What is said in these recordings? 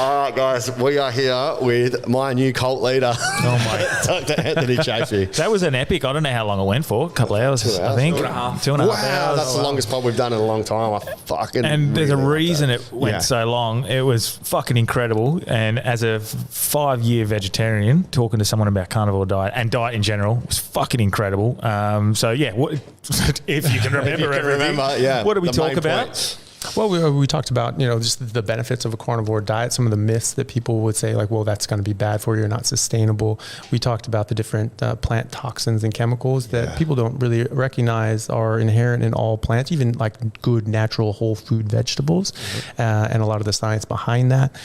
All right, guys, we are here with my new cult leader, Dr. Anthony Chaffee. That was an epic. I don't know how long it went for. A couple of hours, I think. 2.5 hours. Wow, that's the longest pod we've done in a long time. And there's a reason it went so long. It was fucking incredible. And as a 5-year vegetarian, talking to someone about carnivore diet and diet in general was fucking incredible. So yeah, if you can remember everything, what did we talk about? Points. Well, we talked about, just the benefits of a carnivore diet, some of the myths that people would say like, well, that's going to be bad for you or not sustainable. We talked about the different plant toxins and chemicals that people don't really recognize are inherent in all plants, even like good natural whole food vegetables, and a lot of the science behind that.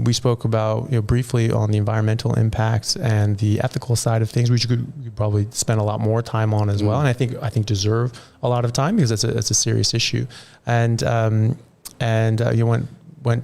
We spoke about, briefly on the environmental impacts and the ethical side of things, which you could probably spend a lot more time on as well. And I think deserve a lot of time because it's a serious issue. And you went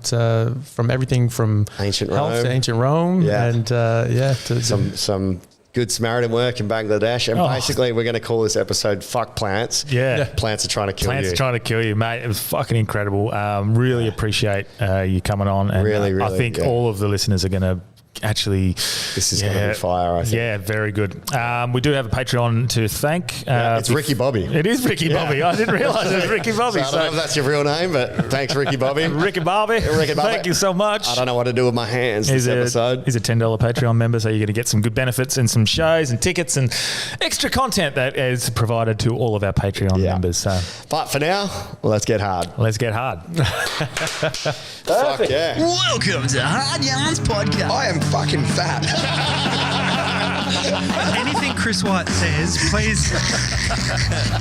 from everything from ancient health Rome to ancient Rome, and to some good Samaritan work in Bangladesh. And basically, we're going to call this episode "Fuck Plants." Yeah, plants are trying to kill you. Plants are trying to kill you, mate. It was fucking incredible. Really appreciate you coming on. And really, I think all of the listeners are going to. Actually, this is going to be fire, I think. Yeah, very good. We do have a Patreon to thank. It's Ricky Bobby. It is Ricky Bobby. I didn't realise it was Ricky Bobby. So I don't know if that's your real name, but thanks, Ricky Bobby. Ricky Bobby. Thank you so much. I don't know what to do with my hands this episode. He's a $10 Patreon member, so you're going to get some good benefits and some shows and tickets and extra content that is provided to all of our Patreon members. So. But for now, let's get hard. Let's get hard. Fuck yeah. Welcome to HardYarns Podcast. I am fucking fat. Anything Chris White says, please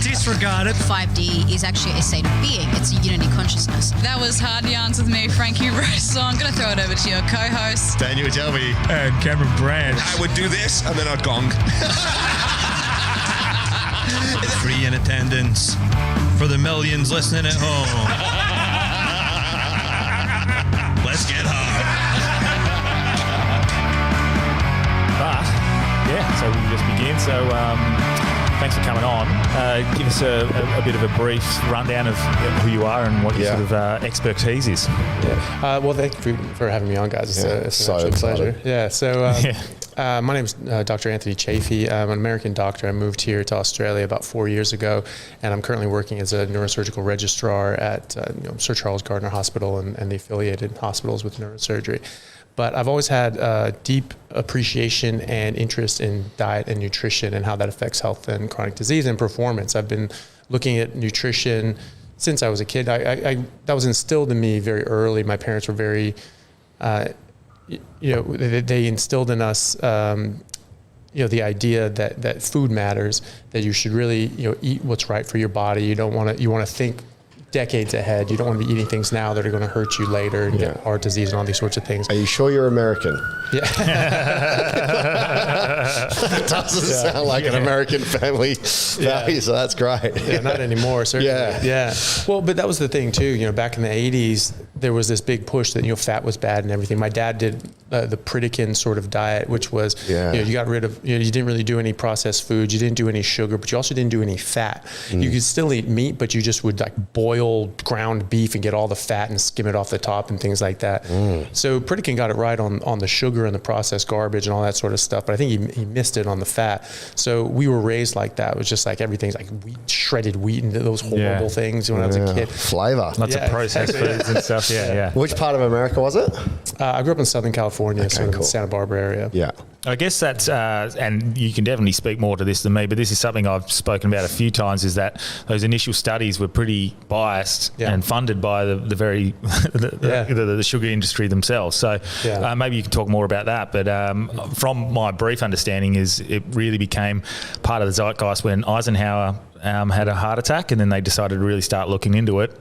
disregard it. 5D is actually a state of being. It's a unity consciousness. That was Hard Yarns with me, Frankie Rose. So I'm going to throw it over to your co-host, Daniel Delby. And Cameron Brand. I would do this and then I'd gong. Free in attendance for the millions listening at home. Let's get hard. So we'll just begin. So thanks for coming on. Give us a bit of a brief rundown of who you are and what your sort of expertise is. Well, thank you for having me on, guys. It's an absolute pleasure. Yeah. So my name is Dr. Anthony Chaffee. I'm an American doctor. I moved here to Australia about 4 years ago, and I'm currently working as a neurosurgical registrar at Sir Charles Gardner Hospital and the affiliated hospitals with neurosurgery. But I've always had a deep appreciation and interest in diet and nutrition and how that affects health and chronic disease and performance. I've been looking at nutrition since I was a kid. That was instilled in me very early. My parents were very, they instilled in us, the idea that food matters, that you should really, eat what's right for your body. You want to think decades ahead. You don't want to be eating things now that are going to hurt you later and get heart disease and all these sorts of things. Are you sure you're American? Yeah. It doesn't sound like an American family value, so that's great. Yeah, not anymore, certainly. Yeah. Well, but that was the thing too. Back in the 80s, there was this big push that fat was bad and everything. My dad did the Pritikin sort of diet, which was you got rid of you didn't really do any processed foods, you didn't do any sugar, but you also didn't do any fat. You could still eat meat, but you just would like boil ground beef and get all the fat and skim it off the top and things like that. So Pritikin got it right on the sugar and the processed garbage and all that sort of stuff, but I think he missed it on the fat. So we were raised like that. It was just like everything's like shredded wheat and those horrible things when I was a kid. Flavor. Lots of processed foods and stuff. Yeah. Which part of America was it? I grew up in Southern California, sort of in the Santa Barbara area. Yeah. I guess that's, and you can definitely speak more to this than me, but this is something I've spoken about a few times, is that those initial studies were pretty biased and funded by the sugar industry themselves. So maybe you can talk more about that. But from my brief understanding is it really became part of the zeitgeist when Eisenhower had a heart attack, and then they decided to really start looking into it,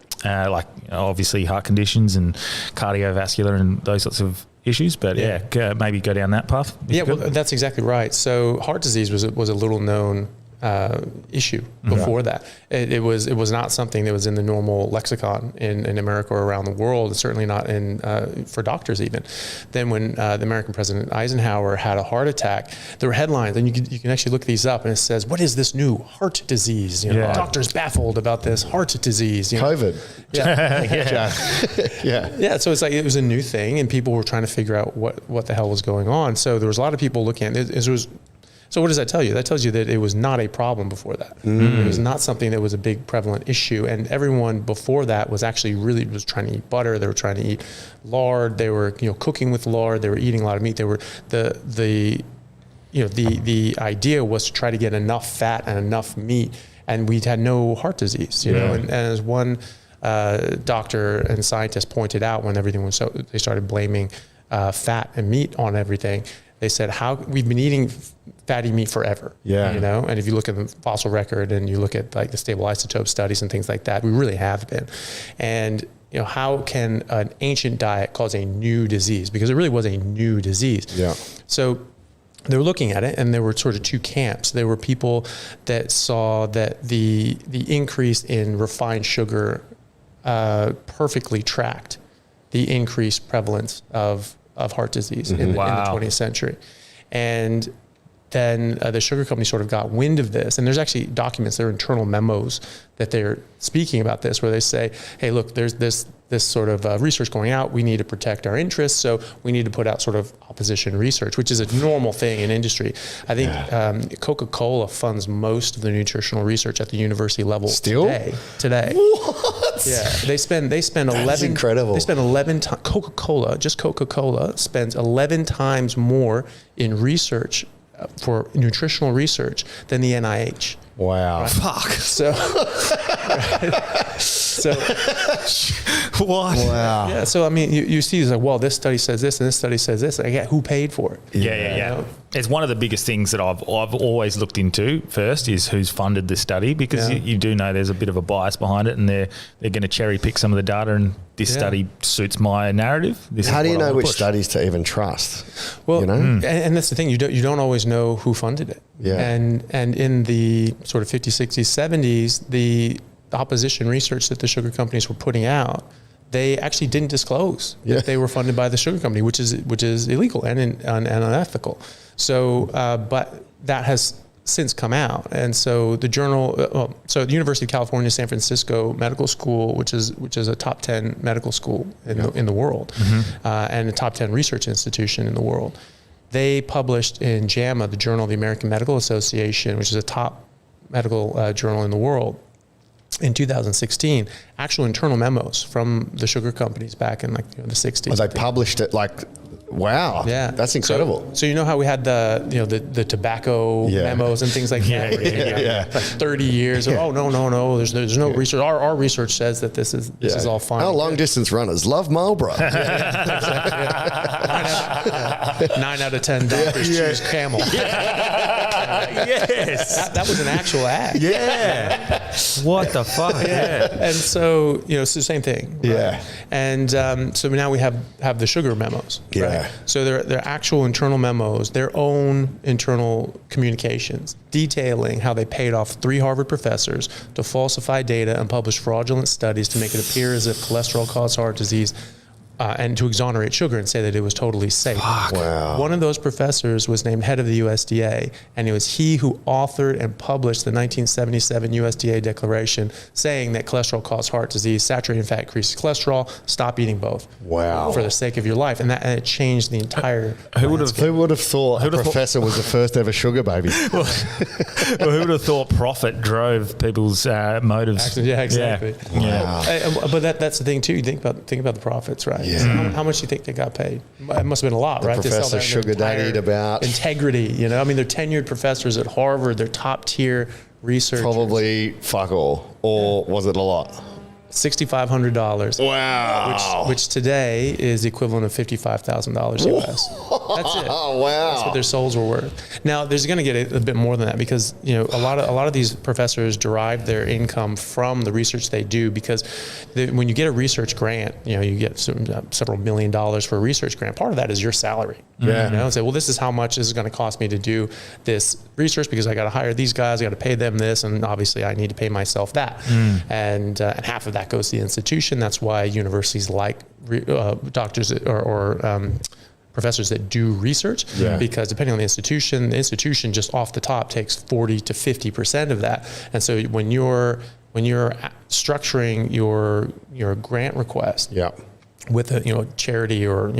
obviously heart conditions and cardiovascular and those sorts of issues, but maybe go down that path. Well, that's exactly right. So heart disease was a little known issue before that. It was not something that was in the normal lexicon in America or around the world. It's certainly not in for doctors even. Then when the American President Eisenhower had a heart attack, there were headlines, and you can actually look these up, and it says, "What is this new heart disease? Doctors baffled about this heart disease." COVID. Yeah. So it's like it was a new thing, and people were trying to figure out what the hell was going on. So there was a lot of people looking at it. So what does that tell you? That tells you that it was not a problem before that. It was not something that was a big prevalent issue. And everyone before that was actually was trying to eat butter. They were trying to eat lard. They were, cooking with lard. They were eating a lot of meat. They were the idea was to try to get enough fat and enough meat. And we had no heart disease, and as one doctor and scientist pointed out when everything was they started blaming fat and meat on everything. They said, how we've been eating fatty meat forever, and if you look at the fossil record and you look at like the stable isotope studies and things like that, we really have been. And, how can an ancient diet cause a new disease? Because it really was a new disease. Yeah. So they were looking at it, and there were sort of two camps. There were people that saw that the increase in refined sugar perfectly tracked the increased prevalence of heart disease in the 20th century. And then the sugar company sort of got wind of this. And there's actually documents, there are internal memos that they're speaking about this, where they say, hey, look, there's this sort of research going out. We need to protect our interests. So we need to put out sort of opposition research, which is a normal thing in industry. I think Coca-Cola funds most of the nutritional research at the university level today. What? Yeah, they spend 11. That's incredible. They spend 11 times. Coca-Cola spends 11 times more in research for nutritional research than the NIH. Wow. Right? Fuck. So what? Wow. Yeah. So I mean, you see, it's like, well, this study says this, and this study says this. Like, who paid for it? Yeah. It's one of the biggest things that I've always looked into first is who's funded the study, because you do know there's a bit of a bias behind it, and they're going to cherry pick some of the data, and this study suits my narrative. How do you know which studies to even trust? Well, and that's the thing, you don't always know who funded it. Yeah. And in the sort of 50s, 60s, 70s, the opposition research that the sugar companies were putting out, they actually didn't disclose that they were funded by the sugar company, which is illegal and unethical. So, but that has since come out, and so the journal, so the University of California, San Francisco Medical School, which is a top 10 medical school in the world, and a top 10 research institution in the world, they published in JAMA, the Journal of the American Medical Association, which is a top medical journal in the world, in 2016, actual internal memos from the sugar companies back in the 60s. Oh, they published it wow. Yeah. That's incredible. So you know how we had the tobacco memos and things like that? Like 30 years. Yeah. Oh, no. There's no research. Our research says that this is all fine. Our long distance runners love Marlboro. 9 out of 10 doctors choose Camel. Yes. That was an actual ad. Yeah. What the fuck? Yeah. And so, it's the same thing. Right? Yeah. And so now we have the sugar memos. Yeah. Right? So they're actual internal memos, their own internal communications, detailing how they paid off 3 Harvard professors to falsify data and publish fraudulent studies to make it appear as if cholesterol caused heart disease, and to exonerate sugar and say that it was totally safe. Wow. One of those professors was named head of the USDA, and it was he who authored and published the 1977 USDA declaration saying that cholesterol caused heart disease, saturated fat increases cholesterol, stop eating both. Wow. For the sake of your life. And it changed the entire Who would have thought a professor was the first ever sugar baby? Well, who would have thought profit drove people's motives? Yeah, exactly. Wow. But that's the thing too. You think about the profits, right? Yeah. So how much do you think they got paid? It must have been a lot, right? Professor Sugar Daddy about integrity. I mean, they're tenured professors at Harvard. They're top tier researchers. Probably fuck all, or was it a lot? $6,500. Wow. Which today is the equivalent of $55,000 US. That's it. Oh, wow. That's what their souls were worth. Now, there's going to get a bit more than that because, you know, a lot of these professors derive their income from the research they do because when you get a research grant, you know, you get several $1 million for a research grant. Part of that is your salary. Yeah. You know, say, well, this is how much this is going to cost me to do this research because I got to hire these guys, I got to pay them this, and obviously I need to pay myself that. And half of that goes to the institution. That's why universities like doctors or professors that do research, because depending on the institution just off the top takes 40 to 50% of that. And so when you're structuring your grant request with a charity or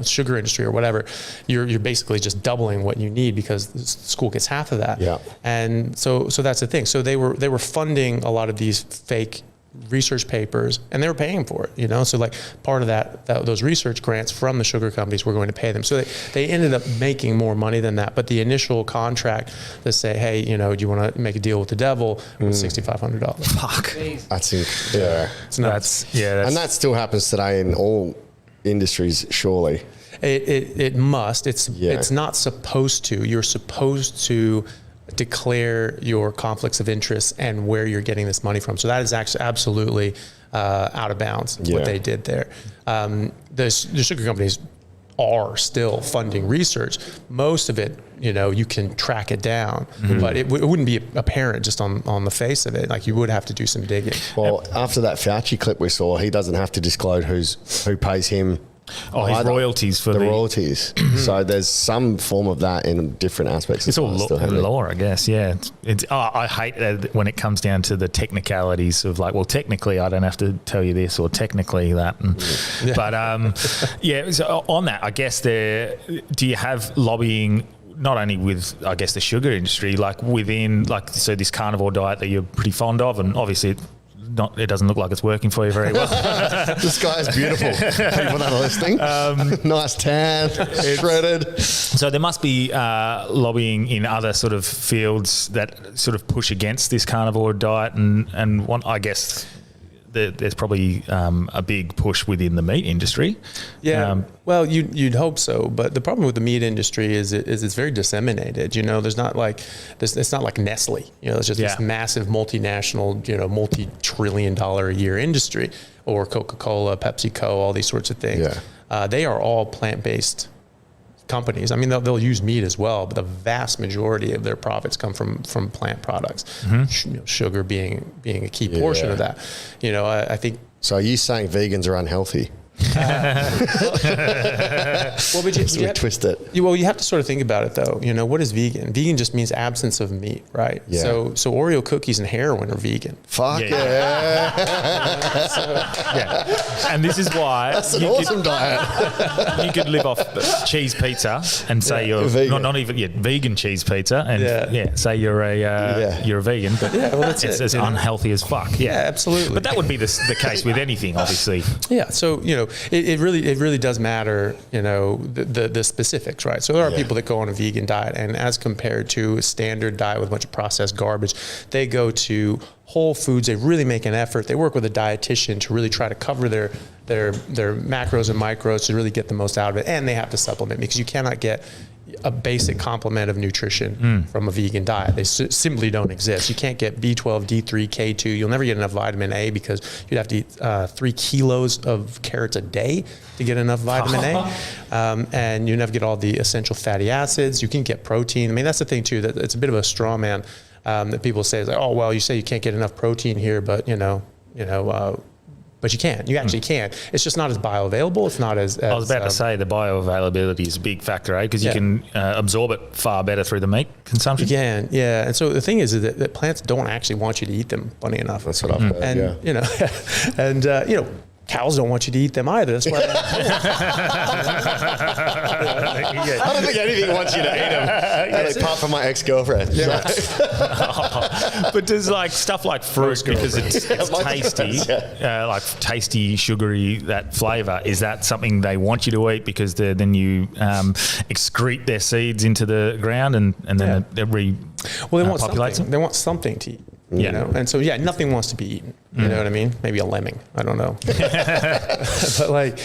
sugar industry or whatever, you're basically just doubling what you need because the school gets half of that. And so that's the thing. So they were funding a lot of these fake research papers and they were paying for it, so like part of that those research grants from the sugar companies were going to pay them. So they ended up making more money than that. But the initial contract to say, hey, do you want to make a deal with the devil was $6,500. Fuck. That's It's nuts. and that still happens today in all industries, surely. It must. It's not supposed to. You're supposed to declare your conflicts of interest and where you're getting this money from. So that is actually absolutely out of bounds what they did there. The sugar companies are still funding research. Most of it, you can track it down, but it wouldn't be apparent just on the face of it. Like you would have to do some digging. Well, after that Fauci clip we saw, he doesn't have to disclose who pays him. His royalties for the royalties. So there's some form of that in different aspects. It's all law, I guess. Yeah, I hate that when it comes down to the technicalities of like, well, technically I don't have to tell you this or technically that. But so on that, I guess do you have lobbying not only with, I guess, the sugar industry, like within, so this carnivore diet that you're pretty fond of, and obviously it doesn't look like it's working for you very well. This guy is beautiful. People that are listening. Nice tan, shredded. So there must be lobbying in other sort of fields that sort of push against this carnivore diet, and one, I guess there's probably a big push within the meat industry. Well, you'd hope so, but the problem with the meat industry is it's very disseminated. There's not like this. It's not like Nestle. It's just this massive multinational, multi-trillion-dollar a year industry, or Coca-Cola, PepsiCo, all these sorts of things. They are all plant-based companies. I mean, they'll use meat as well, but the vast majority of their profits come from plant products. Sugar being a key portion of that. I think. So are you saying vegans are unhealthy? Well, but you twist it. You have to sort of think about it, though. What is vegan? Vegan just means absence of meat, right? Yeah. So Oreo cookies and heroin are vegan. Fuck And this is why that's an awesome diet. You could live off cheese pizza and say you're vegan. Not even vegan cheese pizza, and say you're a vegan, but it's as unhealthy as fuck. Yeah, absolutely. But that would be the case with anything, obviously. Yeah. So it really does matter, the specifics, right? So there are people that go on a vegan diet, and as compared to a standard diet with a bunch of processed garbage, they go to Whole Foods. They really make an effort. They work with a dietitian to really try to cover their macros and micros to really get the most out of it, and they have to supplement because you cannot get a basic complement of nutrition from a vegan diet. They simply don't exist. You can't get B12, D3, K2. You'll never get enough vitamin A because you'd have to eat 3 kilos of carrots a day to get enough vitamin A. And you never get all the essential fatty acids. You can get protein. I mean, that's the thing too, that it's a bit of a straw man that people say is like, oh, well, you say you can't get enough protein here, but but you can. You actually can. It's just not as bioavailable. It's not as I was about to say the bioavailability is a big factor, right? Because you can absorb it far better through the meat consumption. You can, yeah. And so the thing is that plants don't actually want you to eat them, funny enough. That's what I've heard, and cows don't want you to eat them either. That's why. I don't think anything wants you to eat them, apart from my ex-girlfriend. Yeah. But does stuff like fruit, because it's tasty, like tasty, sugary, that flavour, is that something they want you to eat because then you excrete their seeds into the ground and then it they want something. They want something to eat. And so nothing wants to be eaten. You know what I mean? Maybe a lemming. I don't know. But like,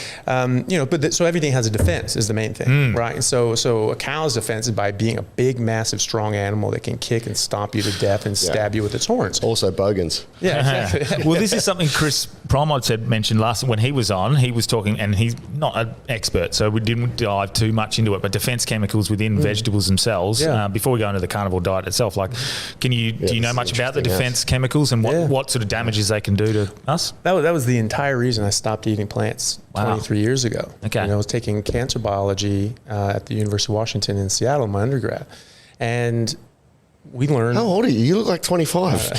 so everything has a defense is the main thing, right? And so a cow's defense is by being a big, massive, strong animal that can kick and stomp you to death and stab you with its horns. Also bogans. Yeah, exactly. Well, this is something Chris Promod mentioned last when he was on. He was talking, and he's not an expert, so we didn't dive too much into it. But defense chemicals within vegetables themselves. Before we go into the carnivore diet itself, like, do you know much about the defense chemicals and what sort of damages they can do to us? That was the entire reason I stopped eating plants 23 years ago. Okay. I was taking cancer biology at the University of Washington in Seattle, my undergrad, and we learned. How old are you? You look like 25.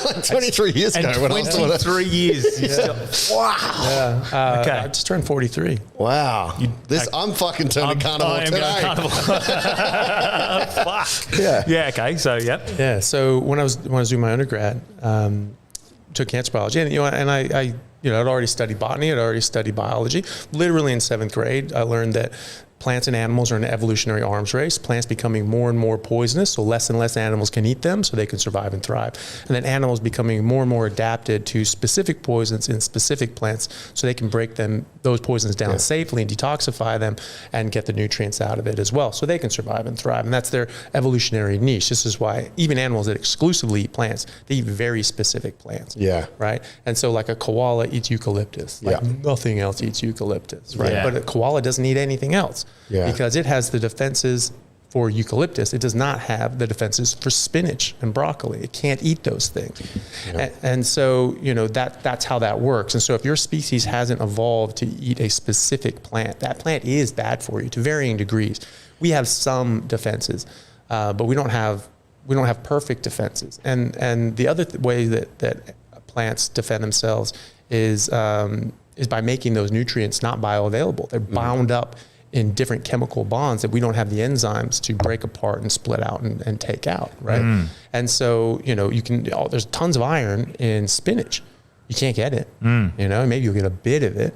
Like 23 years ago. And 23 years. Wow. Okay. I just turned 43. Wow. I'm fucking turning carnivore today. Fuck. Yeah. Yeah. Okay. So Yeah. So when I was doing my undergrad, took cancer biology, and I I'd already studied botany, I'd already studied biology. Literally in 7th grade, I learned that plants and animals are in an evolutionary arms race. Plants becoming more and more poisonous, so less and less animals can eat them, so they can survive and thrive. And then animals becoming more and more adapted to specific poisons in specific plants, so they can break those poisons down safely and detoxify them and get the nutrients out of it as well, so they can survive and thrive. And that's their evolutionary niche. This is why even animals that exclusively eat plants, they eat very specific plants. Yeah. Right? And so like a koala eats eucalyptus. Like nothing else eats eucalyptus, right? Yeah. But a koala doesn't eat anything else. Yeah. Because it has the defenses for eucalyptus. It does not have the defenses for spinach and broccoli. It can't eat those things. Yeah. And so, that's how that works. And so if your species hasn't evolved to eat a specific plant, that plant is bad for you to varying degrees. We have some defenses, but we don't have perfect defenses. And the other way that plants defend themselves is by making those nutrients not bioavailable. They're bound up in different chemical bonds that we don't have the enzymes to break apart and split out and take out, right? And so, there's tons of iron in spinach. You can't get it, maybe you'll get a bit of it,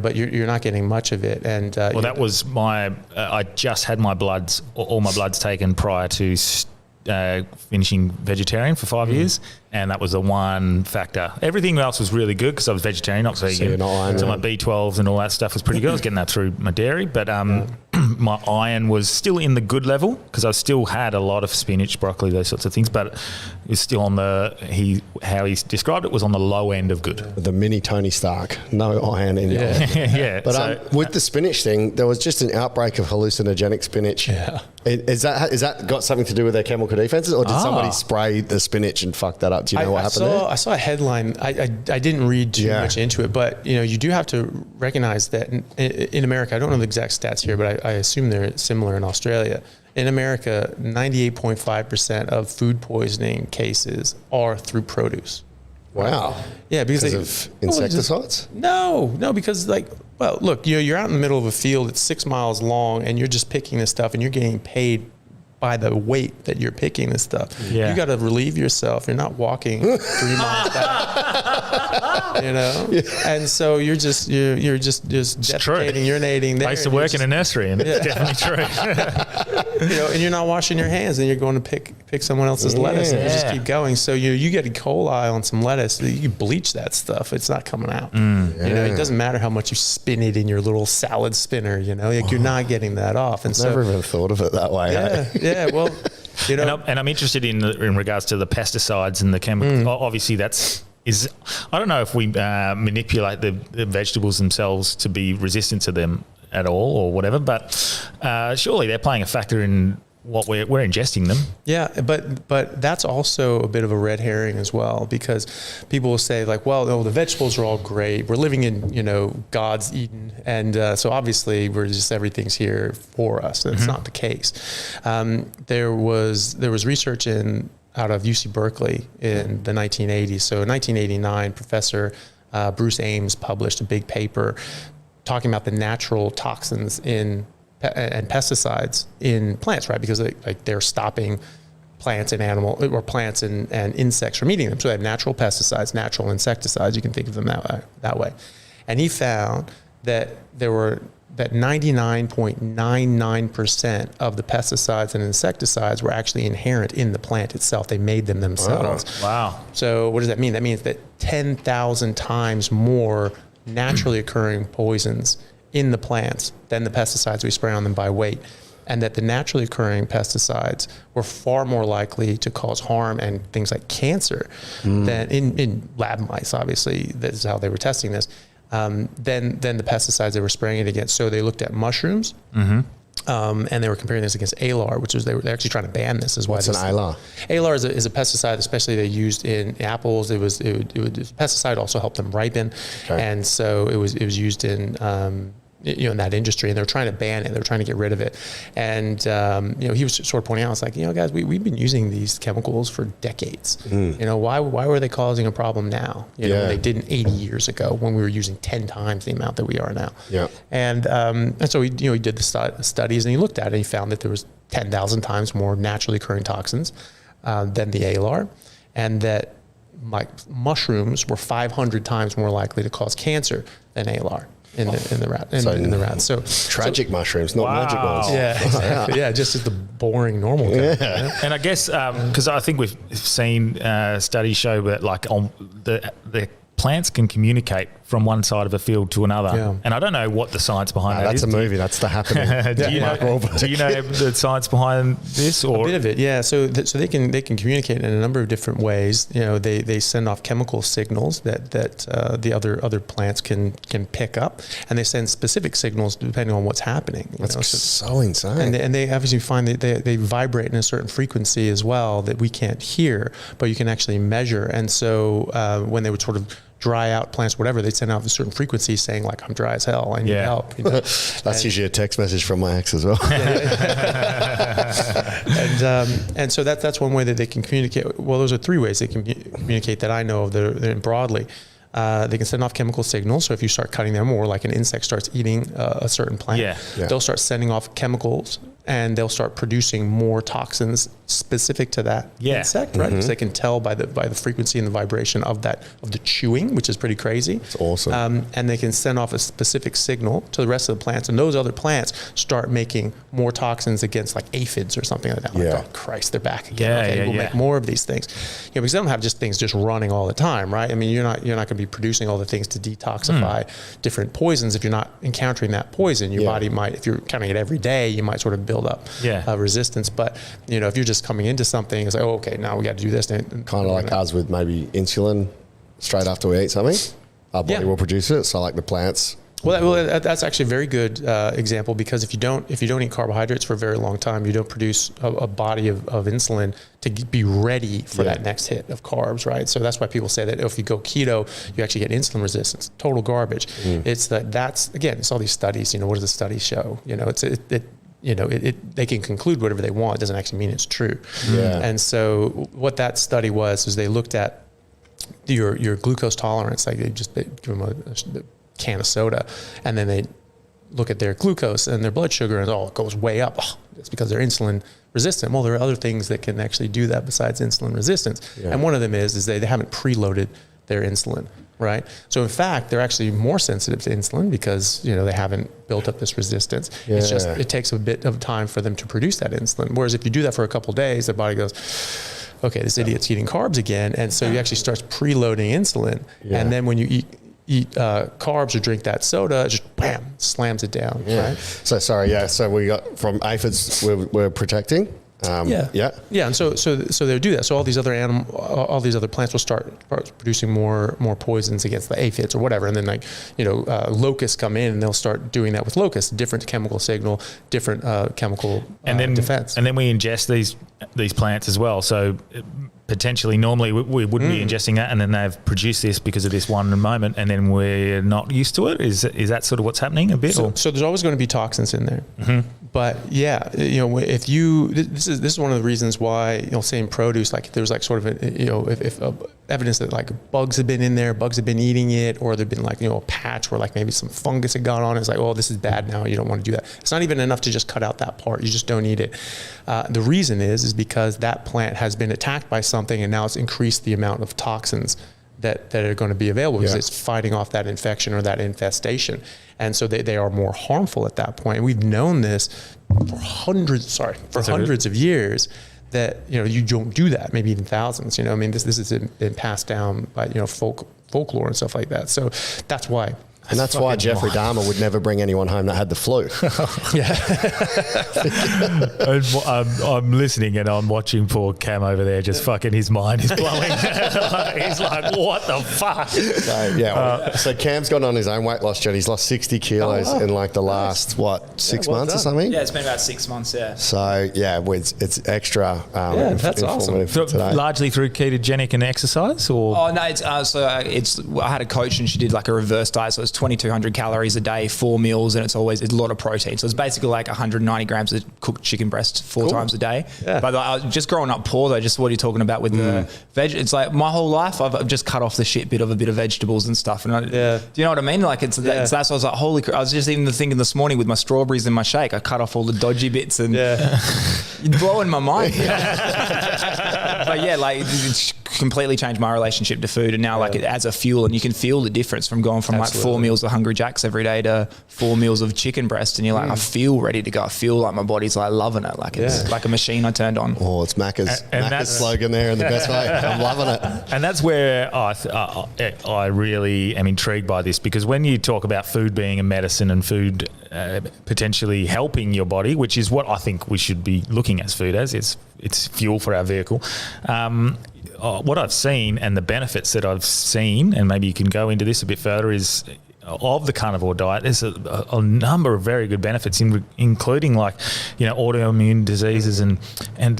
but you're not getting much of it. And that was I just had all my bloods taken prior to finishing vegetarian for 5 years, and that was the one factor. Everything else was really good because I was vegetarian, not vegan. So my B12s and all that stuff was pretty good. I was getting that through my dairy, but my iron was still in the good level because I still had a lot of spinach, broccoli, those sorts of things, but it was still on how he described it was on the low end of good. The mini Tony Stark, no iron in it. Yeah. But with the spinach thing, there was just an outbreak of hallucinogenic spinach. Yeah. Is that got something to do with their chemical defenses, or did somebody spray the spinach and fuck that up? Do you know what happened there? I saw a headline. I didn't read too much into it, but you do have to recognize that in America, I don't know the exact stats here, but I assume they're similar in Australia. In America, 98.5% of food poisoning cases are through produce. Wow. Yeah, because of insecticides? No, because look, you're out in the middle of a field that's 6 miles long, and you're just picking this stuff, and you're getting paid by the weight that you're picking this stuff. Yeah. You got to relieve yourself. You're not walking 3 miles back. And so you're just defecating, urinating there. I used to work in a nursery, and it's definitely true. And you're not washing your hands, and you're going to pick someone else's lettuce, and you just keep going. So you get E. coli on some lettuce, you bleach that stuff. It's not coming out. It doesn't matter how much you spin it in your little salad spinner. You're not getting that off. And never even thought of it that way. Yeah, well, and I'm interested in regards to the pesticides and the chemicals. Obviously, I don't know if we manipulate the vegetables themselves to be resistant to them at all or whatever, but surely they're playing a factor in what we're ingesting them. Yeah, but that's also a bit of a red herring as well, because people will say like, well, no, the vegetables are all great. We're living in, God's Eden. And so obviously everything's here for us. That's not the case. There was research out of UC Berkeley in the 1980s. So in 1989, Professor Bruce Ames published a big paper talking about the natural toxins and pesticides in plants, right? Because they're stopping plants and plants and insects from eating them. So they have natural pesticides, natural insecticides. You can think of them that way. And he found that there were that 99.99% of the pesticides and insecticides were actually inherent in the plant itself. They made them themselves. Oh, wow. So what does that mean? That means that 10,000 times more naturally occurring poisons in the plants than the pesticides we spray on them by weight. And that the naturally occurring pesticides were far more likely to cause harm and things like cancer than in lab mice, obviously. That's how they were testing this. Than the pesticides they were spraying it against. So they looked at mushrooms, and they were comparing this against alar, which was they're actually trying to ban this. Is why what's an alar? Alar is a pesticide, especially they used in apples. Pesticide also helped them ripen, and so it was used in in that industry, and they're trying to ban it. They're trying to get rid of it. And, he was sort of pointing out, it's like, guys, we've been using these chemicals for decades. Why were they causing a problem now? They didn't 80 years ago when we were using 10 times the amount that we are now. Yeah. And so he did the studies, and he looked at it, and he found that there was 10,000 times more naturally occurring toxins than the alar, and that mushrooms were 500 times more likely to cause cancer than alar. In the rat. So tragic mushrooms, not magic ones. Yeah, exactly. Yeah, just the boring normal kind. Yeah. And I guess because I think we've seen studies show that on the plants can communicate from one side of a field to another. Yeah. And I don't know what the science behind that is. That's a movie. That's The Happening. Do you know the science behind this? Or? A bit of it, yeah. So they can communicate in a number of different ways. They send off chemical signals that the other plants can pick up, and they send specific signals depending on what's happening. That's so insane. And they obviously find that they vibrate in a certain frequency as well that we can't hear, but you can actually measure. And so when they would sort of dry out plants, whatever, they send out a certain frequency saying I'm dry as hell, I need help. That's usually a text message from my ex as well. And so that's one way that they can communicate. Well, those are three ways they can communicate that I know of that broadly. They can send off chemical signals. So if you start cutting them, or like an insect starts eating a certain plant, they'll start sending off chemicals, and they'll start producing more toxins specific to that insect, right? Because they can tell by the frequency and the vibration of the chewing, which is pretty crazy. It's awesome. And they can send off a specific signal to the rest of the plants, and those other plants start making more toxins against aphids or something like that. Oh Christ, they're back again. We'll make more of these things. Because they don't have things just running all the time, right? I mean, you're not going to be producing all the things to detoxify different poisons if you're not encountering that poison. Your body might, if you're counting it every day, you might sort of build up resistance. But if you're just coming into something, it's like, okay, now we got to do this. Kind of like us with maybe insulin straight after we eat something. Our body will produce it. So the plants. Well, that's actually a very good example, because if you don't eat carbohydrates for a very long time, you don't produce a body of insulin to be ready for that next hit of carbs, right? So that's why people say that if you go keto, you actually get insulin resistance. Total garbage. It's it's all these studies. What does the studies show? They can conclude whatever they want. It doesn't actually mean it's true. Yeah. And so what that study was is they looked at your glucose tolerance. They give them a can of soda, and then they look at their glucose and their blood sugar, and it goes way up. It's because they're insulin resistant. Well, there are other things that can actually do that besides insulin resistance. Yeah. And one of them is they haven't preloaded their insulin, right? So in fact, they're actually more sensitive to insulin because, they haven't built up this resistance. Yeah. It's just, it takes a bit of time for them to produce that insulin. Whereas if you do that for a couple of days, their body goes, okay, this idiot's eating carbs again. And so he actually starts preloading insulin. Yeah. And then when you eat carbs or drink that soda, it just bam, slams it down. Yeah. Right? So we got from aphids we're protecting. And so they'll do that. So all these other plants will start producing more poisons against the aphids or whatever, and then locusts come in and they'll start doing that with locusts. Different chemical signal, different chemical defense. And then we ingest these plants as well. So potentially, normally we wouldn't be ingesting that, and then they've produced this because of this one moment, and then we're not used to it. Is that sort of what's happening a bit? So there's always going to be toxins in there. Mm-hmm. But if you, this is one of the reasons why, say in produce, there's sort of if evidence that bugs have been in there, bugs have been eating it, or there've been a patch where maybe some fungus had got on it. It's this is bad now. You don't want to do that. It's not even enough to just cut out that part. You just don't eat it. The reason is because that plant has been attacked by something, and now it's increased the amount of toxins that are going to be available because Yeah. it's fighting off that infection or that infestation. And so they are more harmful at that point. And we've known this for hundreds of years, that, you know, you don't do that, maybe even thousands, you know, I mean, this has been passed down by, you know, folklore and stuff like that. So that's why. And that's why Jeffrey Dahmer would never bring anyone home that had the flu. I'm listening and I'm watching poor Cam over there, just fucking his mind is blowing. He's like, what the fuck? So Cam's gone on his own weight loss journey. He's lost 60 kilos in like the last, 6 months or something? Yeah, it's been about 6 months, yeah. So, it's extra that's awesome. today. Largely through ketogenic and exercise, or? Oh, no, I had a coach and she did like a reverse diet, so it's 2,200 calories a day, 4 meals, and it's a lot of protein. So it's basically like 190 grams of cooked chicken breast 4 times a day. Yeah. But I was just growing up poor though, just what you're talking about with the veg. It's like my whole life I've just cut off the shit bit of a bit of vegetables and stuff. And do you know what I mean? Like that's why I was like, holy crap. I was just even thinking this morning with my strawberries in my shake, I cut off all the dodgy bits and you're blowing my mind. But yeah, like it's completely changed my relationship to food, and now like it as a fuel, and you can feel the difference from going from like 4 meals of Hungry Jacks every day to 4 meals of chicken breast, and you're like, I feel ready to go. I feel like my body's like loving it, like it's like a machine I turned on. Oh, it's Macca's slogan there in the best way. I'm loving it. And that's where I really am intrigued by this, because when you talk about food being a medicine and food potentially helping your body, which is what I think we should be looking at food as, it's fuel for our vehicle. What I've seen and the benefits that I've seen, and maybe you can go into this a bit further, is of the carnivore diet, there's a number of very good benefits, including like, you know, autoimmune diseases and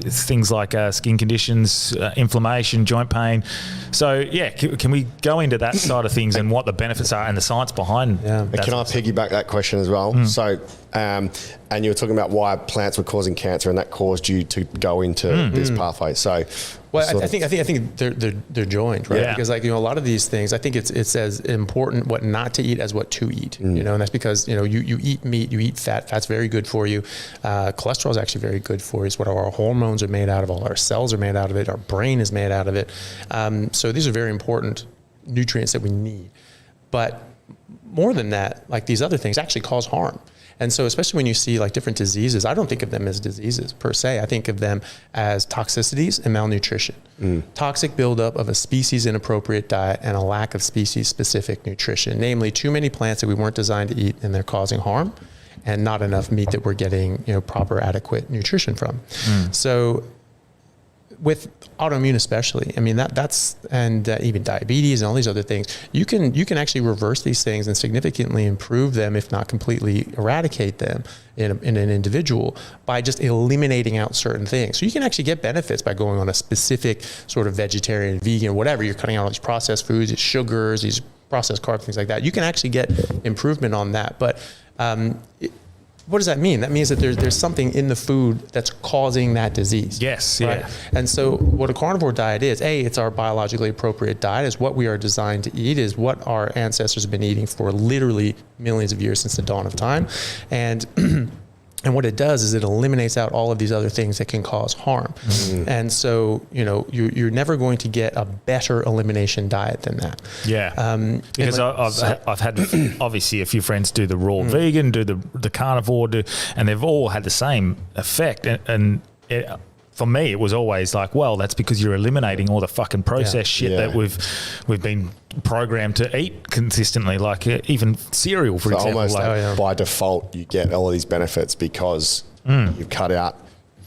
things like skin conditions, inflammation, joint pain. So yeah, can we go into that side of things and what the benefits are and the science behind? Can I piggyback that question as well? So, and you were talking about why plants were causing cancer, and that caused you to go into this pathway. So, well, I think they're joined, right? Yeah. Because like, you know, a lot of these things, I think it's as important what not to eat as what to eat, you know, and that's because, you know, you eat meat, you eat fat. Fat's very good for you. Cholesterol is actually very good for you. It's what our hormones are made out of. All our cells are made out of it. Our brain is made out of it. So these are very important nutrients that we need. But more than that, like these other things actually cause harm. And so especially when you see like different diseases, I don't think of them as diseases per se. I think of them as toxicities and malnutrition. Toxic buildup of a species inappropriate diet and a lack of species specific nutrition, namely too many plants that we weren't designed to eat and they're causing harm, and not enough meat that we're getting, you know, proper adequate nutrition from. So with autoimmune especially, I mean, that's and even diabetes and all these other things, you can actually reverse these things and significantly improve them, if not completely eradicate them in an individual, by just eliminating out certain things. So you can actually get benefits by going on a specific sort of vegetarian, vegan, whatever. You're cutting out all these processed foods, these sugars, these processed carbs, things like that. You can actually get improvement on that. But what does that mean? That means that there's something in the food that's causing that disease. Yes, right? yeah. And so what a carnivore diet is, it's our biologically appropriate diet, is what we are designed to eat, is what our ancestors have been eating for literally millions of years since the dawn of time. And what it does is it eliminates out all of these other things that can cause harm. And so, you know, you're never going to get a better elimination diet than that. Yeah. Because I've had obviously a few friends do the raw vegan, do the carnivore, and they've all had the same effect. And for me, it was always like, well, that's because you're eliminating all the fucking processed shit that we've been programmed to eat consistently, like even cereal, for example. Almost by default, you get all of these benefits because you've cut out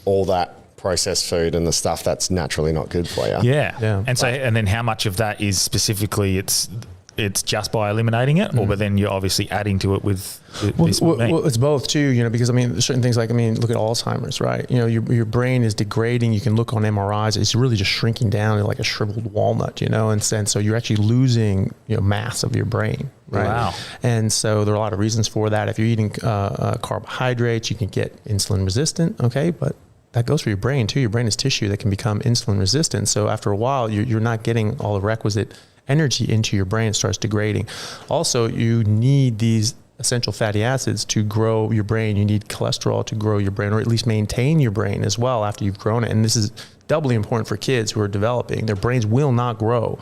all that processed food and the stuff that's naturally not good for you. Yeah. And so, and then how much of that is specifically it's just by eliminating it, but then you're obviously adding to it with this meat? Well, it's both too, you know, because I mean, certain things like, I mean, look at Alzheimer's, right? You know, your brain is degrading. You can look on MRIs. It's really just shrinking down to like a shriveled walnut, you know, and so you're actually losing, you know, mass of your brain, right? Wow. And so there are a lot of reasons for that. If you're eating carbohydrates, you can get insulin resistant, okay, but that goes for your brain too. Your brain is tissue that can become insulin resistant. So after a while, you're not getting all the requisite energy into your brain. It starts degrading. Also, you need these essential fatty acids to grow your brain. You need cholesterol to grow your brain, or at least maintain your brain as well after you've grown it. And this is doubly important for kids who are developing. Their brains will not grow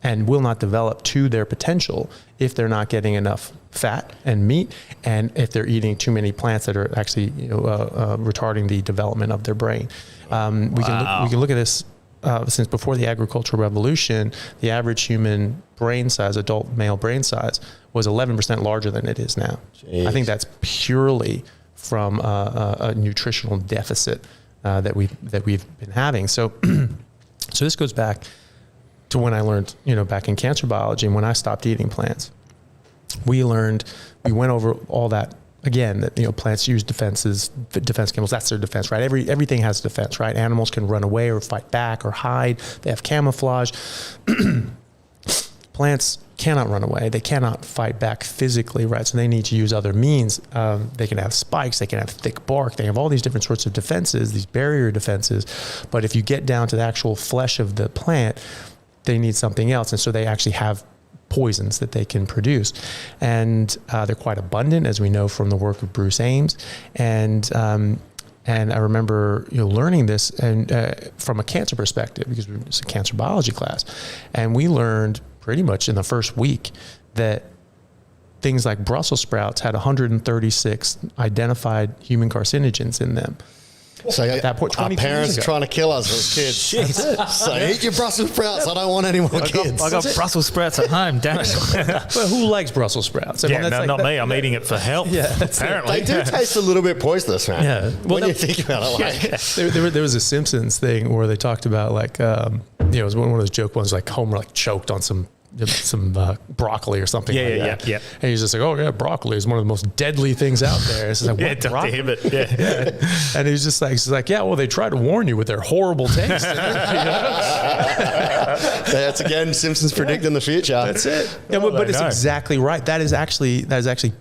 and will not develop to their potential if they're not getting enough fat and meat, and if they're eating too many plants that are actually retarding the development of their brain. We can look at this since before the agricultural revolution. The average human brain size, adult male brain size, was 11% larger than it is now. Jeez. I think that's purely from a nutritional deficit that we've been having. So this goes back to when I learned, back in cancer biology, and when I stopped eating plants. We went over all that again, that, plants use defense chemicals. That's their defense, right? Everything has defense, right? Animals can run away or fight back or hide. They have camouflage. Plants cannot run away. They cannot fight back physically, right? So they need to use other means. They can have spikes. They can have thick bark. They have all these different sorts of defenses, these barrier defenses. But if you get down to the actual flesh of the plant, they need something else. And so they actually have poisons that they can produce. And they're quite abundant, as we know from the work of Bruce Ames. And I remember learning this and from a cancer perspective, because it's a cancer biology class. And we learned pretty much in the first week that things like Brussels sprouts had 136 identified human carcinogens in them. So at that point, our parents are trying to kill us as kids. Shit. So eat your Brussels sprouts. I don't want any more kids. I got Brussels sprouts at home, damn it. But who likes Brussels sprouts? Not me. I'm eating it for health. Yeah, apparently. They do taste a little bit poisonous, man. Yeah. When you think about it, there was a Simpsons thing where they talked about it was one of those joke ones, like Homer choked on some broccoli or something. Yeah. And he's just like, oh yeah, broccoli is one of the most deadly things out there. It's like, what, broccoli? Yeah. And he's just like, yeah, well, they try to warn you with their horrible taste. That's again Simpsons predicting the future. That's it. Yeah, but it's exactly right. That is actually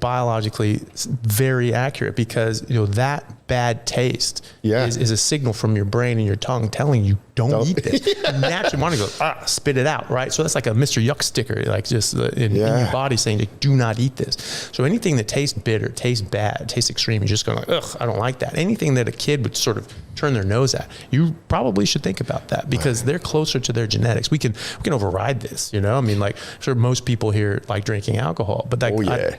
biologically very accurate, because that bad taste is a signal from your brain and your tongue telling you don't eat this. You naturally want to go spit it out, right? So that's like a Mr. Yuck sticker, like just in your body saying, do not eat this. So anything that tastes bitter, tastes bad, tastes extreme, you're just going like, ugh, I don't like that. Anything that a kid would sort of turn their nose at, you probably should think about that, because they're closer to their genetics. We can override this, sure, most people here like drinking alcohol, but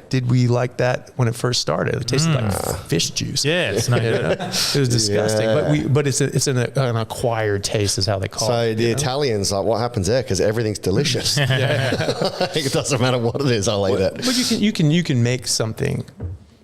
did we like that when it first started? It tasted like fish juice. Yeah, it's not good. It was disgusting, but it's an acquired taste is how they call it. So the Italians, what happens there? Because everything's delicious. It doesn't matter what it is, I'll eat it. But you can make something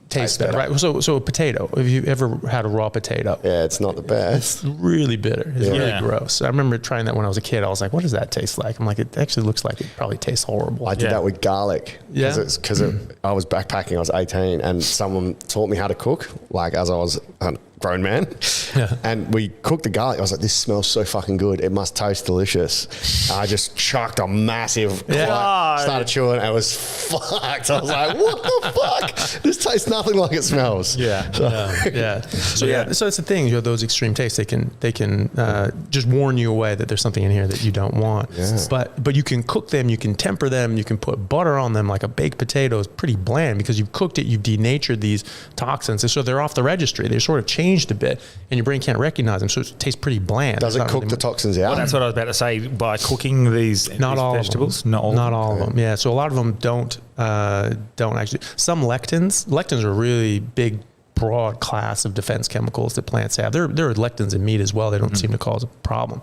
taste better, right? So a potato. Have you ever had a raw potato? Yeah, it's not the best. It's really bitter. It's really gross. I remember trying that when I was a kid. I was like, what does that taste like? I'm like, it actually looks like it probably tastes horrible. I did that with garlic. Yeah. Because I was backpacking. I was 18, and someone taught me how to cook, as I was a grown man. Yeah. And we cooked the garlic. I was like, this smells so fucking good. It must taste delicious. I just chucked a massive clot, started chewing. I was fucked. I was like, what the fuck? This tastes nothing like it smells. Yeah. So it's the thing, those extreme tastes, they can just warn you away that there's something in here that you don't want. Yeah. But you can cook them, you can temper them, you can put butter on them. Like a baked potato is pretty bland because you've cooked it, you've denatured these toxins, and so they're off the registry. They're sort of changed a bit, and your brain can't recognize them, so it tastes pretty bland. Does it cook the toxins out? Well, that's what I was about to say. By cooking these vegetables, not all of them. Yeah, so a lot of them don't actually. Some lectins are a really big, broad class of defense chemicals that plants have. There are lectins in meat as well. They don't seem to cause a problem.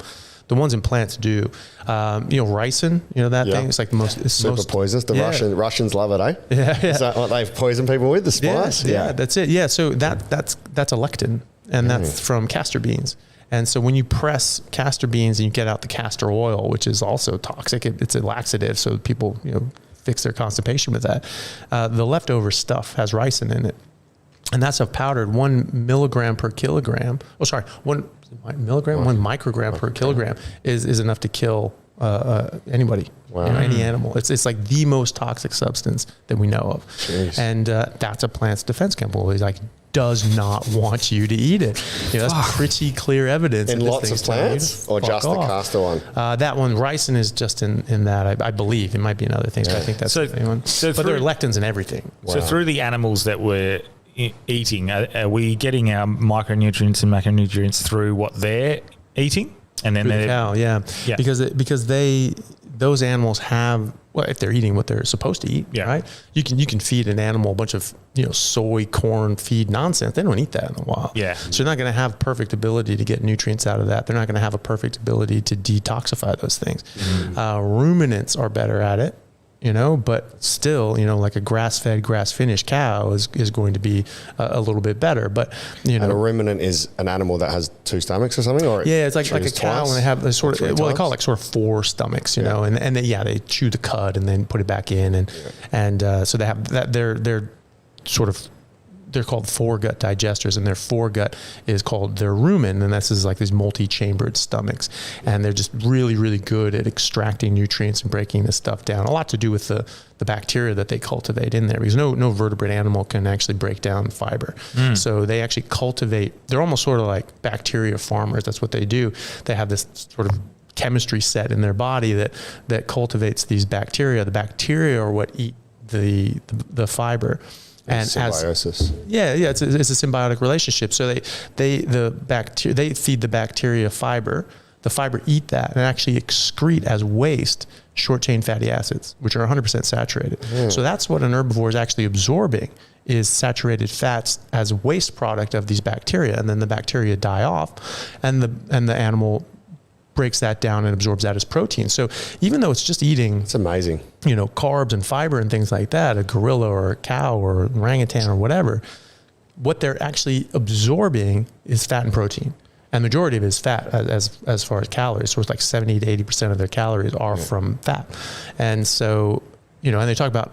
The ones in plants do. Ricin, that thing. It's like the most. It's super poisonous. The Russians love it, eh? Yeah. Is that what they've poisoned people with? The spice? Yeah, that's it. Yeah, so that's a lectin, and that's from castor beans. And so when you press castor beans and you get out the castor oil, which is also toxic, it's a laxative, so people fix their constipation with that. The leftover stuff has ricin in it. And that's a powdered 1 milligram per kilogram. Oh, sorry, 1 microgram per kilogram is enough to kill anybody, any animal. It's like the most toxic substance that we know of. Jeez. And that's a plant's defense chemical. He's like, does not want you to eat it. That's pretty clear evidence. In lots of plants, or just the castor one? That one, ricin is just in that, I believe. It might be in other things, but I think that's the main one. But there are lectins in everything. So through the animals that we're eating, are we getting our micronutrients and macronutrients through what they're eating? And then through the cow, because those animals have, well, if they're eating what they're supposed to eat, right? You can feed an animal a bunch of, soy, corn feed nonsense. They don't eat that in the wild. Yeah. So they're not going to have perfect ability to get nutrients out of that. They're not going to have a perfect ability to detoxify those things. Ruminants are better at it. But still, like a grass-fed, grass-finished cow is going to be a little bit better. But and a ruminant is an animal that has 2 stomachs or something, or it's like a cow, and they have they call it like sort of 4 stomachs, and they chew the cud and then put it back in, and so they have that. They're sort of. They're called foregut digesters, and their foregut is called their rumen, and this is like these multi-chambered stomachs, and they're just really, really good at extracting nutrients and breaking this stuff down. A lot to do with the bacteria that they cultivate in there, because no vertebrate animal can actually break down fiber. So they actually cultivate. They're almost sort of like bacteria farmers. That's what they do. They have this sort of chemistry set in their body that cultivates these bacteria. The bacteria are what eat the fiber. And symbiosis. It's a symbiotic relationship. So they feed the bacteria fiber. The fiber eat that and actually excrete as waste short chain fatty acids, which are 100% saturated. So that's what an herbivore is actually absorbing, is saturated fats as waste product of these bacteria, and then the bacteria die off, and the animal breaks that down and absorbs that as protein. So even though it's just eating, it's amazing, carbs and fiber and things like that, a gorilla or a cow or orangutan or whatever, what they're actually absorbing is fat and protein. And the majority of it is fat as far as calories. So it's like 70 to 80% of their calories are from fat. And so, and they talk about,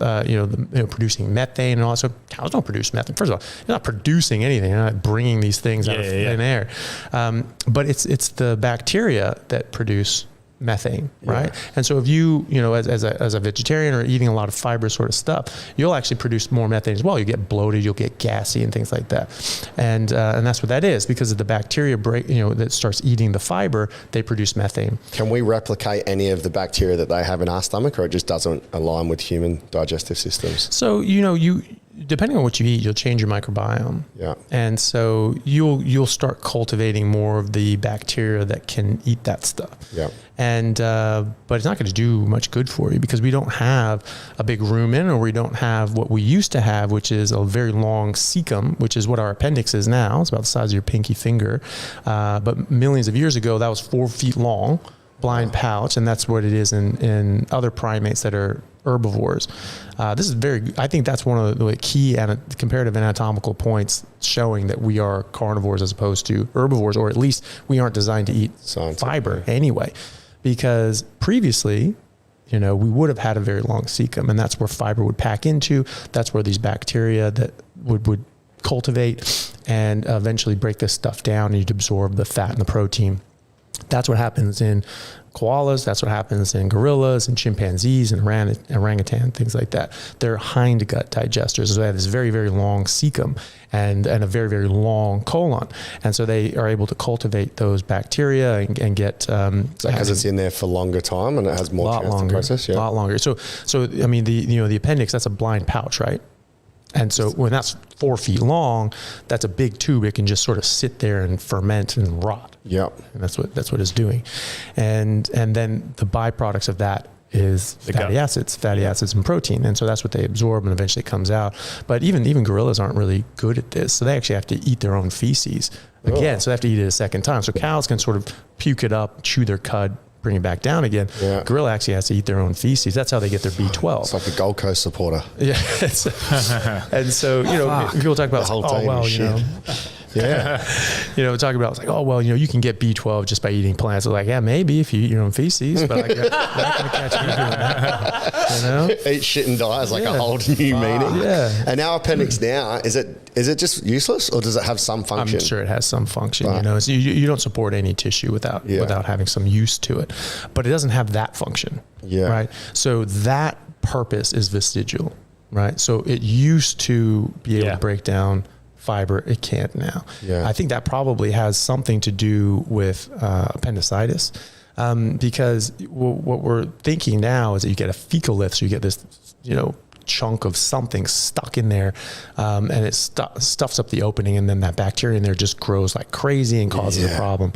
producing methane and all that. So cows don't produce methane. First of all, you're not producing anything. You're not bringing these things out of thin air. But it's the bacteria that produce methane, right? And so if you, as a vegetarian or eating a lot of fiber sort of stuff, you'll actually produce more methane as well. You get bloated, you'll get gassy and things like that. And that's what that is, because of the bacteria that starts eating the fiber, they produce methane. Can we replicate any of the bacteria that they have in our stomach, or it just doesn't align with human digestive systems? So, depending on what you eat, you'll change your microbiome. Yeah. And so you'll start cultivating more of the bacteria that can eat that stuff. Yeah. And but it's not going to do much good for you, because we don't have a big rumen, or we don't have what we used to have, which is a very long cecum, which is what our appendix is now. It's about the size of your pinky finger. But millions of years ago, that was 4 feet long, blind pouch, and that's what it is in other primates that are herbivores. I think that's one of the key comparative anatomical points showing that we are carnivores as opposed to herbivores, or at least we aren't designed to eat fiber anyway. Because previously, we would have had a very long cecum, and that's where fiber would pack into. That's where these bacteria that would cultivate and eventually break this stuff down, and you'd absorb the fat and the protein. That's what happens in koalas. That's what happens in gorillas and chimpanzees and orangutan, things like that. They're hindgut digesters. So they have this very, very long cecum and a very, very long colon. And so they are able to cultivate those bacteria and get... because it's in there for longer time and it has more chance to process? A lot longer. So I mean, the appendix, that's a blind pouch, right? And so when that's 4 feet long, that's a big tube. It can just sort of sit there and ferment and rot. Yep. And that's what it's doing. And then the byproducts of that is fatty acids and protein. And so that's what they absorb, and eventually it comes out. But even gorillas aren't really good at this. So they actually have to eat their own feces again. So they have to eat it a second time. So cows can sort of puke it up, chew their cud, bring it back down again. Yeah. Gorilla actually has to eat their own feces. That's how they get their B12. It's like a Gold Coast supporter. Yeah. And so, people talk about, the whole team talking about, it's like, you can get B12 just by eating plants. It's like, yeah, maybe if you eat your own feces, but you're not going to catch me doing that. Eat shit and die is like a whole new meaning. Yeah. And our appendix now, is it just useless, or does it have some function? I'm sure it has some function. So you don't support any tissue without having some use to it, but it doesn't have that function. Yeah. Right. So that purpose is vestigial. Right. So it used to be able to break down fiber. It can't now. Yeah. I think that probably has something to do with appendicitis, because what we're thinking now is that you get a fecal lift, so you get this, chunk of something stuck in there, and it stuffs up the opening, and then that bacteria in there just grows like crazy and causes a problem.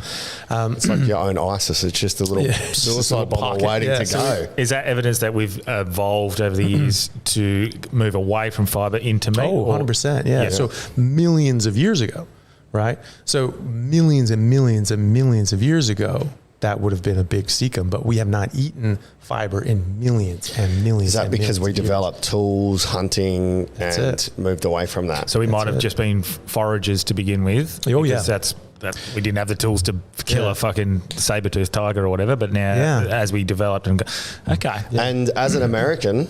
It's like your own ISIS. It's just a little suicide bomber waiting to go. Is that evidence that we've evolved over the years to move away from fiber into meat? Oh, 100%. Yeah. So millions of years ago, right? So millions and millions and millions of years ago, that would have been a big cecum, but we have not eaten fiber in millions and millions. Is that because we developed tools, hunting, and moved away from that? So we might have just been foragers to begin with. Oh, yeah. That we didn't have the tools to kill a fucking saber-toothed tiger or whatever, but now as we developed and go, okay. Yeah. And as an American,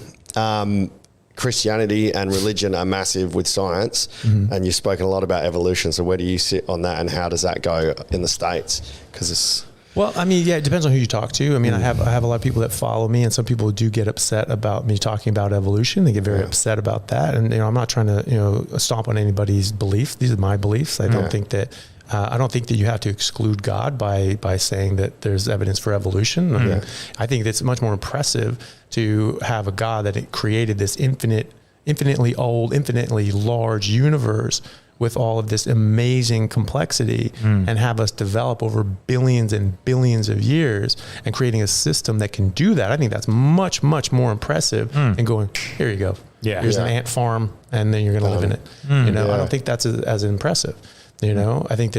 Christianity and religion are massive with science, and you've spoken a lot about evolution. So where do you sit on that, and how does that go in the States? Because it's... Well, I mean, it depends on who you talk to. I mean, I have a lot of people that follow me, and some people do get upset about me talking about evolution. They get very upset about that, and I'm not trying to stomp on anybody's belief. These are my beliefs. I don't think that you have to exclude God by saying that there's evidence for evolution. I mean, I think it's much more impressive to have a God that it created this infinitely old, infinitely large universe with all of this amazing complexity, and have us develop over billions and billions of years and creating a system that can do that. I think that's much, much more impressive than going, here you go. Yeah. Here's an ant farm, and then you're going to live in it. I don't think that's as impressive. I think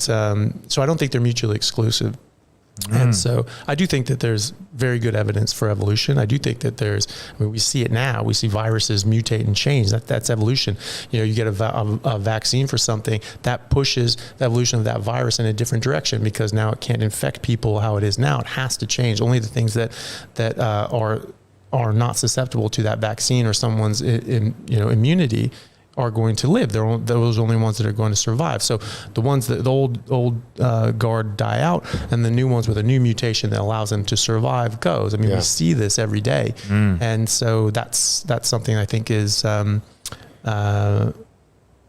so I don't think they're mutually exclusive. And so I do think that there's very good evidence for evolution. I do think that we see it now. We see viruses mutate and change. That's evolution. You get a vaccine for something that pushes the evolution of that virus in a different direction, because now it can't infect people how it is now. It has to change. Only the things that are not susceptible to that vaccine or someone's immunity are going to live. Those are only ones that are going to survive. So the ones that the old guard die out, and the new ones with a new mutation that allows them to survive goes. I mean, we see this every day, and so that's something I think is, I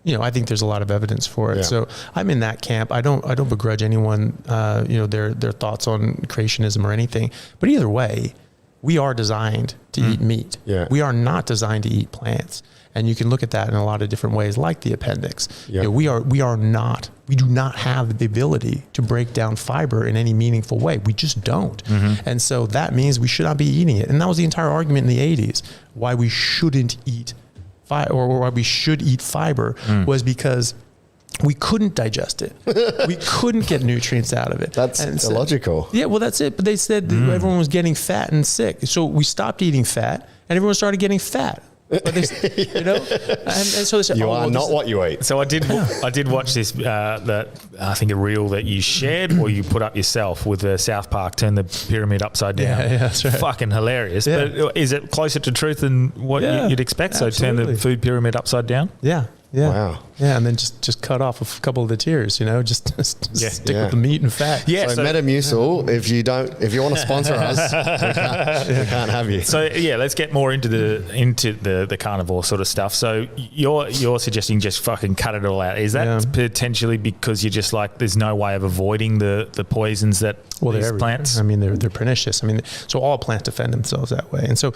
think there's a lot of evidence for it. So I'm in that camp. I don't begrudge anyone, their thoughts on creationism or anything. But either way, we are designed to eat meat. Yeah. We are not designed to eat plants. And you can look at that in a lot of different ways, like the appendix. Yeah. We do not have the ability to break down fiber in any meaningful way. We just don't. And so that means we should not be eating it. And that was the entire argument in the 80s, why we shouldn't eat or why we should eat fiber was because we couldn't digest it. We couldn't get nutrients out of it. That's illogical. Yeah, well, that's it. But they said that everyone was getting fat and sick. So we stopped eating fat, and everyone started getting fat. But and so they said, you are not what you eat. So I did watch this, I think a reel that you shared or you put up yourself with the South Park, turn the pyramid upside down. Yeah, that's right. Fucking hilarious. Yeah. But is it closer to truth than what you'd expect? Absolutely. So turn the food pyramid upside down? Yeah. Yeah. Wow. Yeah, and then just cut off a couple of the tiers, just stick with the meat and fat. Yeah. So Metamucil, if you want to sponsor us, we can't have you. So let's get more into the carnivore sort of stuff. So you're suggesting just fucking cut it all out. Is that potentially because you're just like there's no way of avoiding the poisons that these plants? I mean, they're pernicious. I mean, so all plants defend themselves that way, and so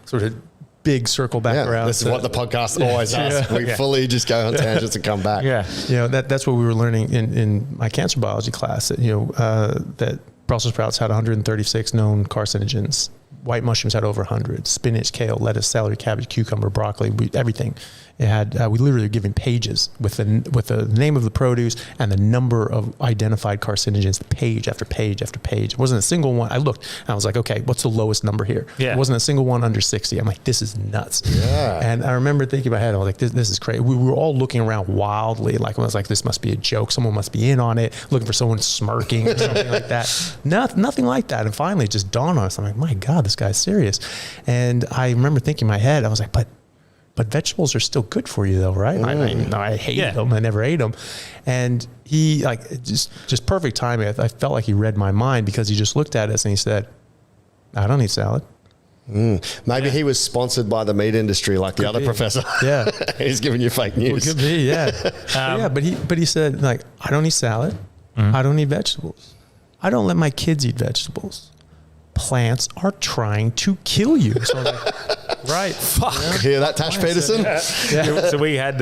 sort of big circle back around. This is what the podcast always does. We fully just go on tangents and come back. Yeah. That's what we were learning in my cancer biology class, that, that Brussels sprouts had 136 known carcinogens. White mushrooms had over 100. Spinach, kale, lettuce, celery, cabbage, cucumber, broccoli, everything. It had we literally were given pages with the name of the produce and the number of identified carcinogens, page after page after page. It wasn't a single one. I looked and I was like, okay, what's the lowest number here? Yeah. It wasn't a single one under 60. I'm like, this is nuts. Yeah. And I remember thinking in my head, I was like, this is crazy. We were all looking around wildly, like I was like, this must be a joke. Someone must be in on it, looking for someone smirking or something like that. Nothing like that. And finally it just dawned on us. I'm like, my God, this guy's serious. And I remember thinking in my head, I was like, but vegetables are still good for you though, right? I hate them. I never ate them. And he just perfect timing. I felt like he read my mind because he just looked at us and he said, I don't eat salad. Maybe he was sponsored by the meat industry like the other professor. Yeah. He's giving you fake news. Well, could be, yeah. But he said, like, I don't eat salad. I don't eat vegetables. I don't let my kids eat vegetables. Plants are trying to kill you. So I was like, Right. Fuck. Hear that, Tash Peterson? So we had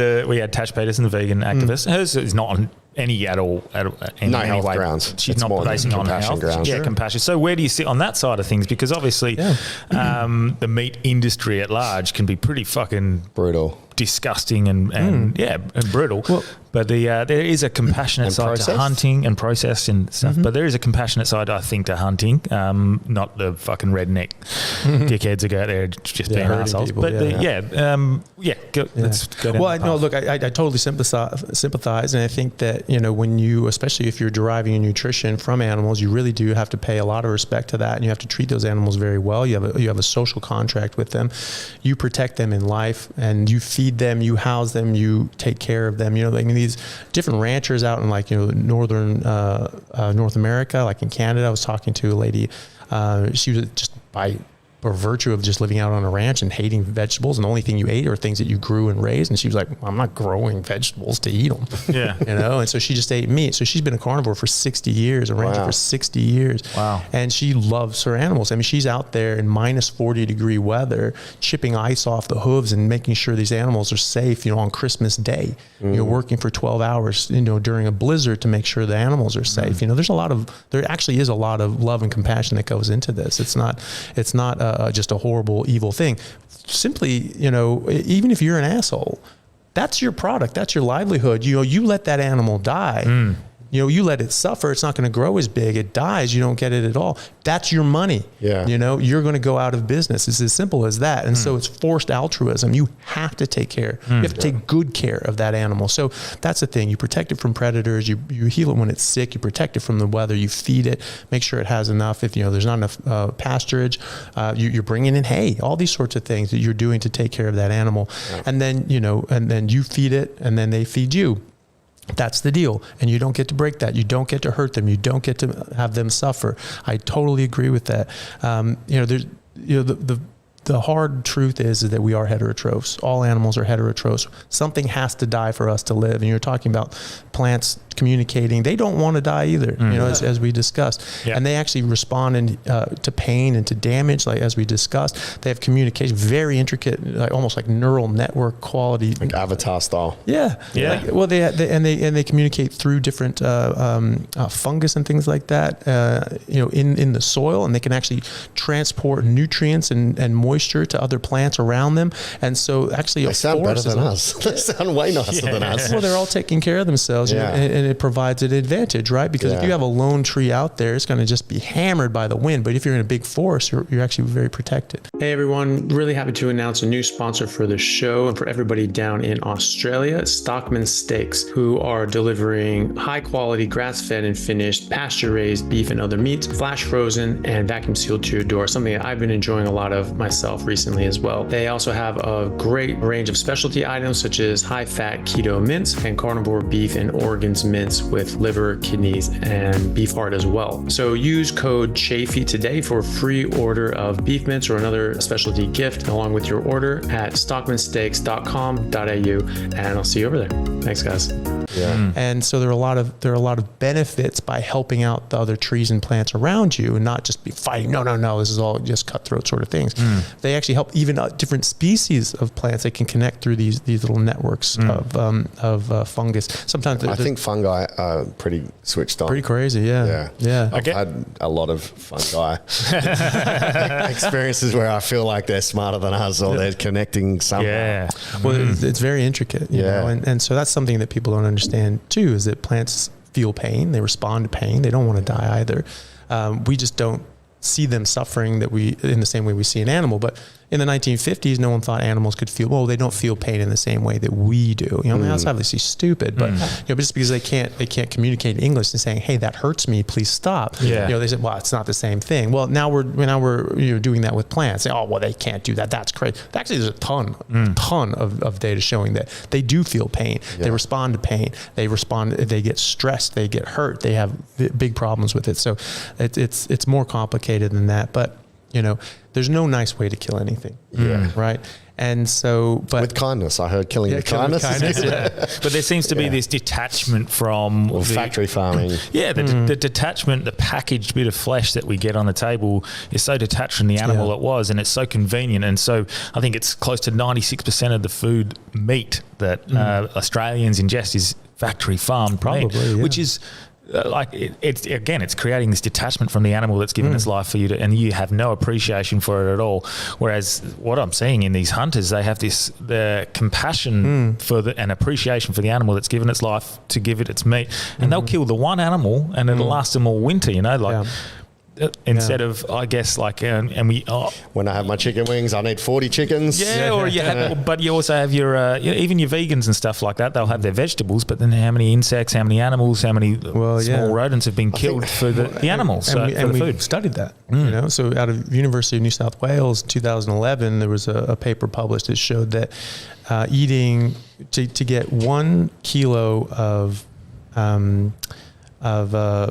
Tash Peterson, the vegan activist. Hers is not on any at all. No health grounds. She's It's not more basing on compassion health. grounds. Yeah, Sure. compassion. So where do you sit on that side of things? Because obviously, the meat industry at large can be pretty fucking brutal, disgusting, and brutal. Well, but there is a compassionate side to hunting and process and stuff. But there is a compassionate side, I think, to hunting. Not the fucking redneck dickheads who go out there just being assholes. People, but let's go down. Well, no, look, I totally sympathize, and I think that when you, especially if you're deriving your nutrition from animals, you really do have to pay a lot of respect to that, and you have to treat those animals very well. You have a social contract with them. You protect them in life, and you feed them, you house them, you take care of them. These different ranchers out in northern North America, like in Canada. I was talking to a lady. She was just by virtue of just living out on a ranch and hating vegetables, and the only thing you ate are things that you grew and raised. And she was like, I'm not growing vegetables to eat them. Yeah. And so she just ate meat. So she's been a carnivore for 60 years, a rancher for 60 years. Wow. And she loves her animals. I mean, she's out there in minus 40-degree weather, chipping ice off the hooves and making sure these animals are safe, on Christmas Day, working for 12 hours, during a blizzard to make sure the animals are safe. There actually is a lot of love and compassion that goes into this. It's not just a horrible, evil thing. Simply, even if you're an asshole, that's your product. That's your livelihood. You let that animal die. You let it suffer. It's not going to grow as big. It dies. You don't get it at all. That's your money. Yeah. You're going to go out of business. It's as simple as that. And so it's forced altruism. You have to take care. You have to take good care of that animal. So that's the thing. You protect it from predators. You heal it when it's sick. You protect it from the weather. You feed it. Make sure it has enough. If there's not enough pasturage, you're bringing in hay. All these sorts of things that you're doing to take care of that animal. Yeah. And then you feed it, and then they feed you. That's the deal. And you don't get to break that. You don't get to hurt them. You don't get to have them suffer. I totally agree with that. The hard truth is that we are heterotrophs. All animals are heterotrophs. Something has to die for us to live. And you're talking about plants communicating. They don't want to die either, as we discussed. Yeah. And they actually respond to pain and to damage, like as we discussed. They have communication, very intricate, almost like neural network quality, like Avatar style. Yeah. They communicate through different fungus and things like that. In the soil, and they can actually transport nutrients and moisture to other plants around them. And so actually, they sound better than us. They sound way nicer than us. Well, they're all taking care of themselves, and it provides an advantage, right? Because if you have a lone tree out there, it's going to just be hammered by the wind. But if you're in a big forest, you're actually very protected. Hey everyone, really happy to announce a new sponsor for the show and for everybody down in Australia, Stockman Steaks, who are delivering high quality grass-fed and finished pasture-raised beef and other meats, flash frozen and vacuum sealed to your door, something that I've been enjoying a lot of myself recently as well. They also have a great range of specialty items such as high-fat keto mince and carnivore beef and organs mince with liver, kidneys, and beef heart as well. So use code Chaffee today for a free order of beef mince or another specialty gift along with your order at stockmansteaks.com.au, and I'll see you over there. Thanks, guys. Yeah. And so there are a lot of benefits by helping out the other trees and plants around you and not just be fighting. No, this is all just cutthroat sort of things. They actually help even different species of plants. They can connect through these little networks of fungus. Sometimes I think fungi are pretty switched on. Pretty crazy, yeah. I've had a lot of fungi experiences where I feel like they're smarter than us or they're connecting somehow. Yeah. Well, it's very intricate, you know, and so that's something that people don't understand too, is that plants feel pain, they respond to pain, they don't want to die either. We just don't see them suffering in the same way we see an animal. But in the 1950s, no one thought animals could feel, well, they don't feel pain in the same way that we do. I mean, that's obviously stupid, but just because they can't communicate in English and saying, hey, that hurts me, please stop. They said, well, it's not the same thing. Well, now we're doing that with plants. Say, oh, well, they can't do that. That's crazy. Actually, there's a ton of data showing that they do feel pain. They respond to pain. They get stressed, they get hurt, they have big problems with it. So it's more complicated than that. But there's no nice way to kill anything. Yeah. Right. And so, but with kindness, I heard killing with kindness. But there seems to be this detachment from factory farming. Yeah, the detachment, the packaged bit of flesh that we get on the table is so detached from the animal it was, and it's so convenient. And so I think it's close to 96% of the food meat that Australians ingest is factory farmed meat, which is it's creating this detachment from the animal that's given its life for you to, and you have no appreciation for it at all. Whereas what I'm seeing in these hunters, they have the compassion for and appreciation for the animal that's given its life to give it its meat, and they'll kill the one animal and it'll last them all winter. Instead of, I guess, when I have my chicken wings, I need 40 chickens. But you also have your even your vegans and stuff like that. They'll have their vegetables, but then how many insects, how many animals, how many small rodents have been killed for the animals for the food? We studied that. So out of University of New South Wales, 2011, there was a paper published that showed that eating to get 1 kilo of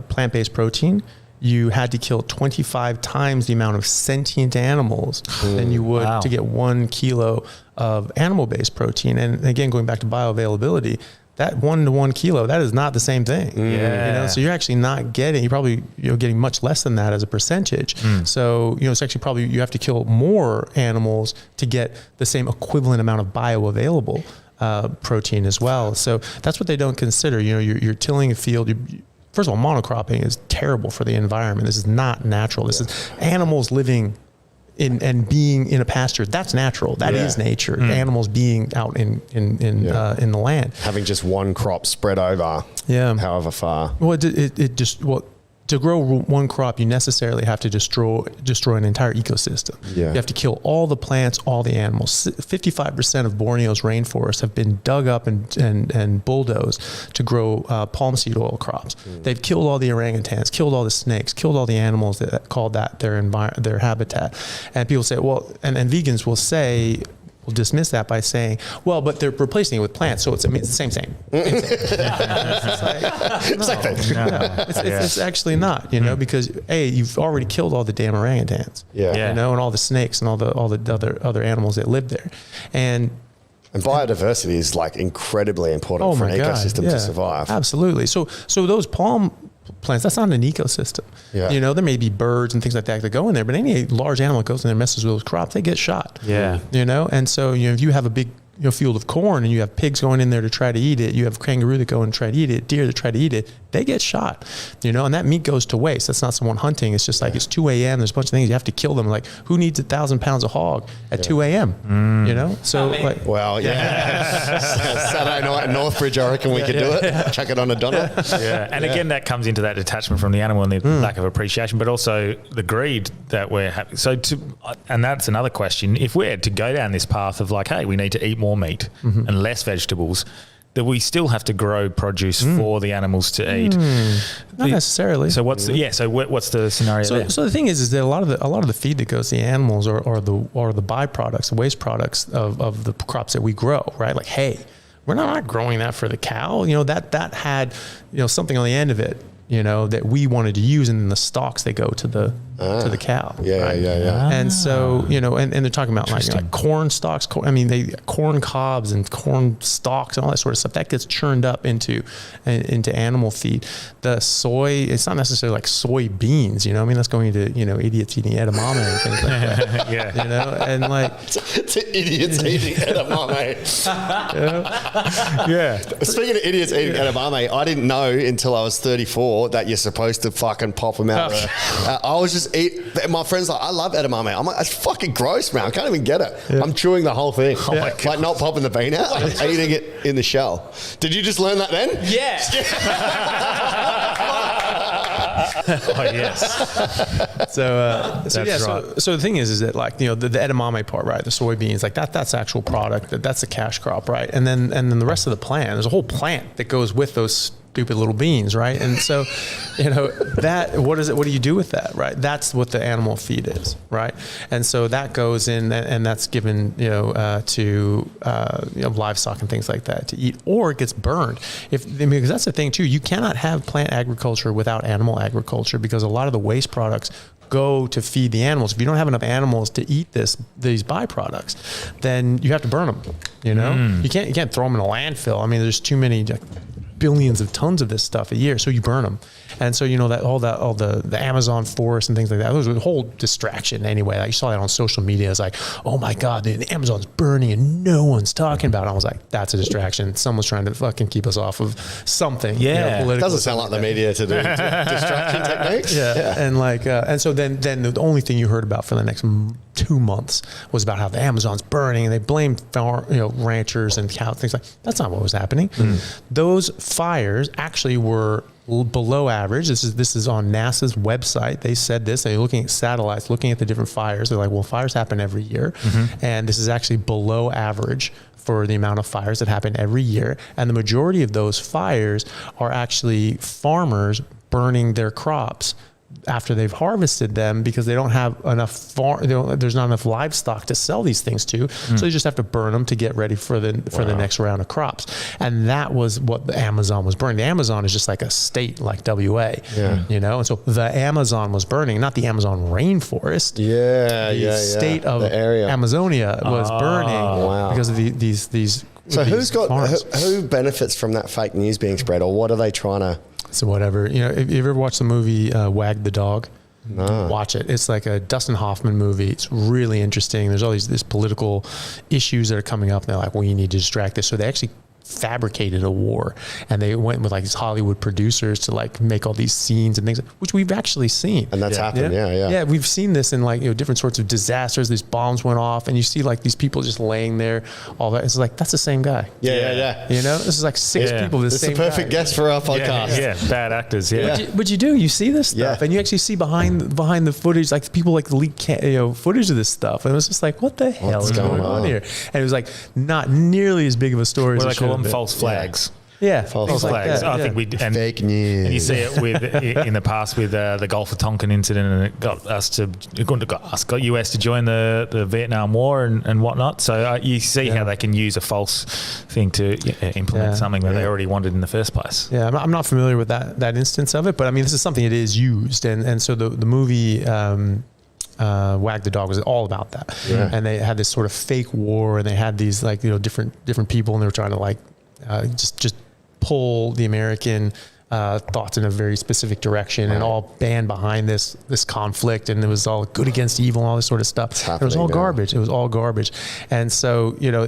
plant-based protein, you had to kill 25 times the amount of sentient animals than you would to get 1 kilo of animal-based protein. And again, going back to bioavailability, that 1 to 1 kilo, that is not the same thing. So you're actually not getting, you're getting much less than that as a percentage. So, it's actually probably, you have to kill more animals to get the same equivalent amount of bioavailable protein as well. So that's what they don't consider. You're tilling a field. First of all, monocropping is terrible for the environment. This is not natural. This is animals living and being in a pasture. That's natural. That is nature. Animals being out in the land. Having just one crop spread over however far. Well, to grow one crop, you necessarily have to destroy an entire ecosystem. You have to kill all the plants, all the animals. 55% of Borneo's rainforests have been dug up and bulldozed to grow palm seed oil crops. They've killed all the orangutans, killed all the snakes, killed all the animals that called that their habitat. And people say, well, and vegans will dismiss that by saying, well, but they're replacing it with plants, so it's the same. It's actually not, because you've already killed all the damn orangutans, and all the snakes and all the other animals that live there, and biodiversity is incredibly important for an ecosystem to survive. Absolutely. So those palm plants, that's not an ecosystem. There may be birds and things like that go in there, but any large animal that goes in there and messes with those crops, they get shot. And so if you have a big field of corn and you have pigs going in there to try to eat it, you have kangaroo that go and try to eat it, deer that try to eat it, they get shot, and that meat goes to waste. That's not someone hunting. It's just it's 2 a.m. There's a bunch of things you have to kill them. Who needs 1,000 pounds of hog at 2 a.m.? So Saturday night in Northbridge, I reckon we could do it. Chuck it on a doner. And again, that comes into that detachment from the animal and the lack of appreciation, but also the greed that we're having. And that's another question. If we're to go down this path of hey, we need to eat more meat and less vegetables, that we still have to grow produce for the animals to eat. Not necessarily. So what's the scenario there? So the thing is that a lot of the feed that goes to the animals are the byproducts, the waste products of the crops that we grow, right? Hay. We're not growing that for the cow. That had something on the end of it, that we wanted to use, and then the stalks, they go to the cow. And so, and they're talking about corn stalks, corn cobs and corn stalks and all that sort of stuff that gets churned up into animal feed. The soy, it's not necessarily soybeans, that's going to, idiots eating edamame and things like that. And to idiots eating edamame. Speaking of idiots eating edamame, I didn't know until I was 34 that you're supposed to fucking pop them out. I was just my friend's I love edamame. I'm it's fucking gross, man. I can't even get it. I'm chewing the whole thing. Oh my God. Not popping the bean out, eating it in the shell. Did you just learn that then? Yeah. Oh yes. So the thing is that the edamame part, right? The soybeans, that's actual product. That's a cash crop, right? And then the rest of the plant, there's a whole plant that goes with those stupid little beans, right? And so, what do you do with that, right? That's what the animal feed is, right? And so that goes in and that's given, to livestock and things like that to eat, or it gets burned. Because that's the thing too, you cannot have plant agriculture without animal agriculture, because a lot of the waste products go to feed the animals. If you don't have enough animals to eat these byproducts, then you have to burn them. You know, you can't throw them in a landfill. I mean, there's too many billions of tons of this stuff a year, so you burn them. And so, you know, all the Amazon forest and things like that, those were a whole distraction anyway. Like, you saw that on social media. It's like, oh my God, the Amazon's burning and no one's talking about it. I was like, that's a distraction. Someone's trying to fucking keep us off of something. Yeah. You know, it doesn't sound like the media to do distraction techniques. Yeah. And like, and so then the only thing you heard about for the next 2 months was about how the Amazon's burning, and they blamed ranchers and cow things like that's not what was happening. Those fires actually were below average. This is on NASA's website. They said this. They're looking at satellites, looking at the different fires. They're like, well, fires happen every year, and this is actually below average for the amount of fires that happen every year. And the majority of those fires are actually farmers burning their crops after they've harvested them because they don't have enough there's not enough livestock to sell these things to, so they just have to burn them to get ready for the next round of crops. And that was what the Amazon was burning. The Amazon is just like a state like WA, you know, and so the Amazon was burning, not the Amazon rainforest. The state of the area. Amazonia was burning because of these so who benefits from that fake news being spread, or what are they trying to? So whatever, you know, if you ever watched the movie Wag the Dog, watch it. It's like a Dustin Hoffman movie. It's really interesting. There's all these political issues that are coming up, and they're like, well, you need to distract this. So they actually fabricated a war, and they went with like these Hollywood producers to like make all these scenes and things, which we've actually seen. And that's happened. Yeah. We've seen this in like, you know, different sorts of disasters. These bombs went off, and you see like these people just laying there, all that. It's like, that's the same guy. Yeah. You know, this is like six people. This is the perfect guest for our podcast. Yeah, bad actors. Yeah. But you see this stuff, and you actually see behind the footage, like people like leak footage of this stuff, and it was just like, what the hell is going on here? And it was like not nearly as big of a story. What as do they call them? False flags. False flags. I think fake news. And you see it in the past with the Gulf of Tonkin incident, and it got US to join the Vietnam War and whatnot. So you see how they can use a false thing to implement something that they already wanted in the first place. Yeah, I'm not familiar with that instance of it, but I mean, this is something that is used, and so the movie. Wag the Dog was all about that, and they had this sort of fake war, and they had these like, you know, different people, and they were trying to like just pull the American thoughts in a very specific direction, and all band behind this conflict, and it was all good against evil and all this sort of stuff. It was all garbage. It was all garbage, and so, you know,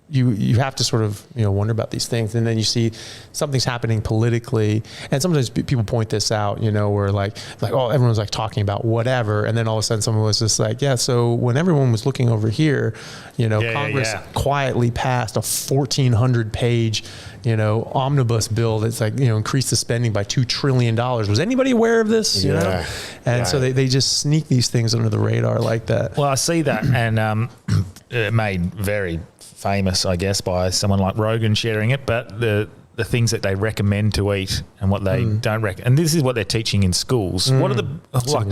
you have to sort of, you know, wonder about these things, and then you see something's happening politically, and sometimes people point this out, you know, where like oh, everyone's like talking about whatever, and then all of a sudden someone was just like, so when everyone was looking over here, you know, Congress quietly passed a 1,400 page, you know, omnibus bill that's like, you know, increased the spending by $2 trillion. Was anybody aware of this? You know, and so they just sneak these things under the radar like that. Well, I see that, and it made very famous, I guess, by someone like Rogan sharing it, but the things that they recommend to eat and what they don't recommend, and this is what they're teaching in schools. What are the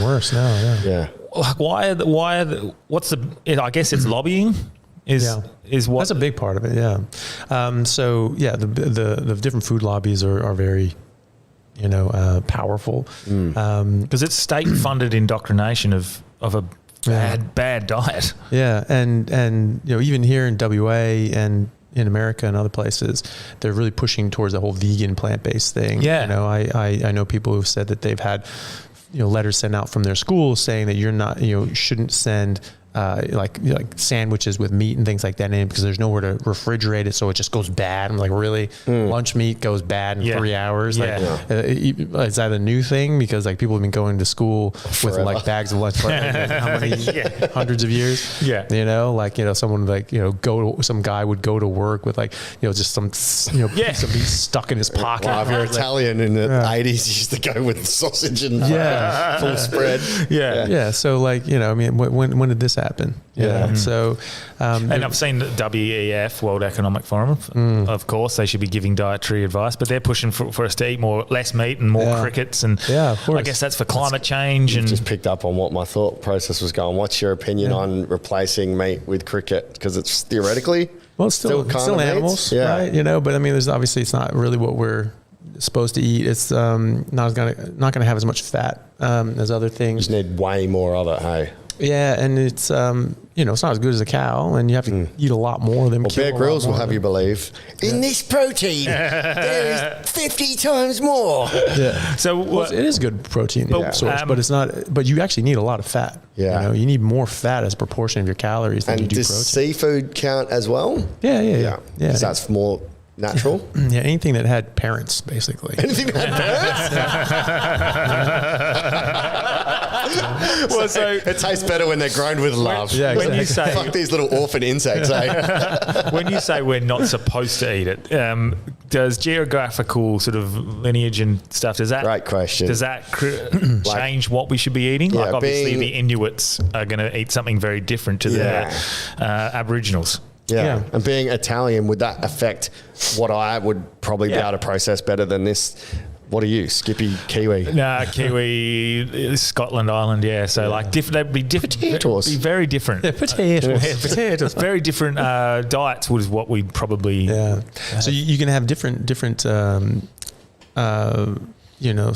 worse now? Like, what's the? I guess it's lobbying. Is what that's a big part of it. The different food lobbies are very, you know, powerful because it's state funded indoctrination of a bad diet. And you know, even here in WA and in America and other places, they're really pushing towards the whole vegan plant-based thing. You know, I know people who've said that they've had, you know, letters sent out from their schools saying that you shouldn't send like sandwiches with meat and things like that in, because there's nowhere to refrigerate it, so it just goes bad. I'm like, really? Lunch meat goes bad in 3 hours? Is that a new thing? Because like people have been going to school with like bags of lunch for how many hundreds of years? You know, like, you know, someone like, you know, some guy would go to work with like, you know, just some, you know, piece of meat stuck in his pocket. Well, if you're Italian in the 80s, you used to go with sausage and full spread. So like, you know, I mean, when did this happen? So and I've seen the WEF, World Economic Forum, of course they should be giving dietary advice, but they're pushing for us to eat less meat and more crickets, and of course. I guess that's for climate change. And just picked up on what my thought process was going. What's your opinion on replacing meat with cricket? Because it's theoretically it's still animals, right? You know, but I mean, there's obviously, it's not really what we're supposed to eat. It's not gonna have as much fat as other things. You just need way more of it, hey? Yeah, and it's it's not as good as a cow, and you have to eat a lot more of them. Well, Bear Grylls will have you believe in this protein there is 50 times more. Yeah. So it is good protein source, but it's not. But you actually need a lot of fat. Yeah, you need more fat as a proportion of your calories than you do does protein. Seafood count as well? Yeah. Because that's more natural. Yeah, anything that had parents, basically. Anything that had parents. Well, so it tastes better when they're grown with love. Yeah, when you say fuck these little orphan insects, eh? When you say we're not supposed to eat it, does geographical sort of lineage and stuff, does that Great question. Does that change what we should be eating? Yeah, like obviously the Inuits are going to eat something very different to the Aboriginals. Yeah. And being Italian, would that affect what I would probably be able to process better than this? What are you, Skippy, Kiwi? Nah, Kiwi, Scotland Island, yeah. So like they'd be different. Potatoes. Be very different. Yeah, potatoes. Potatoes. Very different diets was what we'd probably. Yeah. So you can have different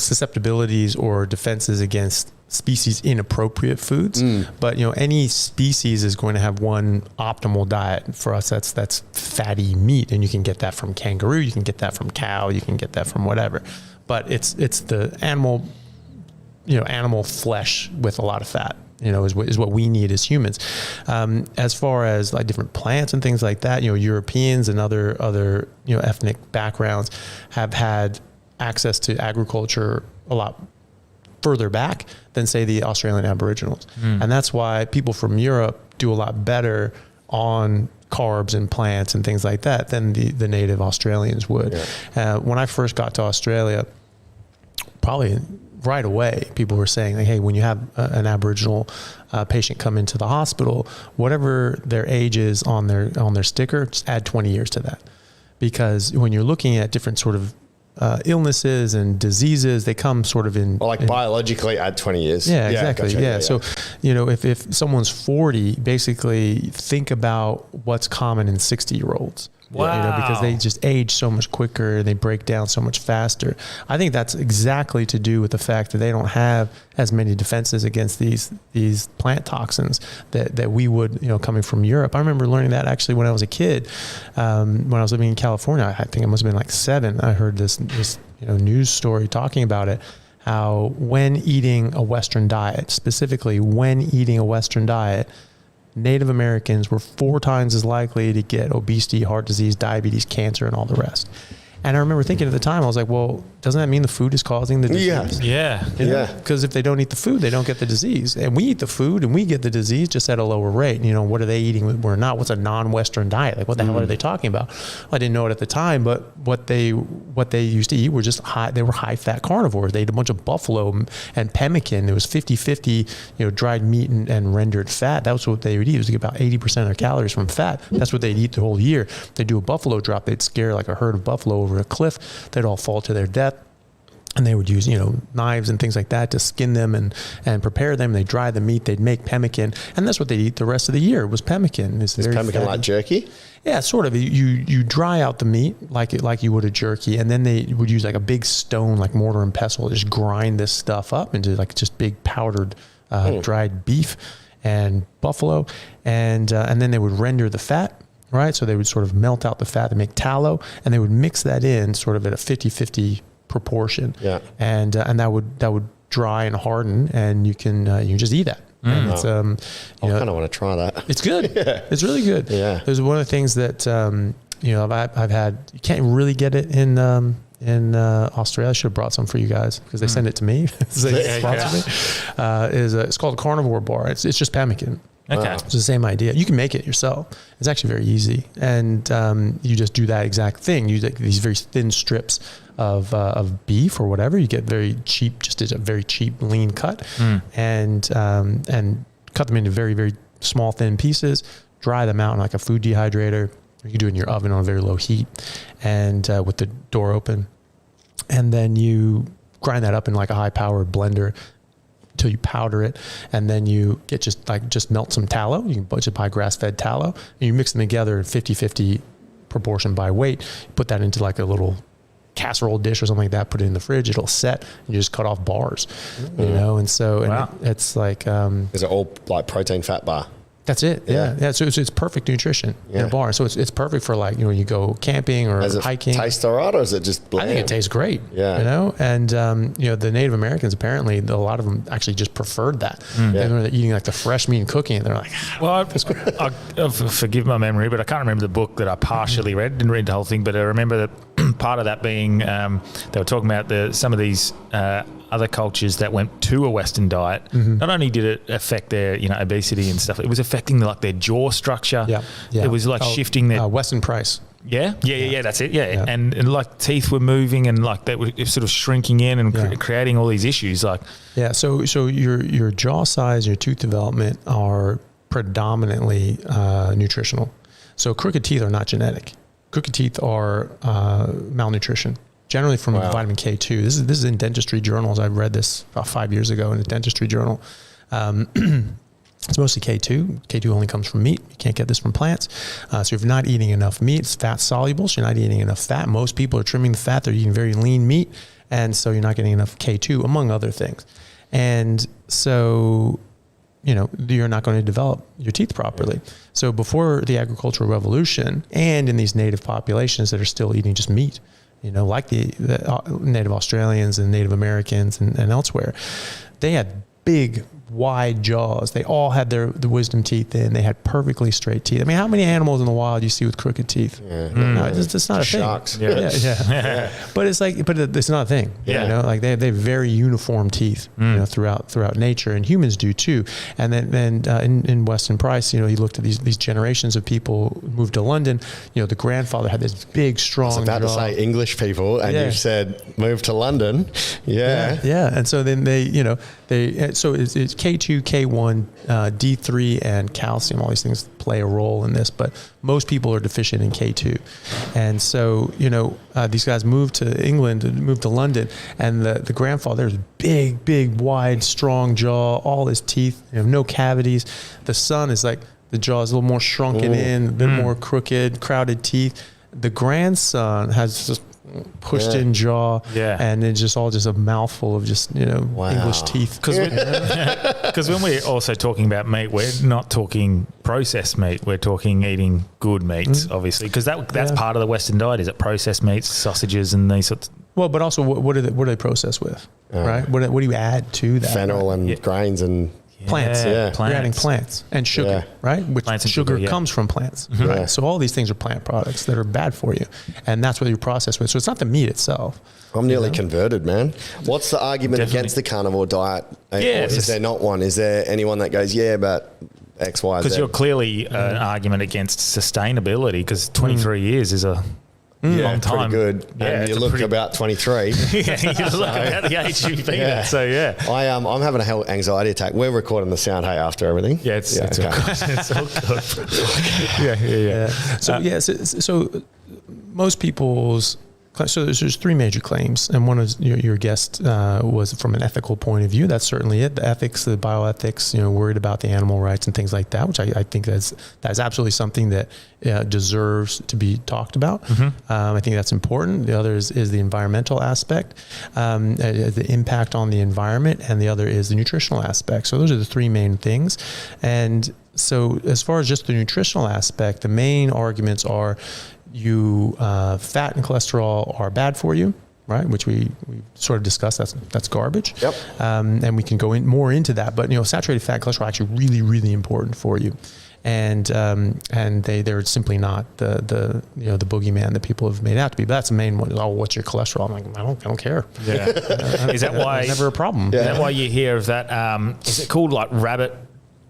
susceptibilities or defenses against species inappropriate foods, but any species is going to have one optimal diet. For us, that's fatty meat, and you can get that from kangaroo, you can get that from cow, you can get that from whatever. But it's the animal flesh with a lot of fat. Is what we need as humans. As far as like different plants and things like that, Europeans and other ethnic backgrounds have had access to agriculture a lot further back than say the Australian Aboriginals. And that's why people from Europe do a lot better on carbs and plants and things like that than the native Australians would. When I first got to Australia, probably right away, people were saying, like, hey, when you have an Aboriginal patient come into the hospital, whatever their age is on their sticker, just add 20 years to that. Because when you're looking at different sort of illnesses and diseases, they come sort of in biologically add 20 years. Yeah, exactly. Gotcha. Yeah. So, if someone's 40, basically think about what's common in 60-year-olds. Wow. Because they just age so much quicker, they break down so much faster. I think that's exactly to do with the fact that they don't have as many defenses against these plant toxins that we would, coming from Europe. I remember learning that actually when I was a kid, when I was living in California. I think I must have been like 7. I heard this news story talking about it, how when eating a Western diet, specifically when eating a Western diet, Native Americans were 4 times as likely to get obesity, heart disease, diabetes, cancer, and all the rest. And I remember thinking at the time, I was like, well, doesn't that mean the food is causing the disease? Yeah. Because if they don't eat the food, they don't get the disease. And we eat the food and we get the disease just at a lower rate. What are they eating? We're not. What's a non-Western diet? Like, what the hell are they talking about? Well, I didn't know it at the time, but what they used to eat were just they were high-fat carnivores. They ate a bunch of buffalo and pemmican. It was 50-50, dried meat and rendered fat. That was what they would eat. It was about 80% of their calories from fat. That's what they'd eat the whole year. They'd do a buffalo drop. They'd scare like a herd of buffalo over a cliff. They'd all fall to their death. And they would use, knives and things like that to skin them and prepare them. They'd dry the meat. They'd make pemmican. And that's what they'd eat the rest of the year was pemmican. Is pemmican like jerky? Yeah, sort of. You dry out the meat like you would a jerky. And then they would use like a big stone, like mortar and pestle, just grind this stuff up into like just big powdered dried beef and buffalo. And then they would render the fat. Right. So they would sort of melt out the fat to make tallow, and they would mix that in sort of at a 50-50 proportion. Yeah. And that would dry and harden, and you can just eat that. And it's I kind of want to try that. It's good. It's really good. Yeah. There's one of the things that I've had. You can't really get it in Australia. I should have brought some for you guys because they send it to me. They sponsor me. It's called a Carnivore bar. It's just pemmican. Okay. It's the same idea. You can make it yourself. It's actually very easy. And you just do that exact thing. You take these very thin strips of beef or whatever. You get very cheap, just a very cheap lean cut, and cut them into very, very small thin pieces, dry them out in like a food dehydrator. You can do it in your oven on a very low heat and with the door open. And then you grind that up in like a high powered blender until you powder it, and then you get just melt some tallow. You can just buy grass-fed tallow, and you mix them together in 50-50 proportion by weight. You put that into like a little casserole dish or something like that, put it in the fridge, it'll set, and you just cut off bars, you know? And so it's like... is it all like protein fat bar? That's it. Yeah. So it's perfect nutrition in a bar. So it's perfect for like, when you go camping or hiking. Does it taste all right, or is it just bland? I think it tastes great. Yeah. And, the Native Americans, apparently, a lot of them actually just preferred that. And they're eating like the fresh meat and cooking it. They're like, well, forgive my memory, but I can't remember the book that I partially read. Didn't read the whole thing, but I remember that part of that being they were talking about some of these other cultures that went to a Western diet. Not only did it affect their obesity and stuff, it was affecting like their jaw structure. It was like shifting their Weston Price. That's it. And like teeth were moving, and like they were sort of shrinking in and creating all these issues. Like so your jaw size, your tooth development are predominantly nutritional. So crooked teeth are not genetic. Crooked teeth are malnutrition. Generally from vitamin K2. This is in dentistry journals. I read this about 5 years ago in a dentistry journal. It's mostly K2. K2 only comes from meat. You can't get this from plants. So if you're not eating enough meat, it's fat soluble, so you're not eating enough fat. Most people are trimming the fat. They're eating very lean meat. And so you're not getting enough K2, among other things. And so, you're not going to develop your teeth properly. So before the agricultural revolution, and in these native populations that are still eating just meat, like the Native Australians and Native Americans and elsewhere, they had big, wide jaws. They all had the wisdom teeth in. They had perfectly straight teeth. I mean, how many animals in the wild you see with crooked teeth? No, it's not a thing. Sharks. But it's not a thing. Like they have very uniform teeth, throughout nature, and humans do too. And then in Weston Price, he looked at these generations of people who moved to London. The grandfather had this big, strong I was about jaw. to say English people, and you said move to London. And so then so it's K2, K1, D3, and calcium. All these things play a role in this, but most people are deficient in K2. And so, these guys moved to England, moved to London, and the grandfather, there's big, wide, strong jaw, all his teeth, no cavities. The son is like, the jaw is a little more shrunken in, a bit more crooked, crowded teeth. The grandson has just pushed in jaw, and it's just a mouthful of just English teeth. Because when we're also talking about meat, we're not talking processed meat. We're talking eating good meats, obviously, because that's part of the Western diet. Is it processed meats, sausages, and these sorts? Well, but also what are they processed with, right? What do you add to that? Fennel and grains and plants. Plants. You're adding plants and sugar, right? Which sugar comes from plants, right? So all these things are plant products that are bad for you, and that's what you're processed with. So it's not the meat itself. I'm nearly converted, man. What's the argument against the carnivore diet? Is there not one? Is there anyone that goes, but X, Y, Z? Because you're clearly an argument against sustainability, because 23 years is a long time. Pretty good. And you look about 23. You look about the age you've been at. So I'm having a anxiety attack. We're recording the sound, after everything. It's all good. So most people's... So there's three major claims, and one is your guest was from an ethical point of view. That's certainly it. The ethics, the bioethics, worried about the animal rights and things like that, which I think that's absolutely something that deserves to be talked about. I think that's important. The other is the environmental aspect, the impact on the environment, and the other is the nutritional aspect. So those are the three main things. And so as far as just the nutritional aspect, the main arguments are fat and cholesterol are bad for you, right? Which we sort of discussed. That's garbage. Yep. And we can go more into that. But saturated fat, cholesterol are actually really, really important for you. And they're simply not the boogeyman that people have made out to be. But that's the main one. Oh, what's your cholesterol? I'm like, I don't care. Yeah. Is that why? Never a problem. Is that why you hear of that? Is it called like rabbit?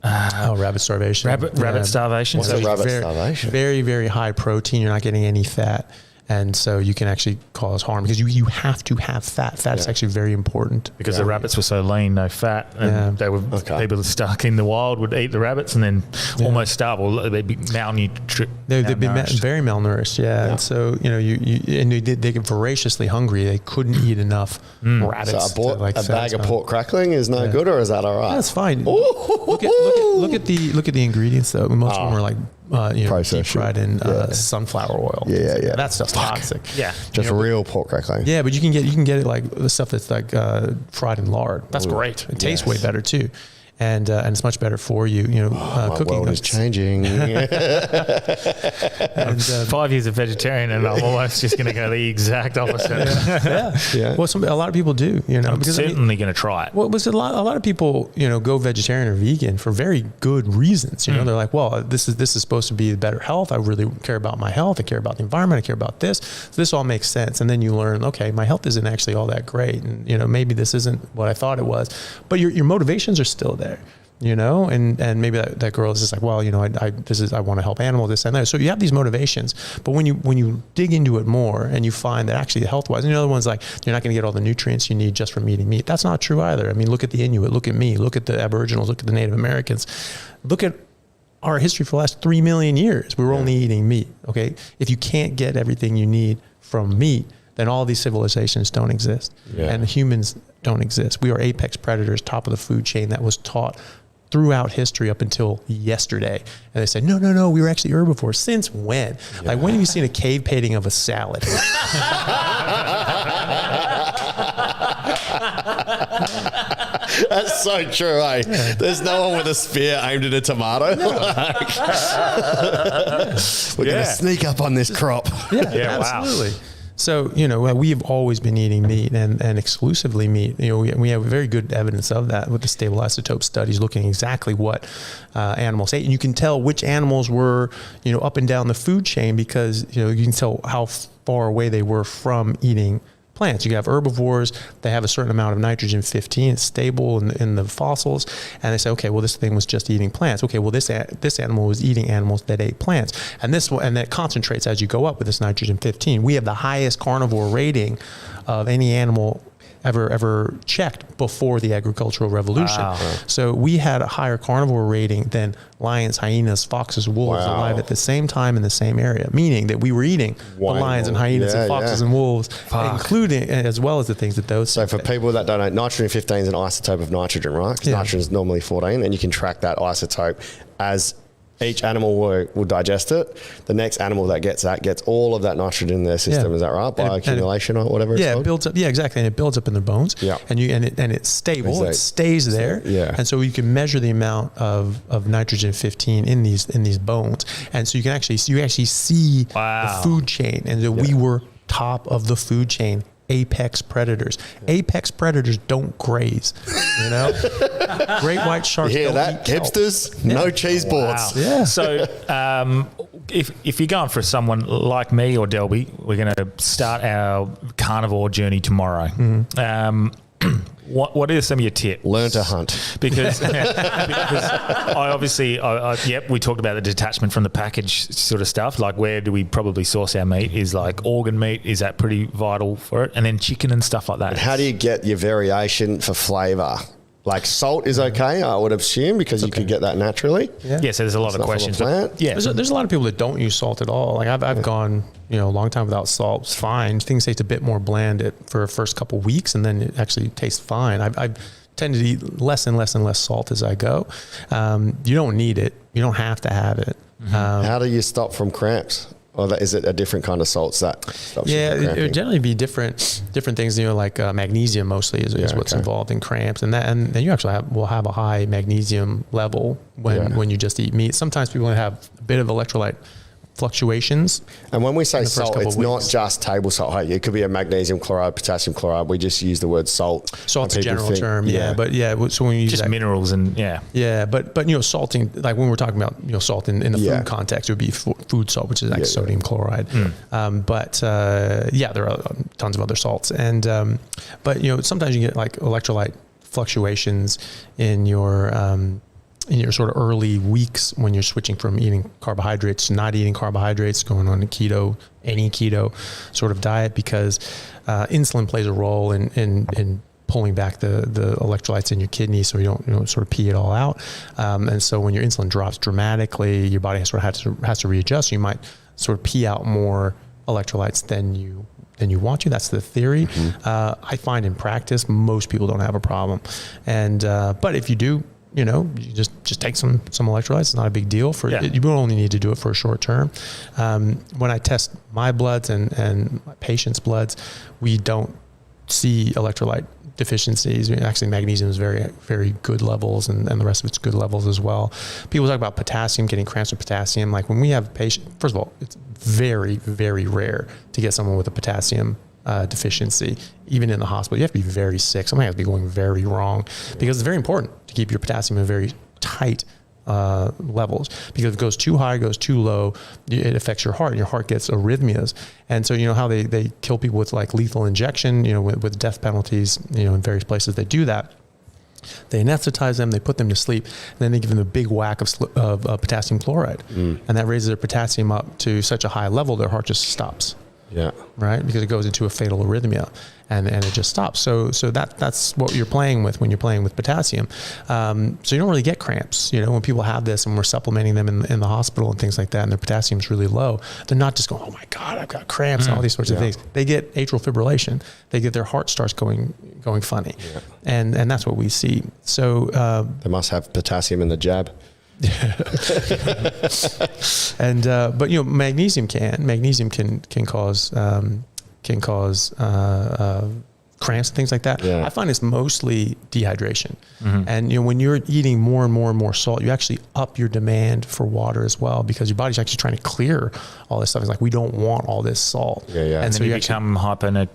Rabbit starvation. Rabbit starvation. What's rabbit starvation? Very, very high protein. You're not getting any fat. And so you can actually cause harm because you have to have fat. Fat is actually very important. Because the rabbits were so lean, no fat. And they were people stuck in the wild would eat the rabbits and then almost starve, or they'd be malnourished. They'd be very malnourished, And so, they get voraciously hungry. They couldn't eat enough rabbits. So a bag of pork crackling is good, or is that all right? That's fine. Look at the ingredients though. Most of them are like Processed deep fried in sunflower oil. Yeah. That stuff's toxic. Yeah. Just real pork crackling. Yeah, but you can get it like the stuff that's like fried in lard. That's great. It tastes way better too. And it's much better for you. My cooking world is changing. and, 5 years of vegetarian, and I'm almost just going to go the exact opposite. Yeah. Well, a lot of people do. I'm certainly going to try it. Well, a lot of people, go vegetarian or vegan for very good reasons. They're like, well, this is supposed to be better health. I really care about my health. I care about the environment. I care about this. So this all makes sense. And then you learn, okay, my health isn't actually all that great, and maybe this isn't what I thought it was. But your motivations are still there. And maybe that girl is just like, well, I want to help animals, this and that. So you have these motivations, but when you dig into it more and you find that actually health-wise, and the other one's like, you're not going to get all the nutrients you need just from eating meat. That's not true either. I mean, look at the Inuit, look at me, look at the Aboriginals, look at the Native Americans, look at our history for the last 3 million years. We were only eating meat. Okay. If you can't get everything you need from meat, then all these civilizations don't exist, and humans don't exist. We are apex predators, top of the food chain that was taught throughout history up until yesterday. And they say, no, we were actually herbivores. Since when? Yeah. Like, when have you seen a cave painting of a salad? That's so true, eh? Yeah. There's no one with a spear aimed at a tomato. No. We're going to sneak up on this crop. Yeah, absolutely. Wow. So, we have always been eating meat and exclusively meat. We have very good evidence of that with the stable isotope studies looking exactly what animals ate. And you can tell which animals were, up and down the food chain because, you can tell how far away they were from eating plants. You have herbivores, they have a certain amount of nitrogen 15, it's stable in the fossils, and they say, okay, well, this thing was just eating plants. Okay, well, this animal was eating animals that ate plants, and that concentrates as you go up with this nitrogen 15. We have the highest carnivore rating of any animal ever checked before the agricultural revolution. Wow. So we had a higher carnivore rating than lions, hyenas, foxes, wolves alive at the same time in the same area, meaning that we were eating the lions and hyenas and foxes and wolves, including as well as the things that those. So for people that don't know, nitrogen 15 is an isotope of nitrogen, right? Because nitrogen is normally 14, and you can track that isotope as each animal will digest it. The next animal that gets all of that nitrogen in their system. Is that right? By accumulation or whatever it's called? It builds up. Yeah, exactly. And it builds up in their bones. Yeah. And it's stable. It stays there. Yeah. And so you can measure the amount of nitrogen 15 in these bones. And so you actually see the food chain. And so we were top of the food chain. Apex predators. Apex predators don't graze. Great white sharks. You hear don't that, hipsters? No cheese boards. Wow. Yeah. So, if you're going for someone like me or Delby, we're going to start our carnivore journey tomorrow. Mm-hmm. What are some of your tips? Learn to hunt. Because I obviously, we talked about the detachment from the package sort of stuff. Like, where do we probably source our meat? Is like organ meat, is that pretty vital for it? And then chicken and stuff like that. And how do you get your variation for flavour? Like salt is okay, I would assume, because you could get that naturally. Yeah, so there's a lot of questions. There's a lot of people that don't use salt at all. Like I've gone, a long time without salt. It's fine. Things taste a bit more bland for the first couple of weeks, and then it actually tastes fine. I tend to eat less and less and less salt as I go. You don't need it. You don't have to have it. Mm-hmm. How do you stop from cramps? Or is it a different kind of salts that stops you from cramping? It would generally be different things. Like magnesium mostly is what's involved in cramps, and you actually will have a high magnesium level when you just eat meat. Sometimes people have a bit of electrolyte fluctuations. And when we say salt, it's not just table salt. Hey, it could be a magnesium chloride, potassium chloride. We just use the word salt. Salt's a general term, but so when you use just minerals and but salting, like when we're talking about salt in the food context, it would be food salt, which is like sodium chloride. But there are tons of other salts, and but sometimes you get like electrolyte fluctuations in your sort of early weeks when you're switching from eating carbohydrates to not eating carbohydrates, going on a any keto sort of diet, because insulin plays a role in pulling back the electrolytes in your kidney, so you don't sort of pee it all out. And so when your insulin drops dramatically, your body has to readjust. You might sort of pee out more electrolytes than you want to. That's the theory. Mm-hmm. I find in practice most people don't have a problem, and but if you do you just take some electrolytes. It's not a big deal you don't only need to do it for a short term. When I test my bloods and my patients' bloods, we don't see electrolyte deficiencies. Actually, magnesium is very, very good levels, and the rest of it's good levels as well. People talk about potassium, getting cramps with potassium. Like when we have a patient, first of all, it's very, very rare to get someone with a potassium deficiency, even in the hospital. You have to be very sick. Something has to be going very wrong, because it's very important to keep your potassium in very tight levels, because if it goes too high, it goes too low, it affects your heart, and your heart gets arrhythmias. And so, how they kill people with like lethal injection, with death penalties, in various places they do that. They anesthetize them, they put them to sleep, and then they give them a big whack of potassium chloride. And that raises their potassium up to such a high level, their heart just stops. Yeah. Right? Because it goes into a fatal arrhythmia, and it just stops. So that's what you're playing with when you're playing with potassium. So you don't really get cramps. When people have this and we're supplementing them in the hospital and things like that, and their potassium's really low, they're not just going, oh my God, I've got cramps and all these sorts of things. They get atrial fibrillation. They get their heart starts going funny. Yeah. And that's what we see. So they must have potassium in the jab. And but magnesium can cause cramps and things like that. I find it's mostly dehydration. And when you're eating more and more and more salt, you actually up your demand for water as well, because your body's actually trying to clear all this stuff. It's like, we don't want all this salt. And so you become hyponatremic.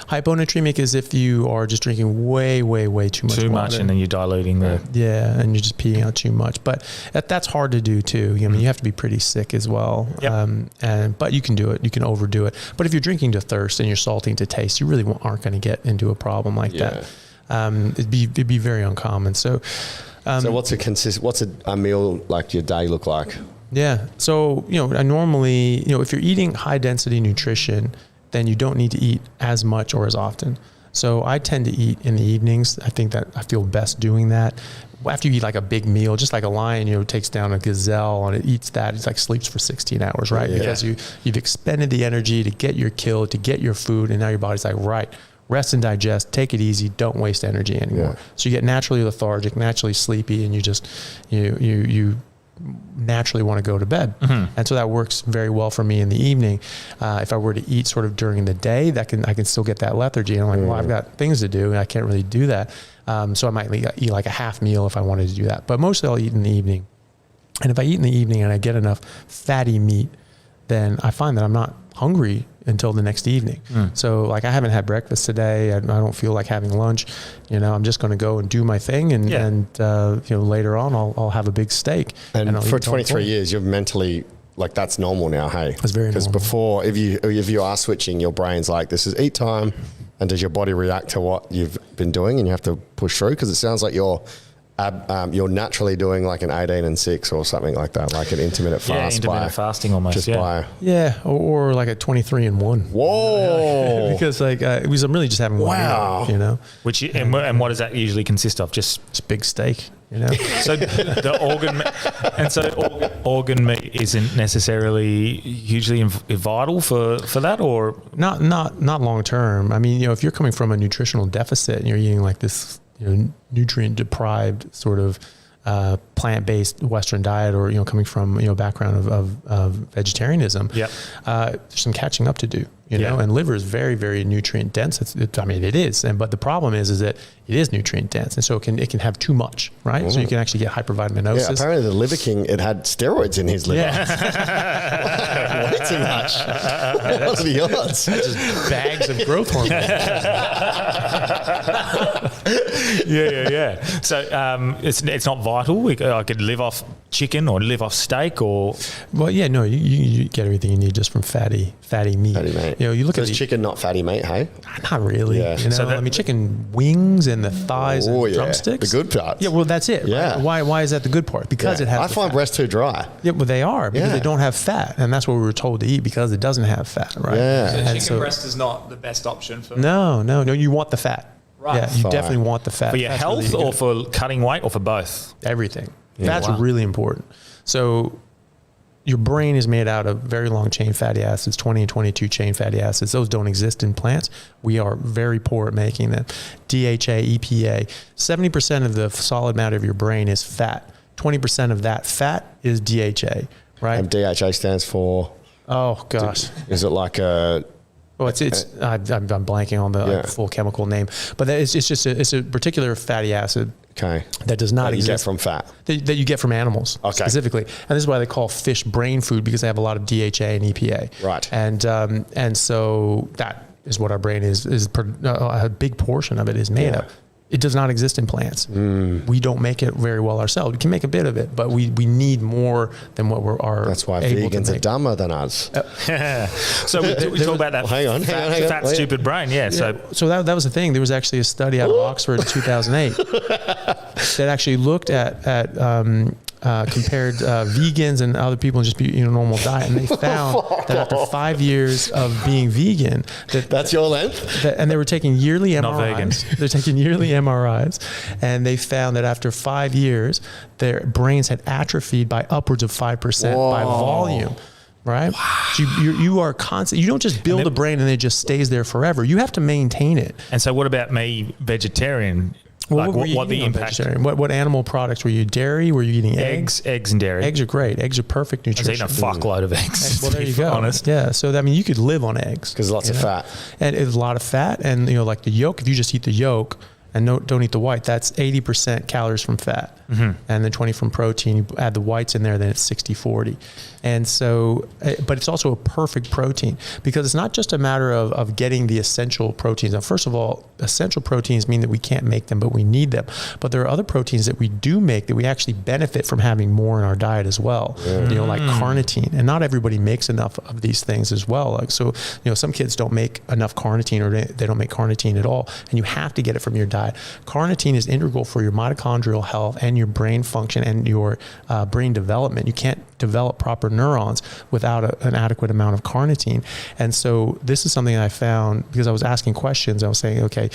Hyponatremic is if you are just drinking way too much water. And then you're diluting and you're just peeing out too much. But that's hard to do too. You have to be pretty sick as well. But you can do it. You can overdo it. But if you're drinking to thirst and you're salting to taste, you really aren't going to get into a problem like that. It'd be very uncommon. So what's a meal like your day look like? Yeah. So I normally if you're eating high density nutrition, then you don't need to eat as much or as often. So I tend to eat in the evenings. I think that I feel best doing that. After you eat like a big meal, just like a lion, takes down a gazelle and it eats that, it's like sleeps for 16 hours, right? Yeah. Because you've expended the energy to get your kill, to get your food, and now your body's like, right, rest and digest, take it easy, don't waste energy anymore. So you get naturally lethargic, naturally sleepy, and you just, you naturally want to go to bed. And so that works very well for me in the evening. If I were to eat sort of during the day, I can still get that lethargy. And I'm like, well, I've got things to do and I can't really do that. So I might eat like a half meal if I wanted to do that. But mostly I'll eat in the evening. And if I eat in the evening and I get enough fatty meat, then I find that I'm not hungry until the next evening. So like, I haven't had breakfast today. I don't feel like having lunch. I'm just going to go and do my thing. And later on I'll have a big steak. And for 23 years, you're mentally like, that's normal now. Hey, that's very normal. Because before, if you are switching, your brain's like, this is eat time. And does your body react to what you've been doing and you have to push through? Because it sounds like you're naturally doing like an 18 and 6 or something like that, like an intermittent fast. Intermittent fasting almost. Or like a 23 and 1. Whoa! Because like I'm really just having one meal, Which and what does that usually consist of? Just big steak. So the organ meat isn't necessarily hugely vital for that, or not long term. I mean, if you're coming from a nutritional deficit and you're eating like this, nutrient deprived sort of plant-based Western diet, or coming from a background of vegetarianism, there's some catching up to do. And liver is very, very nutrient dense. It is, but the problem is that it is nutrient dense, and so it can have too much, right? So you can actually get hypervitaminosis. Yeah, apparently the Liver King, it had steroids in his liver. Way too much. What are the odds? Just bags of growth hormone. So it's not vital. I could live off chicken or live off steak or. Well, you get everything you need just from fatty meat. Fatty meat. You look at chicken not fatty meat, hey? Not really. Yeah. So chicken wings and the thighs and drumsticks. The good parts. Yeah, well, that's it. Yeah. Right? Why is that the good part? Because it has. I find breast too dry. Yeah, well, they are because they don't have fat, and that's what we were told to eat because it doesn't have fat, right? Yeah. So chicken breast is not the best option for. No. You want the fat. Right. Yeah, you definitely want the fat. For your health, really, or for cutting weight, or for both? Everything. Fat's really important. So your brain is made out of very long chain fatty acids, 20 and 22 chain fatty acids. Those don't exist in plants. We are very poor at making them. DHA, EPA, 70% of the solid matter of your brain is fat. 20% of that fat is DHA, right? And DHA stands for? Oh gosh. Is it like a... Well, I'm blanking on the full chemical name, but it's a particular fatty acid. Okay. That does not exist. You get from fat. That you get from animals specifically. And this is why they call fish brain food, because they have a lot of DHA and EPA. Right. And so that is what our brain is a big portion of it is made of. It does not exist in plants. We don't make it very well ourselves. We can make a bit of it, but we need more than what That's why vegans are dumber than us. So we talk about that hang on. fat stupid brain. Yeah. So that was the thing. There was actually a study out of Oxford in 2008 that actually looked at compared vegans and other people and just normal diet, and they found that after 5 years of being vegan, that's your length. And they were taking yearly MRIs. Not vegans. They're taking yearly MRIs, and they found that after 5 years, their brains had atrophied by upwards of 5% by volume. Right? Wow. You are constant. You don't just build a brain and it just stays there forever. You have to maintain it. And so, what about me, vegetarian? Well, what the impact? What animal products were you? Dairy? Were you eating eggs? Eggs and dairy. Eggs are great. Eggs are perfect nutrition. I was eating a fuckload of eggs. Well, there you go. Honest. Yeah. So you could live on eggs because lots of fat. And it's a lot of fat, and like the yolk. If you just eat the yolk and don't eat the white, that's 80% calories from fat, and then 20 from protein. You add the whites in there, then it's 60-40. And so, but it's also a perfect protein, because it's not just a matter of getting the essential proteins. Now, first of all, essential proteins mean that we can't make them, but we need them. But there are other proteins that we do make that we actually benefit from having more in our diet as well. Like carnitine, and not everybody makes enough of these things as well. Like, so, some kids don't make enough carnitine, or they don't make carnitine at all, and you have to get it from your diet. Carnitine is integral for your mitochondrial health and your brain function and your brain development. You can't develop proper neurons without an adequate amount of carnitine. And so this is something I found because I was asking questions. I was saying, okay,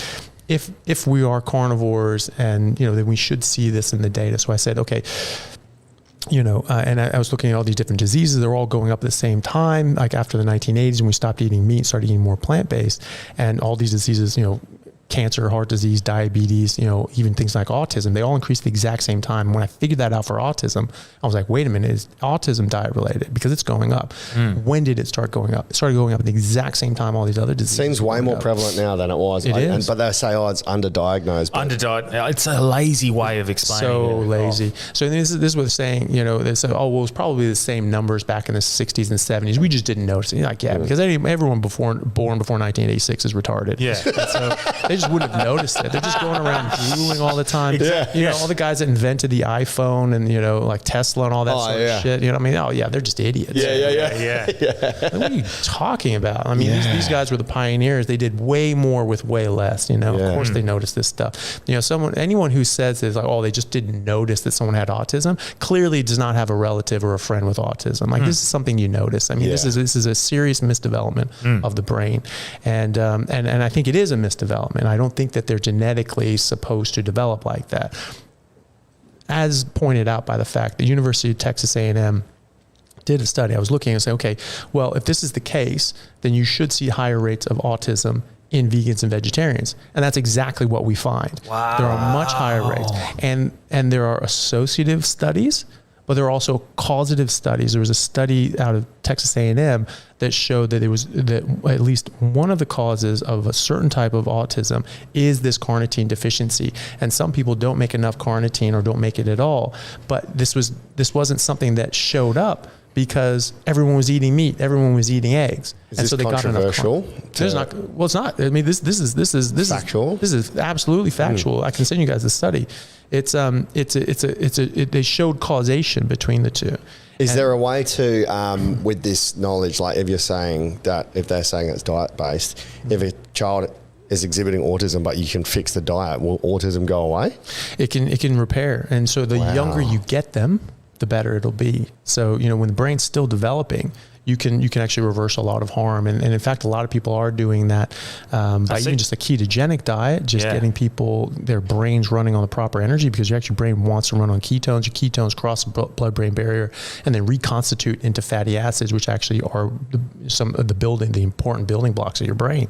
if we are carnivores, and then we should see this in the data. So I said, okay, and I was looking at all these different diseases. They're all going up at the same time, like after the 1980s, when we stopped eating meat, started eating more plant-based, and all these diseases, cancer, heart disease, diabetes, even things like autism, they all increase at the exact same time. And when I figured that out for autism, I was like, wait a minute, is autism diet related? Because it's going up. When did it start going up? It started going up at the exact same time all these other diseases. Seems way more prevalent now than it was. It is. But they say, it's underdiagnosed. It's a lazy way of explaining it. So lazy. So this is what they're saying, they say, it was probably the same numbers back in the 60s and 70s. We just didn't notice it. Because everyone born before 1986 is retarded. Yeah. So they just wouldn't have noticed it. They're just going around drooling all the time. Exactly. All the guys that invented the iPhone and like Tesla and all that sort of shit. They're just idiots. Yeah. Like, what are you talking about? These guys were the pioneers. They did way more with way less. Of course they noticed this stuff. Anyone who says this, like, they just didn't notice that someone had autism, clearly does not have a relative or a friend with autism. Like, this is something you notice. This is a serious misdevelopment of the brain, and I think it is a misdevelopment. I don't think that they're genetically supposed to develop like that. As pointed out by the fact the University of Texas A&M did a study. I was looking and saying, okay, well, if this is the case, then you should see higher rates of autism in vegans and vegetarians. And that's exactly what we find. Wow. There are much higher rates. And there are associative studies, but there are also causative studies. There was a study out of Texas A&M that showed that at least one of the causes of a certain type of autism is this carnitine deficiency. And some people don't make enough carnitine or don't make it at all. But this wasn't something that showed up because everyone was eating meat, everyone was eating eggs, and so they got enough. It's not. This is factual. This is absolutely factual. I can send you guys the study. They showed causation between the two. Is there a way to, with this knowledge, like if they're saying it's diet based, if a child is exhibiting autism, but you can fix the diet, will autism go away? It can repair, and so the younger you get them, the better it'll be. So when the brain's still developing, you can actually reverse a lot of harm. And in fact, a lot of people are doing that by even just a ketogenic diet, just getting people, their brains running on the proper energy, because your actual brain wants to run on ketones. Your ketones cross the blood-brain barrier and then reconstitute into fatty acids, which actually are some of the important building blocks of your brain.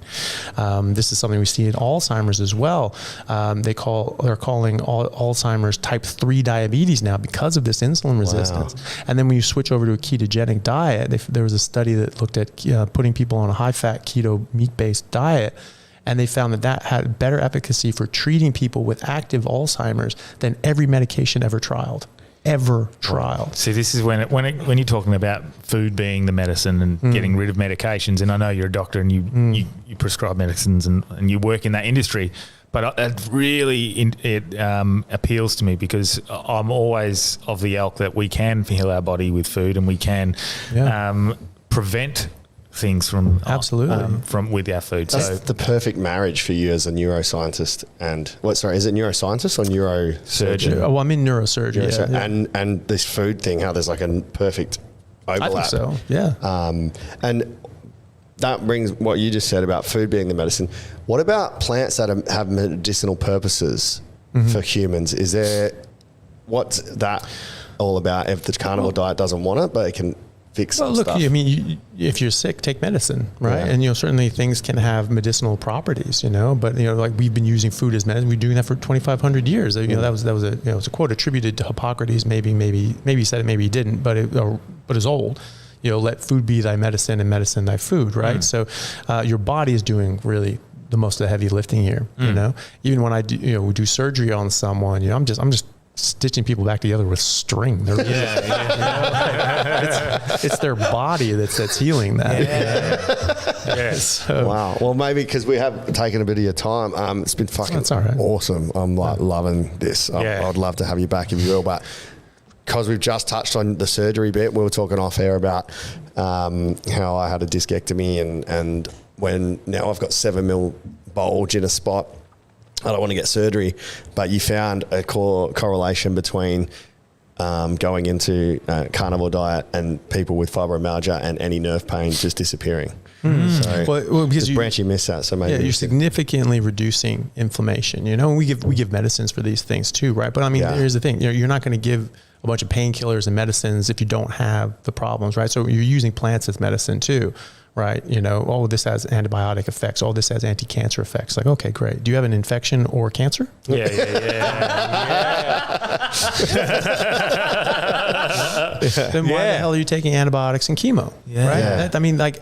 This is something we see in Alzheimer's as well. They're calling Alzheimer's type 3 diabetes now because of this insulin resistance. And then when you switch over to a ketogenic diet, there was a study that looked at putting people on a high-fat keto meat-based diet, and they found that had better efficacy for treating people with active Alzheimer's than every medication ever trialed. See, this is when you're talking about food being the medicine and getting rid of medications, and I know you're a doctor and you prescribe medicines and you work in that industry, but it really appeals to me, because I'm always of the ilk that we can heal our body with food, and we can prevent things from with our food. That's the perfect marriage for you as a neuroscientist and is it neuroscientist or neurosurgeon? Oh, I'm in neurosurgery. And this food thing, how there's like a perfect overlap. I think so. Yeah. And that brings what you just said about food being the medicine. What about plants that have medicinal purposes for humans? What's that all about if the carnivore diet doesn't want it, but it can fix some stuff? I mean, if you're sick, take medicine, right? Yeah. And, certainly things can have medicinal properties, but, like we've been using food as medicine. We've been doing that for 2,500 years. That was a quote attributed to Hippocrates. Maybe he said it, maybe he didn't, but it's old. Let food be thy medicine and medicine thy food, right? So your body is doing really the most of the heavy lifting here, Even when I do, we do surgery on someone, I'm just stitching people back together with string. It's their body that's healing that. So, wow. Well, maybe because we have taken a bit of your time. It's been fucking awesome. I'm loving this. I'd love to have you back if you will, but because we've just touched on the surgery bit, we were talking off air about how I had a discectomy and when now I've got 7 mil bulge in a spot. I don't want to get surgery, but you found a correlation between going into a carnivore diet and people with fibromyalgia and any nerve pain just disappearing. So because you missed that, so maybe you're significantly reducing inflammation. And we give medicines for these things too, right? But I mean, here's the thing: you're not going to give a bunch of painkillers and medicines if you don't have the problems, right? So you're using plants as medicine too. Right. All of this has antibiotic effects. All this has anti-cancer effects. Like, okay, great. Do you have an infection or cancer? Yeah. Then why the hell are you taking antibiotics and chemo? Yeah. Right.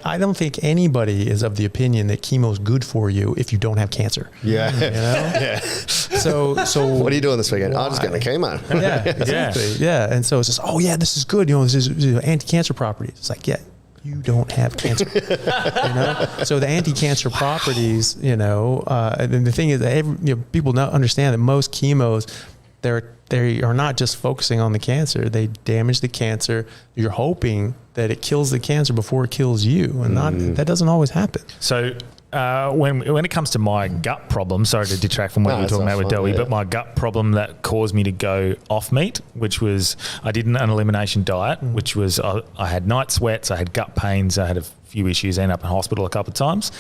I don't think anybody is of the opinion that chemo is good for you if you don't have cancer. Yeah. Yeah. So what are you doing this weekend? I'm just getting a chemo. Yeah, exactly. Yeah. And so it's just, this is good. This is anti-cancer properties. It's like, you don't have cancer. So the anti-cancer properties, and the thing is that people don't understand that most chemos, they are not just focusing on the cancer. They damage the cancer. You're hoping that it kills the cancer before it kills you, and that doesn't always happen. So when it comes to my gut problem, sorry to detract from what we were talking about with Dowie, but my gut problem that caused me to go off meat, which was I did an elimination diet, which was I had night sweats, I had gut pains, I had a few issues, ended up in hospital a couple of times,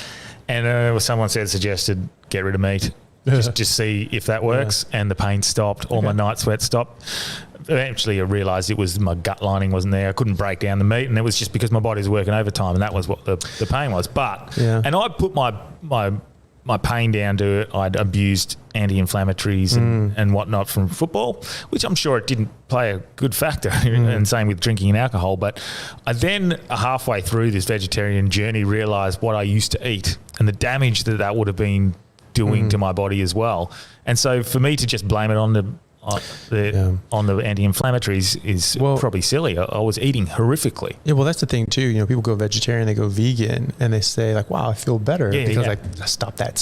and someone suggested get rid of meat. Just see if that works, and the pain stopped. All my night sweats stopped. Eventually, I realised it was my gut lining wasn't there. I couldn't break down the meat, and it was just because my body was working overtime, and that was what the pain was. But and I put my pain down to I'd abused anti-inflammatories and whatnot from football, which I'm sure it didn't play a good factor. And same with drinking and alcohol. But I then halfway through this vegetarian journey realised what I used to eat and the damage that would have been doing to my body as well. And so for me to just blame it on the anti-inflammatories is probably silly. I was eating horrifically. Yeah, well, that's the thing too. People go vegetarian, they go vegan, and they say like, "Wow, I feel better because I stopped that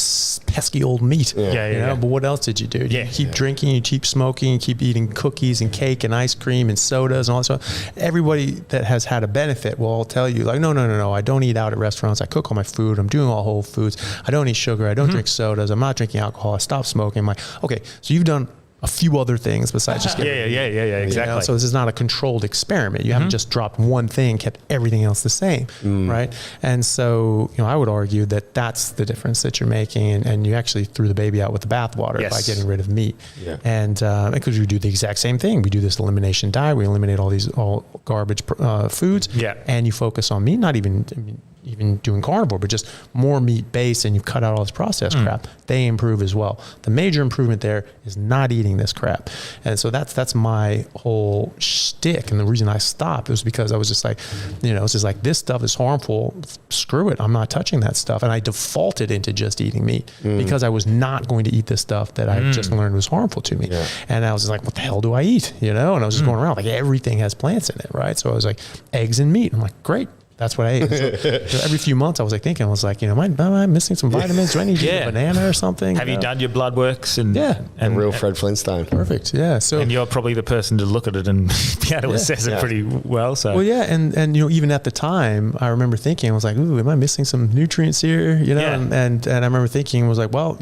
pesky old meat." But what else did you do? You keep drinking, you keep smoking, you keep eating cookies and cake and ice cream and sodas and all that stuff. Everybody that has had a benefit will all tell you like, no, I don't eat out at restaurants. I cook all my food. I'm doing all whole foods. I don't eat sugar. I don't drink sodas. I'm not drinking alcohol. I stopped smoking. I'm like, okay, so you've done a few other things besides just getting exactly. So this is not a controlled experiment. You haven't just dropped one thing, kept everything else the same, right? And so, I would argue that that's the difference that you're making, and you actually threw the baby out with the bathwater by getting rid of meat. Yeah. And because we do the exact same thing. We do this elimination diet. We eliminate all garbage foods, and you focus on meat, not even doing carnivore, but just more meat based, and you cut out all this processed crap. They improve as well. The major improvement there is not eating this crap. And so that's my whole shtick. And the reason I stopped was because I was just like, it's just like, this stuff is harmful. Screw it. I'm not touching that stuff. And I defaulted into just eating meat because I was not going to eat this stuff that I just learned was harmful to me. Yeah. And I was just like, what the hell do I eat? And I was just going around like everything has plants in it, right? So I was like, eggs and meat. I'm like, great. That's what I ate. So every few months I was like thinking, am I missing some vitamins? Do I need to eat a banana or something? Have you done your blood works? And real Fred Flintstone. Perfect. Yeah. So, and you're probably the person to look at it and be able to assess it pretty well. So and even at the time I remember thinking, I was like, ooh, am I missing some nutrients here? And I remember thinking, I was like, well,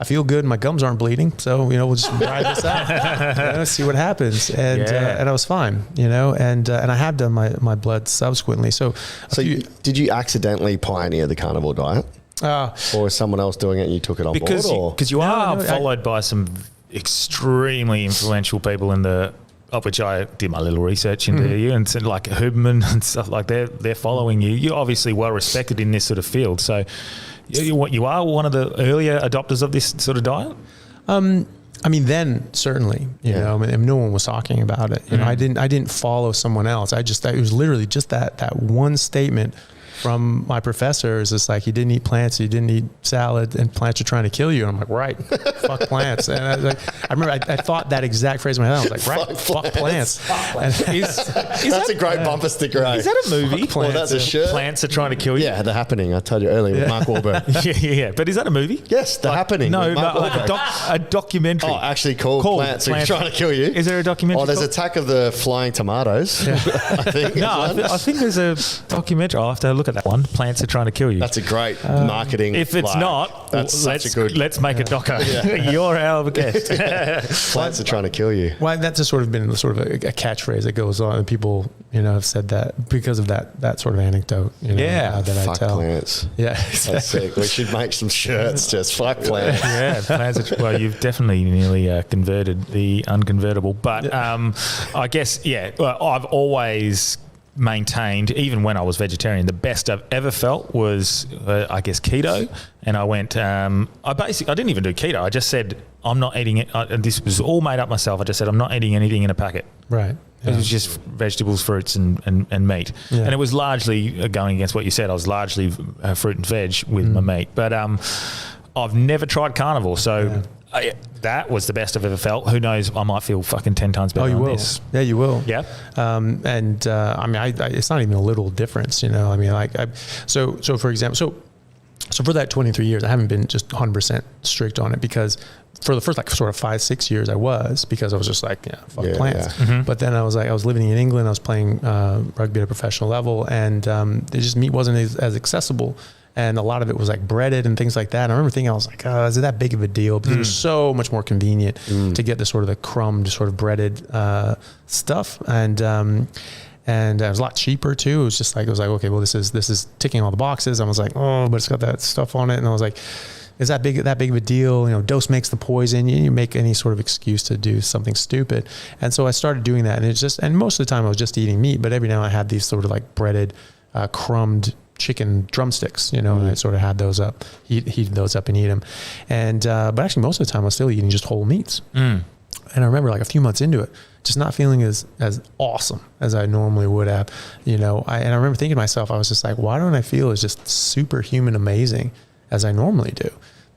I feel good. My gums aren't bleeding. So, we'll just ride this out, see what happens. And I was fine, and I have done my blood subsequently. So did you accidentally pioneer the carnivore diet? Or was someone else doing it and you took it on board? Because you are followed by some extremely influential people in the, of which I did my little research into you, and so like Huberman and stuff like they're following you. You're obviously well respected in this sort of field. So you are one of the earlier adopters of this sort of diet? Then certainly, no one was talking about it. I didn't follow someone else. It was literally just that one statement from my professor. Is just like, you didn't eat plants, you didn't eat salad, and plants are trying to kill you. And I'm like, right, fuck plants. And I was like, I remember I thought that exact phrase in my head. I was like, right, fuck plants. That's a great bumper sticker. Is that a movie? Well, that's a shirt. Plants are trying to kill you. Yeah, The Happening. I told you earlier with Mark Wahlberg. yeah. But is that a movie? Yes, The Happening. No, like a documentary. Oh, actually called Plants Are Trying to Kill You. Is there a documentary? Oh, there's Attack of the Flying Tomatoes. I think. I think there's a documentary. I'll have to look at that one. Plants are trying to kill you. That's a great marketing. If it's not, let's make a doco. You're our guest. Plants are trying to kill you. Well, that's just sort of been sort of a catchphrase that goes on, and people, have said that because of that sort of anecdote. That fuck I tell. Plants. Yeah, exactly. That's sick. We should make some shirts. Just fuck plants. Yeah, plants. Well, you've definitely nearly converted the unconvertible, but I guess I've always maintained, even when I was vegetarian, the best I've ever felt was keto. And I went I didn't even do keto. I just said, I'm not eating it, and this was all made up myself. I just said, I'm not eating anything in a packet. Right. It was just vegetables, fruits and meat. And it was largely going against what you said. I was largely fruit and veg with my meat, but I've never tried carnivore, so that was the best I've ever felt. Who knows? I might feel fucking 10 times better. Oh, you will. This. Yeah, you will. Yeah. It's not even a little difference, So for example, so for that 23 years, I haven't been just 100% strict on it, because for the first sort of 5-6 years I was, because I was just like, fuck plants. Yeah. Mm-hmm. But then I was living in England, I was playing rugby at a professional level, and meat wasn't as accessible. And a lot of it was like breaded and things like that. And I remember thinking, I was like, is it that big of a deal? Because it was so much more convenient to get the sort of the crumbed, sort of breaded stuff. And it was a lot cheaper too. It was like, okay, well, this is ticking all the boxes. I was like, but it's got that stuff on it. And I was like, is that big of a deal? Dose makes the poison. You make any sort of excuse to do something stupid. And so I started doing that. And most of the time I was just eating meat, but every now I had these sort of like breaded, crumbed chicken drumsticks, and I sort of had those up, heated those up and eat them. And, but actually most of the time I was still eating just whole meats. And I remember like a few months into it, just not feeling as awesome as I normally would have, and I remember thinking to myself, I was just like, why don't I feel as just superhuman amazing as I normally do?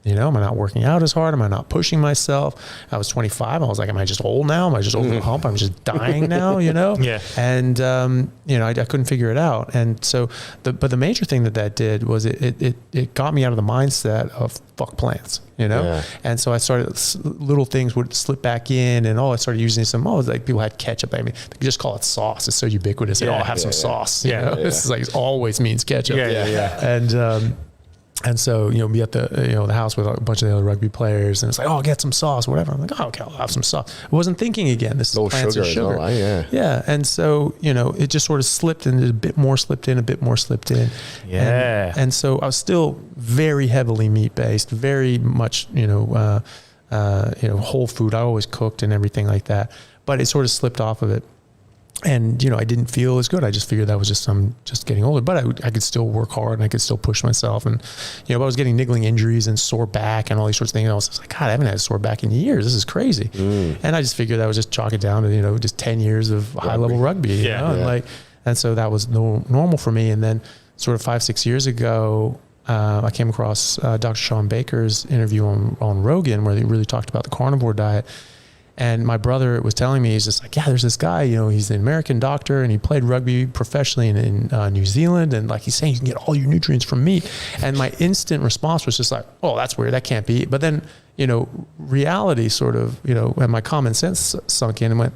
Am I not working out as hard? Am I not pushing myself? I was 25. I was like, am I just old now? Am I just over the hump? I'm just dying now, Yeah. And, I couldn't figure it out. And so, but the major thing that did was it got me out of the mindset of fuck plants, And so I started, little things would slip back in, and I started using some, like people had ketchup. I mean, they could just call it sauce. It's so ubiquitous. Have some sauce. This is like, it always means ketchup. Yeah. And so, be at the house with a bunch of the other rugby players, and it's like, oh, get some sauce, whatever. I'm like, oh, okay, I'll have some sauce. I wasn't thinking again. This is plants and sugar. Well, yeah. And so, it just sort of slipped in, a bit more slipped in. Yeah. And so I was still very heavily meat based, very much, whole food. I always cooked and everything like that, but it sort of slipped off of it. And, I didn't feel as good. I just figured that was just getting older, but I could still work hard and I could still push myself. And, I was getting niggling injuries and sore back and all these sorts of things. And I was just like, God, I haven't had a sore back in years. This is crazy. And I just figured that was just chalk it down to, just 10 years of high level rugby, and so that was normal for me. And then sort of 5-6 years ago, I came across Dr. Sean Baker's interview on Rogan, where he really talked about the carnivore diet. And my brother was telling me, he's just like, yeah, there's this guy, he's an American doctor and he played rugby professionally in New Zealand. And like, he's saying you can get all your nutrients from meat. And my instant response was just like, oh, that's weird. That can't be. But then, reality sort of, and my common sense sunk in and went,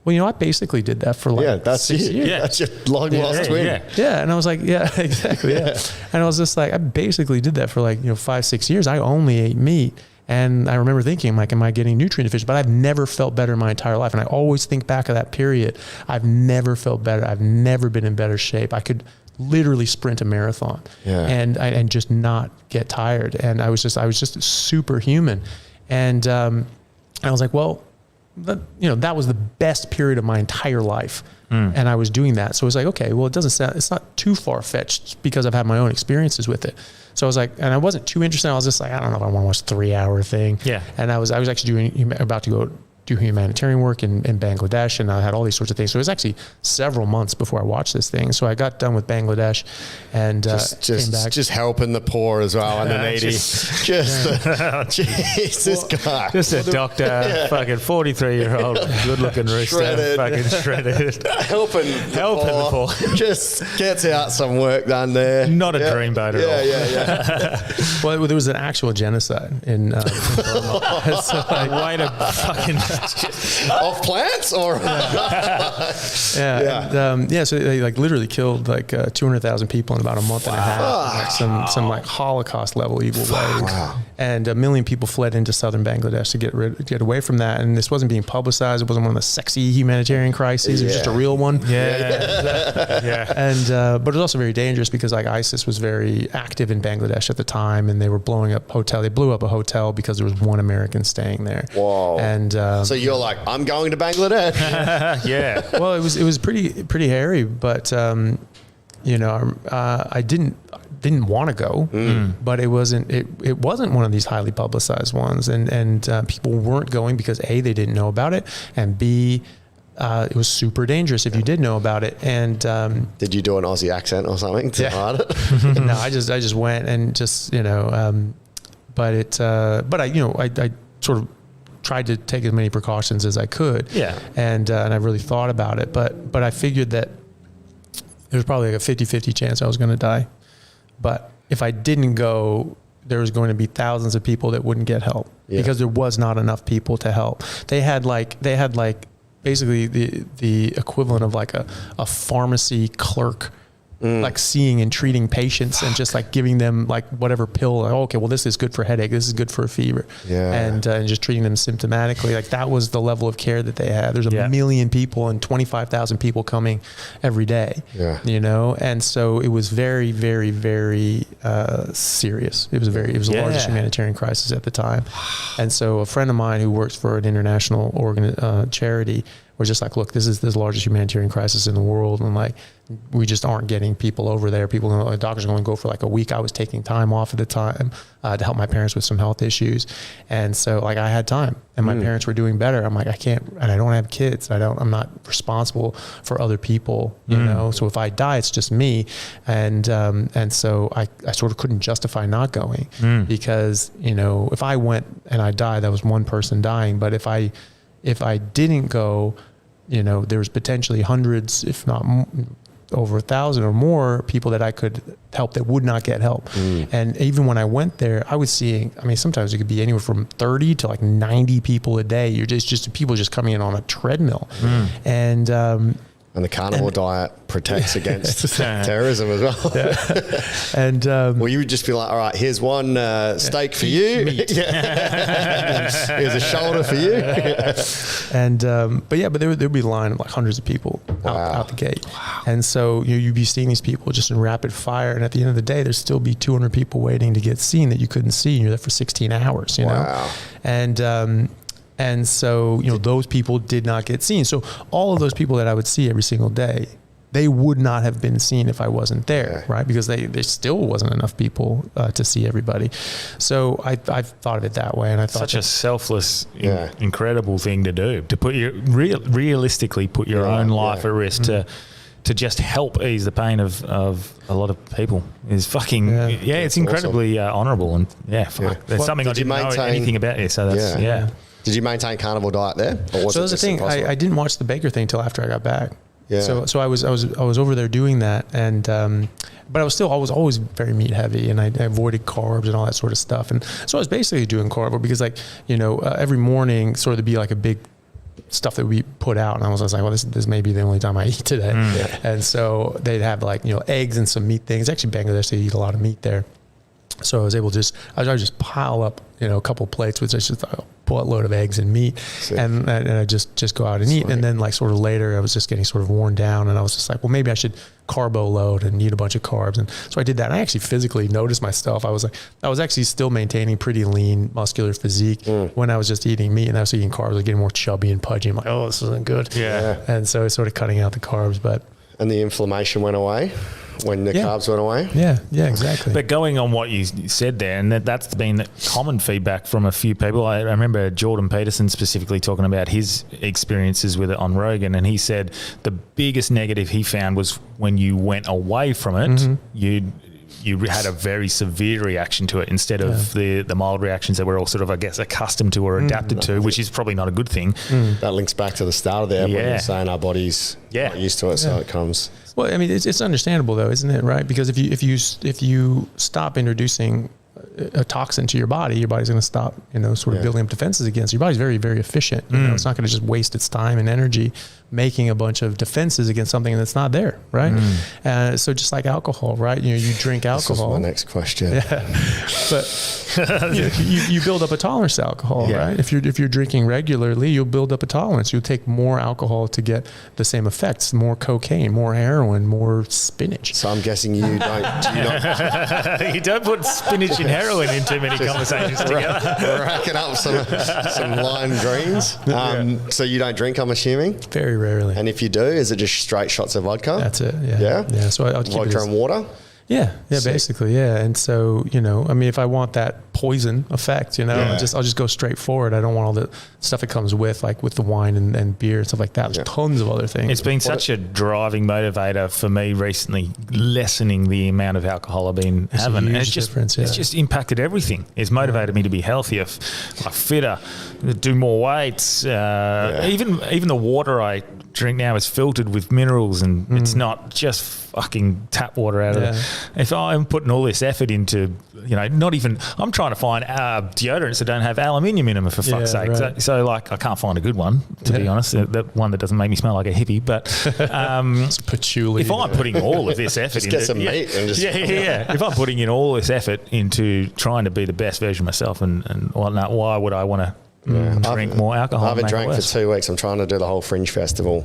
well, I basically did that for like 6 years. Yeah, that's your long lost twin. Yeah. And I was like, yeah, exactly. Yeah. And I was just like, I basically did that for like, 5-6 years. I only ate meat. And I remember thinking, like, am I getting nutrient deficient? But I've never felt better in my entire life. And I always think back of that period. I've never felt better. I've never been in better shape. I could literally sprint a marathon and just not get tired. And I was just superhuman. And I was like, well, that was the best period of my entire life. And I was doing that. So it was like, okay, well, it's not too far fetched because I've had my own experiences with it. So I was like, and I wasn't too interested. I was just like, I don't know if I want to watch a 3-hour thing. Yeah. And I was actually about to go do humanitarian work in Bangladesh, and I had all these sorts of things. So it was actually several months before I watched this thing. So I got done with Bangladesh and came back. Just helping the poor as well and the needy. This guy. Just a doctor, fucking 43-year-old, good-looking rooster, fucking shredded. helping the poor. Just gets out some work done there. Not a dreamboat at all. Yeah. Well, there was an actual genocide in Burma. So way to fucking... Of plants or so they like literally killed like 200,000 people in about a month and a half, like some like Holocaust level evil ways. And 1 million people fled into southern Bangladesh to get away from that. And this wasn't being publicized. It wasn't one of the sexy humanitarian crises. It was just a real one. And but it was also very dangerous because like ISIS was very active in Bangladesh at the time, and they were blowing up hotel. They blew up a hotel because there was one American staying there. Whoa! And so you're like, I'm going to Bangladesh. Yeah. Well, it was pretty hairy, but I didn't want to go, but it wasn't one of these highly publicized ones, and people weren't going because A, they didn't know about it, and B, it was super dangerous if you did know about it. And did you do an Aussie accent or something to hide it? No, I just went and just but I sort of tried to take as many precautions as I could. Yeah. And I really thought about it, but I figured that there was probably like a 50-50 chance I was going to die. But if I didn't go, there was going to be thousands of people that wouldn't get help because there was not enough people to help. They had basically the equivalent of like a pharmacy clerk, like seeing and treating patients and just like giving them like whatever pill. Like, okay, well, this is good for headache. This is good for a fever. And just treating them symptomatically. Like that was the level of care that they had. There's a million people and 25,000 people coming every day, and so it was very, very, very serious. It was the largest humanitarian crisis at the time. And so a friend of mine who works for an international charity was just like, look, this is the largest humanitarian crisis in the world. And like, we just aren't getting people over there. Doctors are going to go for like a week. I was taking time off at the time to help my parents with some health issues. And so like I had time and my parents were doing better. I'm like, I can't, and I don't have kids. I'm not responsible for other people, So if I die, it's just me. And so I sort of couldn't justify not going because, if I went and I died, that was one person dying. But if I didn't go, there was potentially hundreds, if not over 1,000 or more people that I could help that would not get help. And even when I went there, I was seeing, sometimes it could be anywhere from 30 to like 90 people a day. You're just people just coming in on a treadmill. And And the carnivore diet protects against terrorism as well. Yeah. And well, you would just be like, all right, here's one steak for you. Here's a shoulder for you. And but there would be a line of like hundreds of people out the gate. Wow. And so you'd be seeing these people just in rapid fire. And at the end of the day, there'd still be 200 people waiting to get seen that you couldn't see. And you're there for 16 hours, you know? And so, those people did not get seen. So all of those people that I would see every single day, they would not have been seen if I wasn't there, right? Because there still wasn't enough people to see everybody. So I thought of it that way, and I thought such a selfless, incredible thing to do, to put realistically put your own life at risk to just help ease the pain of a lot of people is fucking it's incredibly honourable, and there's something I didn't know anything about here. So that's Did you maintain carnivore diet there? Or was so that's the thing. I didn't watch the Baker thing until after I got back. Yeah. So I was over there doing that, and but I was always very meat heavy, and I avoided carbs and all that sort of stuff. And so I was basically doing carnivore because every morning sort of there'd be like a big stuff that we put out, and I was like, well, this may be the only time I eat today. And so they'd have like eggs and some meat things. Actually, Bangladesh, they eat a lot of meat there. So I was able to I just pile up, a couple plates with just a buttload of eggs and meat, and I just go out and eat. And then like sort of later, I was just getting sort of worn down, and I was just like, well, maybe I should carbo load and eat a bunch of carbs. And so I did that. And I actually physically noticed myself. I was actually still maintaining pretty lean, muscular physique when I was just eating meat, and I was eating carbs. I was getting more chubby and pudgy. I'm like, oh, this isn't good. Yeah. And so I was sort of cutting out the carbs, and the inflammation went away when the carbs went away. Yeah, exactly. But going on what you said there, and that's been the common feedback from a few people. I remember Jordan Peterson specifically talking about his experiences with it on Rogan, and he said the biggest negative he found was when you went away from it, you had a very severe reaction to it instead of the mild reactions that we're all sort of, I guess, accustomed to or adapted to, which is probably not a good thing. That links back to the start of there when you're saying our body's not used to it, so it comes. Well, I mean, it's understandable though, isn't it? Right? Because if you stop introducing a toxin to your body's going to stop, sort of building up defenses against. Your body's very, very efficient. It's not going to just waste its time and energy making a bunch of defenses against something that's not there, right? So just like alcohol, right? You drink alcohol. This is my next question. But you build up a tolerance to alcohol, right? If you're drinking regularly, you'll build up a tolerance. You'll take more alcohol to get the same effects: more cocaine, more heroin, more spinach. So I'm guessing you don't. You don't put spinach and heroin in too many conversations together. We're racking up some lime greens. So you don't drink, I'm assuming? Very rarely. And if you do, is it just straight shots of vodka? That's it. Yeah. So I'll keep vodka and water. Yeah, basically, And so, I mean, if I want that poison effect, I'll just go straight forward. I don't want all the stuff that comes with, like with the wine and beer and stuff like that. There's tons of other things. It's been such a driving motivator for me recently, lessening the amount of alcohol I've been having. And it's just impacted everything. It's motivated me to be healthier, fitter, do more weights. Even the water I drink now is filtered with minerals, and it's not just fucking tap water out of it. If I'm putting all this effort into, not even, I'm trying to find deodorants that don't have aluminium in them, for fuck's sake. Right. So like, I can't find a good one, to be honest, that one that doesn't make me smell like a hippie. But it's patchouli. If I'm putting all of this effort into, get some meat and just if I'm putting in all this effort into trying to be the best version of myself and whatnot, why would I want to drink more alcohol? I haven't drank for 2 weeks. I'm trying to do the whole Fringe Festival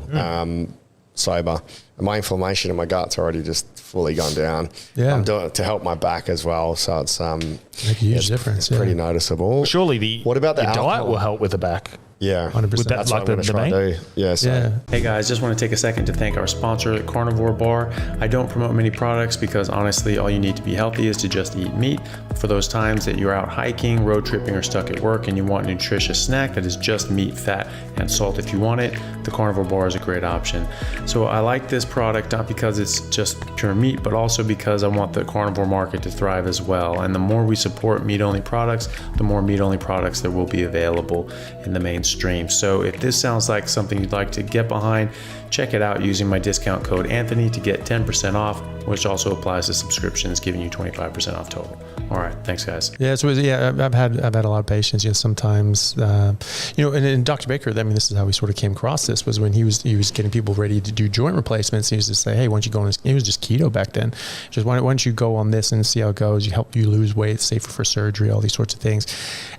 sober. And my inflammation in my gut's already just fully gone down. I'm doing it to help my back as well. So it's make a huge difference. It's pretty noticeable. Surely what about the diet will help with the back? Yeah, 100%. That's like what I'm going to try to do. Yeah. Hey guys, just want to take a second to thank our sponsor, Carnivore Bar. I don't promote many products because honestly, all you need to be healthy is to just eat meat. For those times that you're out hiking, road tripping, or stuck at work and you want a nutritious snack that is just meat, fat, and salt if you want it, the Carnivore Bar is a great option. So I like this product not because it's just pure meat, but also because I want the carnivore market to thrive as well. And the more we support meat-only products, the more meat-only products there will be available in the mainstream. So if this sounds like something you'd like to get behind, Check it out using my discount code Anthony to get 10% off, which also applies to subscriptions, giving you 25% off total. All right, thanks guys. Yeah, so I've had a lot of patients. Sometimes and Dr. Baker, I mean, this is how we sort of came across this, was when he was getting people ready to do joint replacements. He used to say, hey, why don't you go on this? It was just keto back then. Just why don't you go on this and see how it goes? You help you lose weight, it's safer for surgery, all these sorts of things.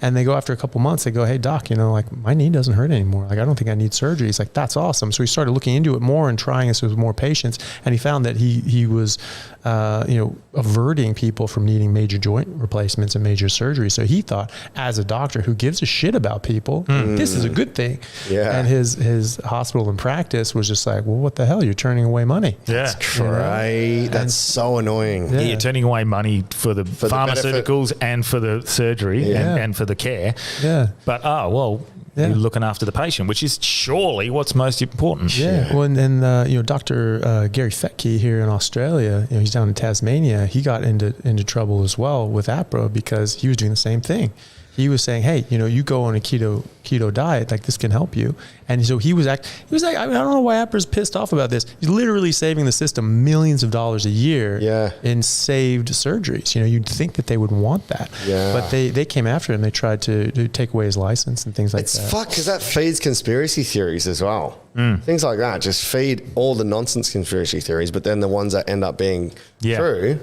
And they go after a couple months, they go, hey doc, like my knee doesn't hurt anymore. Like I don't think I need surgery. He's like, that's awesome. So he started looking into it more and trying this with more patients, and he found that he was averting people from needing major joint replacements and major surgery. So he thought, as a doctor who gives a shit about people, this is a good thing. Yeah. And his hospital and practice was just like, well, what the hell? You're turning away money. Yeah. That's right. That's so annoying. Yeah. You're turning away money for the pharmaceuticals and for the surgery and for the care. Yeah. But, you're looking after the patient, which is surely what's most important. Yeah. Well, and Dr. Gary Fettke here in Australia, he's down in Tasmania. He got into trouble as well with APRA because he was doing the same thing. He was saying, hey, you go on a keto diet, like this can help you. And so he was like, I don't know why APRA's pissed off about this. He's literally saving the system millions of dollars a year in saved surgeries. You'd think that they would want that. Yeah. But they came after him. They tried to take away his license and things like that. It's fuck, because that feeds conspiracy theories as well. Things like that just feed all the nonsense conspiracy theories, but then the ones that end up being true,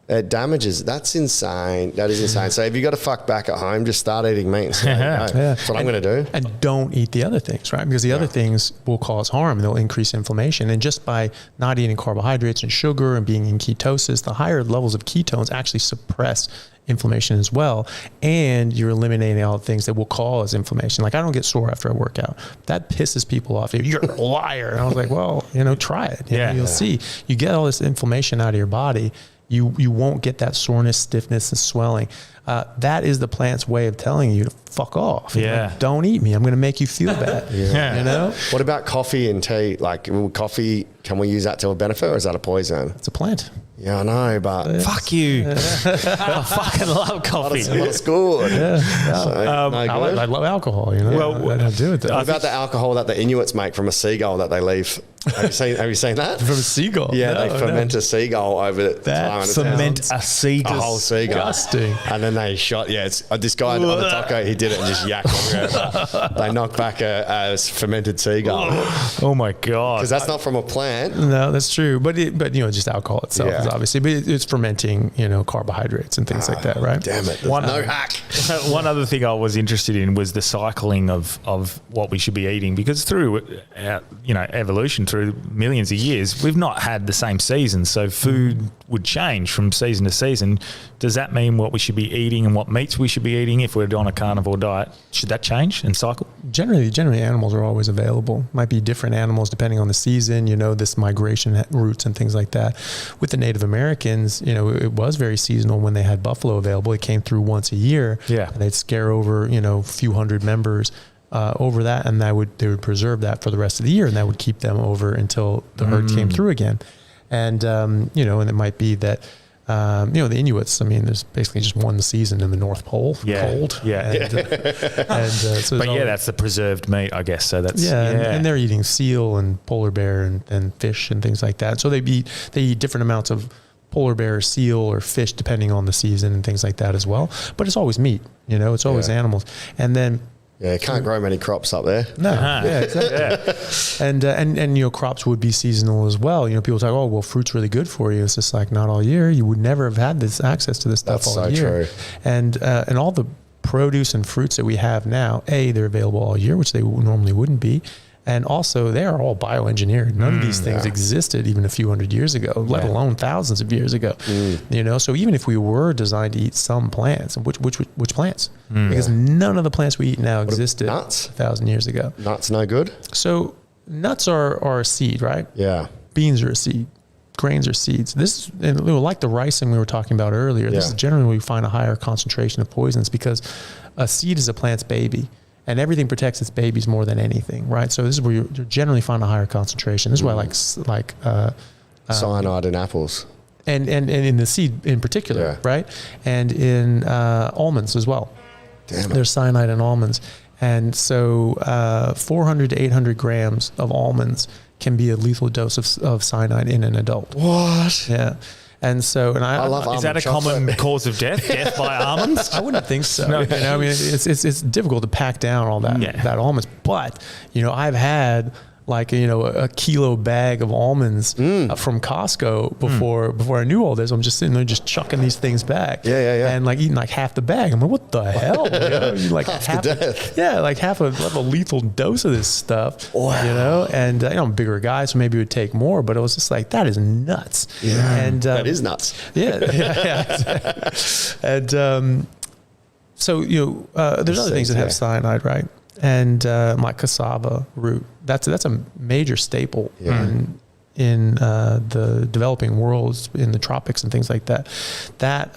it damages. That's insane. That is insane. So if you got to fuck back at home, just start eating meat and say, that's what I'm going to do. And don't eat the other things, right? Because the other things will cause harm. They'll increase inflammation. And just by not eating carbohydrates and sugar and being in ketosis, the higher levels of ketones actually suppress inflammation as well. And you're eliminating all the things that will cause inflammation. Like I don't get sore after I work out. That pisses people off. You're a liar. And I was like, well, try it. You'll see. You get all this inflammation out of your body. You won't get that soreness, stiffness, and swelling. That is the plant's way of telling you to fuck off. Like, don't eat me. I'm going to make you feel bad. What about coffee and tea? Like coffee, can we use that to a benefit, or is that a poison? It's a plant. Yeah, I know, but fuck you. I fucking love coffee. It's good. I love alcohol. Well, I do it. What about the alcohol that the Inuits make from a seagull that they leave? Have you seen that? From a seagull? Yeah, they ferment a seagull over time. Ferment a seagull. A whole seagull. Disgusting. And then they shot, it's this guy on the taco, he did it and just yacked. They knocked back a fermented seagull. Oh my God. Because that's not from a plant. No, that's true. But just alcohol itself is obviously, but it's fermenting, carbohydrates and things like that, right? Damn it. No hack. One other thing I was interested in was the cycling of what we should be eating, because through, evolution, through millions of years, we've not had the same seasons. So food would change from season to season. Does that mean what we should be eating and what meats we should be eating if we're on a carnivore diet? Should that change and cycle? Generally animals are always available. Might be different animals depending on the season, this migration routes and things like that. With the Native Americans, it was very seasonal when they had buffalo available. It came through once a year. Yeah. And they'd scare over, a few hundred members over that, and they would preserve that for the rest of the year, and that would keep them over until the herd came through again. And and it might be that the Inuits, there's basically just one season in the North Pole, cold. Yeah. That's the preserved meat, I guess. So that's and they're eating seal and polar bear and fish and things like that. So they eat different amounts of polar bear, seal, or fish depending on the season and things like that as well. But it's always meat. It's always animals. And then you can't grow many crops up there. No, exactly. And crops would be seasonal as well. People talk, oh, well, fruit's really good for you. It's just like, not all year. You would never have had this access to this stuff all year. True. And all the produce and fruits that we have now, they're available all year, which they normally wouldn't be. And also, they are all bioengineered. None of these things existed even a few hundred years ago, let alone thousands of years ago. So even if we were designed to eat some plants, which plants? Because none of the plants we eat now existed 1,000 years ago. Nuts no good? So nuts are a seed, right? Yeah. Beans are a seed. Grains are seeds. This is like the ricin we were talking about earlier. This is generally where we find a higher concentration of poisons, because a seed is a plant's baby. And everything protects its babies more than anything, right? So this is where you generally find a higher concentration. This is why cyanide in apples, and in the seed in particular, right? And in almonds as well. Damn it. There's cyanide in almonds, and so 400 to 800 grams of almonds can be a lethal dose of cyanide in an adult. What? Yeah. And so, and I love is that a common cause of death? Death by almonds? I wouldn't think so. No. You know, I mean, it's difficult to pack down all that almonds. But, you know, I've had like, you know, a kilo bag of almonds from Costco before I knew all this. I'm just sitting there just chucking these things back. Yeah. And like eating like half the bag. I'm like, what the hell? You know? Like half the death. Yeah, like half a lethal dose of this stuff. Wow. You know, and you know, I'm a bigger guy, so maybe it would take more, but it was just like, that is nuts. Yeah. And that is nuts. Yeah. And so, you know, there's other things that have cyanide, right? And like cassava root, that's a major staple in the developing worlds, in the tropics and things like that. That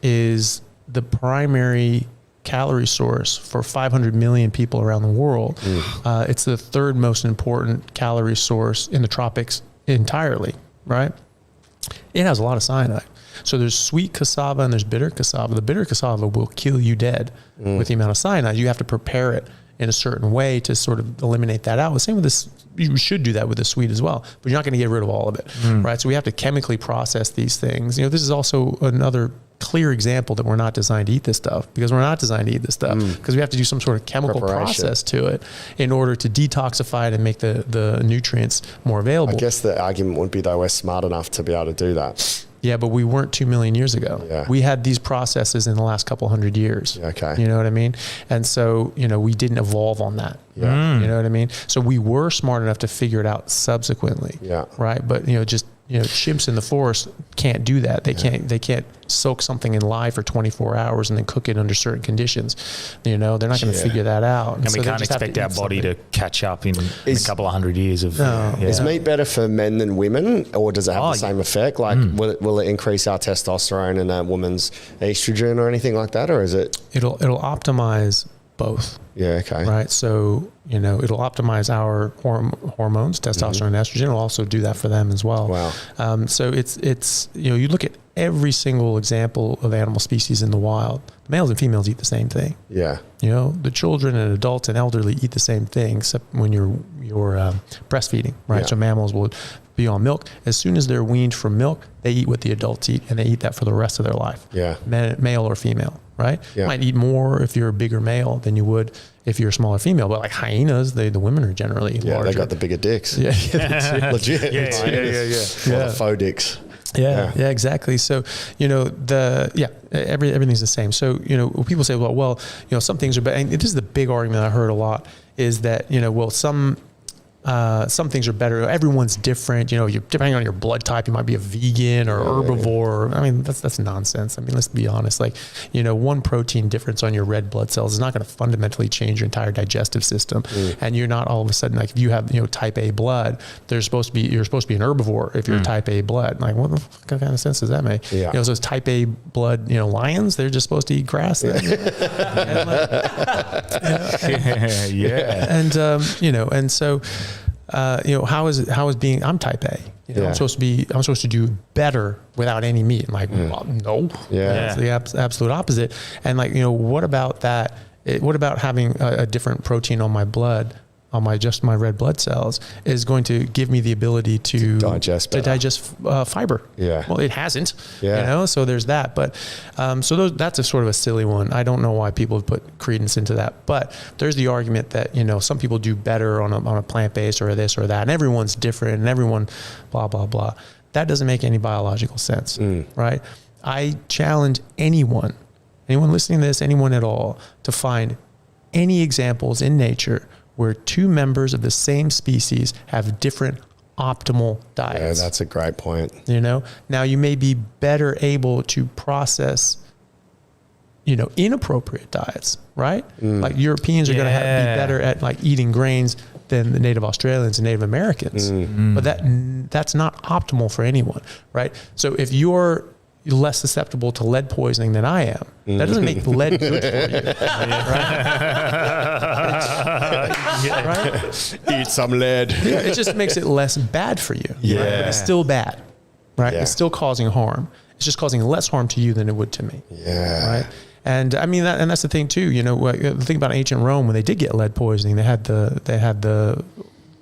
is the primary calorie source for 500 million people around the world. It's the third most important calorie source in the tropics entirely, right? It has a lot of cyanide. So there's sweet cassava and there's bitter cassava. The bitter cassava will kill you dead with the amount of cyanide. You have to prepare it in a certain way to sort of eliminate that out. The same with this, you should do that with the sweet as well, but you're not going to get rid of all of it, right? So we have to chemically process these things. You know, this is also another clear example that we're not designed to eat this stuff, because we're not designed to eat this stuff because we have to do some sort of chemical process to it in order to detoxify it and make the nutrients more available. I guess the argument would be though we're smart enough to be able to do that. Yeah, but we weren't 2 million years ago. Yeah. We had these processes in the last couple hundred years. Okay. You know what I mean? And so, you know, we didn't evolve on that. Yeah. You know what I mean? So we were smart enough to figure it out subsequently. Yeah. Right. But, you know, just, you know, chimps in the forest can't do that. They can't soak something in lye for 24 hours and then cook it under certain conditions. You know, they're not going to figure that out. And we can't expect our body to catch up in a couple of hundred years of. Is meat better for men than women, or does it have the same effect? Like, will it increase our testosterone and a woman's estrogen or anything like that, or is it? It'll optimize both. Yeah. Okay. Right. So, you know, it'll optimize our hormones, testosterone and estrogen. It'll also do that for them as well. Wow. So it's, you know, you look at every single example of animal species in the wild, males and females eat the same thing. Yeah. You know, the children and adults and elderly eat the same thing, except when you're breastfeeding, right? Yeah. So mammals will be on milk. As soon as they're weaned from milk, they eat what the adults eat, and they eat that for the rest of their life. Yeah. Male or female, right? Yeah. You might eat more if you're a bigger male than you would if you're a smaller female. But like hyenas, the women are generally larger. They got the bigger dicks. Yeah. Legit. Yeah. The faux dicks. Yeah, exactly. So, you know, everything's the same. So, you know, people say, well, you know, some things are better. And this is the big argument I heard a lot, is that, you know, well, some things are better. Everyone's different. You know, depending on your blood type, you might be a vegan or herbivore. I mean, that's nonsense. I mean, let's be honest. Like, you know, one protein difference on your red blood cells is not going to fundamentally change your entire digestive system. And you're not all of a sudden, like, if you have, you know, type A blood, you're supposed to be an herbivore if you're type A blood. Like, what the fuck kind of sense does that make? Yeah. You know, so it's type A blood, you know, lions, they're just supposed to eat grass. And, you know, and so, you know, how is being, I'm type A, you know, I'm supposed to do better without any meat. I'm like, well, no, it's the absolute opposite. And like, you know, what about that? What about having a different protein on my blood, on my red blood cells, is going to give me the ability to digest fiber. Yeah. Well, it hasn't, you know, so there's that. But, that's a sort of a silly one. I don't know why people have put credence into that, but there's the argument that, you know, some people do better on a plant-based or this or that, and everyone's different and everyone blah, blah, blah. That doesn't make any biological sense, right? I challenge anyone listening to this, anyone at all, to find any examples in nature where two members of the same species have different optimal diets. Yeah, that's a great point. You know, now you may be better able to process, you know, inappropriate diets, right? Like Europeans are going to be better at like eating grains than the native Australians and Native Americans, but that's not optimal for anyone, right? So if you're less susceptible to lead poisoning than I am, that doesn't make lead good for you, right? Eat some lead. Yeah, it just makes it less bad for you. Yeah. Right? But it's still bad, right? Yeah. It's still causing harm. It's just causing less harm to you than it would to me. Yeah. Right. And I mean, that's the thing too, you know, the thing about ancient Rome, when they did get lead poisoning, they had the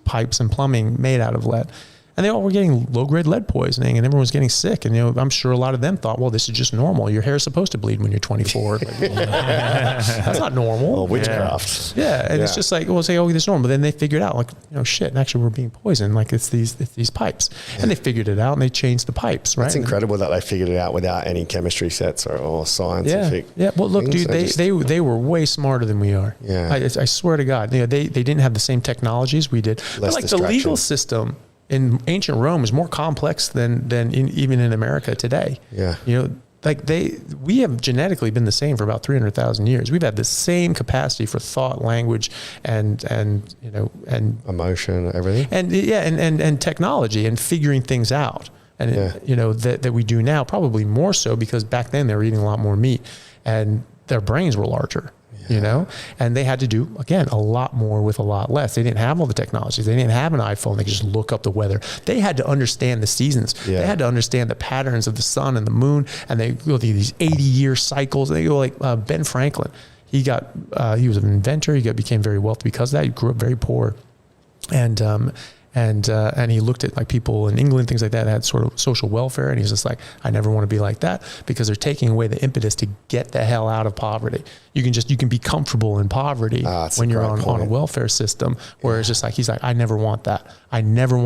pipes and plumbing made out of lead. And they all were getting low-grade lead poisoning, and everyone was getting sick. And, I'm sure a lot of them thought, well, this is just normal. Your hair is supposed to bleed when you're 24. That's not normal. Well, witchcraft. Yeah. And it's just like, well, say, oh, this is normal. But then they figured out, like, shit, actually we're being poisoned. Like, it's these pipes. Yeah. And they figured it out, and they changed the pipes, right? It's incredible that they figured it out without any chemistry sets or scientific. Yeah. Well, look, dude, they were way smarter than we are. Yeah. I swear to God. They didn't have the same technologies we did. But like the legal system in ancient Rome is more complex than even in America today. Yeah. We have genetically been the same for about 300,000 years. We've had the same capacity for thought, language, and emotion, everything. And technology and figuring things out. And that we do now, probably more so because back then they were eating a lot more meat and their brains were larger. And they had to do, again, a lot more with a lot less. They didn't have all the technologies. They didn't have an iPhone. They could just look up the weather. They had to understand the seasons. Yeah. They had to understand the patterns of the sun and the moon. And they go through these 80-year cycles. They go like Ben Franklin. He was an inventor. He became very wealthy because of that. He grew up very poor. And he looked at like people in England, things like that had sort of social welfare. And he was just like, I never want to be like that, because they're taking away the impetus to get the hell out of poverty. You can be comfortable in poverty when you're on a welfare system where it's just like, he's like, I never want that. I don't ever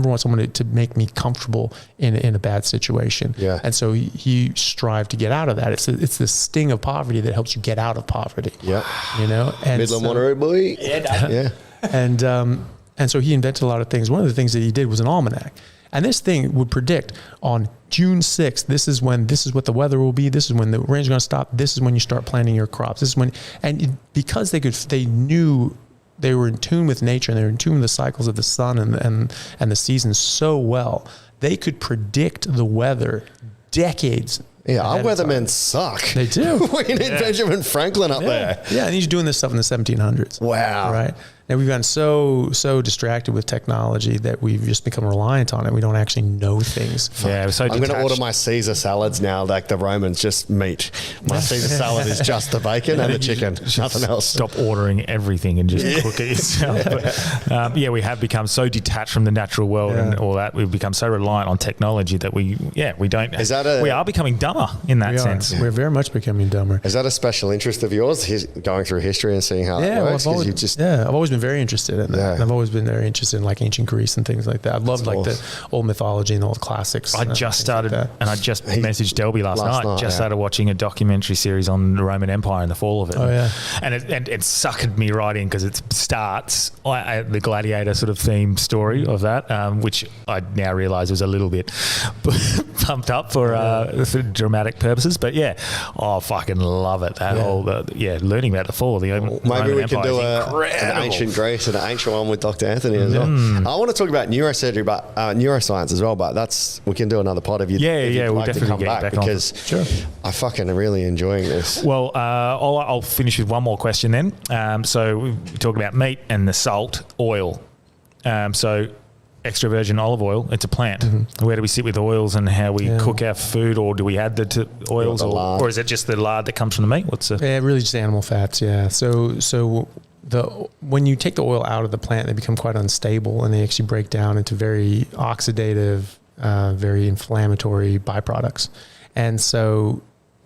want someone to make me comfortable in a bad situation. Yeah. And so he strived to get out of that. It's the sting of poverty that helps you get out of poverty. Yeah. And Midland Monterey boy. Yeah. And so he invented a lot of things. One of the things that he did was an almanac. And this thing would predict on June 6th, this is what the weather will be. This is when the rain's going to stop. This is when you start planting your crops. Because they knew they were in tune with nature and they were in tune with the cycles of the sun and the seasons so well, they could predict the weather decades. Yeah, our weathermen suck. They do. We need Benjamin Franklin up there. Yeah, and he's doing this stuff in the 1700s. Wow. Right? And we've gotten so distracted with technology that we've just become reliant on it. We don't actually know things. Yeah, I'm going to order my Caesar salads now, like the Romans, just meat. My Caesar salad is just the bacon and the chicken, nothing else. Stop ordering everything and just cook it yourself. But, we have become so detached from the natural world and all that. We've become so reliant on technology that we don't. We are becoming dumber in that sense. We're very much becoming dumber. Is that a special interest of yours, going through history and seeing how it works? I've always been very interested in that. Yeah. And I've always been very interested in like ancient Greece and things like that. I love the old mythology and the old classics. I just started, and I just messaged Delby last night. Started watching a documentary series on the Roman Empire and the fall of it. Oh yeah, and it suckered me right in because it starts the gladiator sort of theme story of that, which I now realise was a little bit pumped up for dramatic purposes. But I fucking love it. That whole learning about the fall of the Roman Empire. Maybe we can do an ancient Greece and an ancient one with Dr. Anthony as well. I want to talk about neurosurgery, but neuroscience as well. But we can do another pod if you'd we'll like to definitely come get back because I fucking am really enjoying this. Well, I'll finish with one more question then. So we talk about meat and the salt, oil. So extra virgin olive oil, it's a plant. Mm-hmm. Where do we sit with oils and how we cook our food, or do we add the oils, or is it just the lard that comes from the meat? Really just animal fats. Yeah. So when you take the oil out of the plant, they become quite unstable and they actually break down into very oxidative, very inflammatory byproducts. And so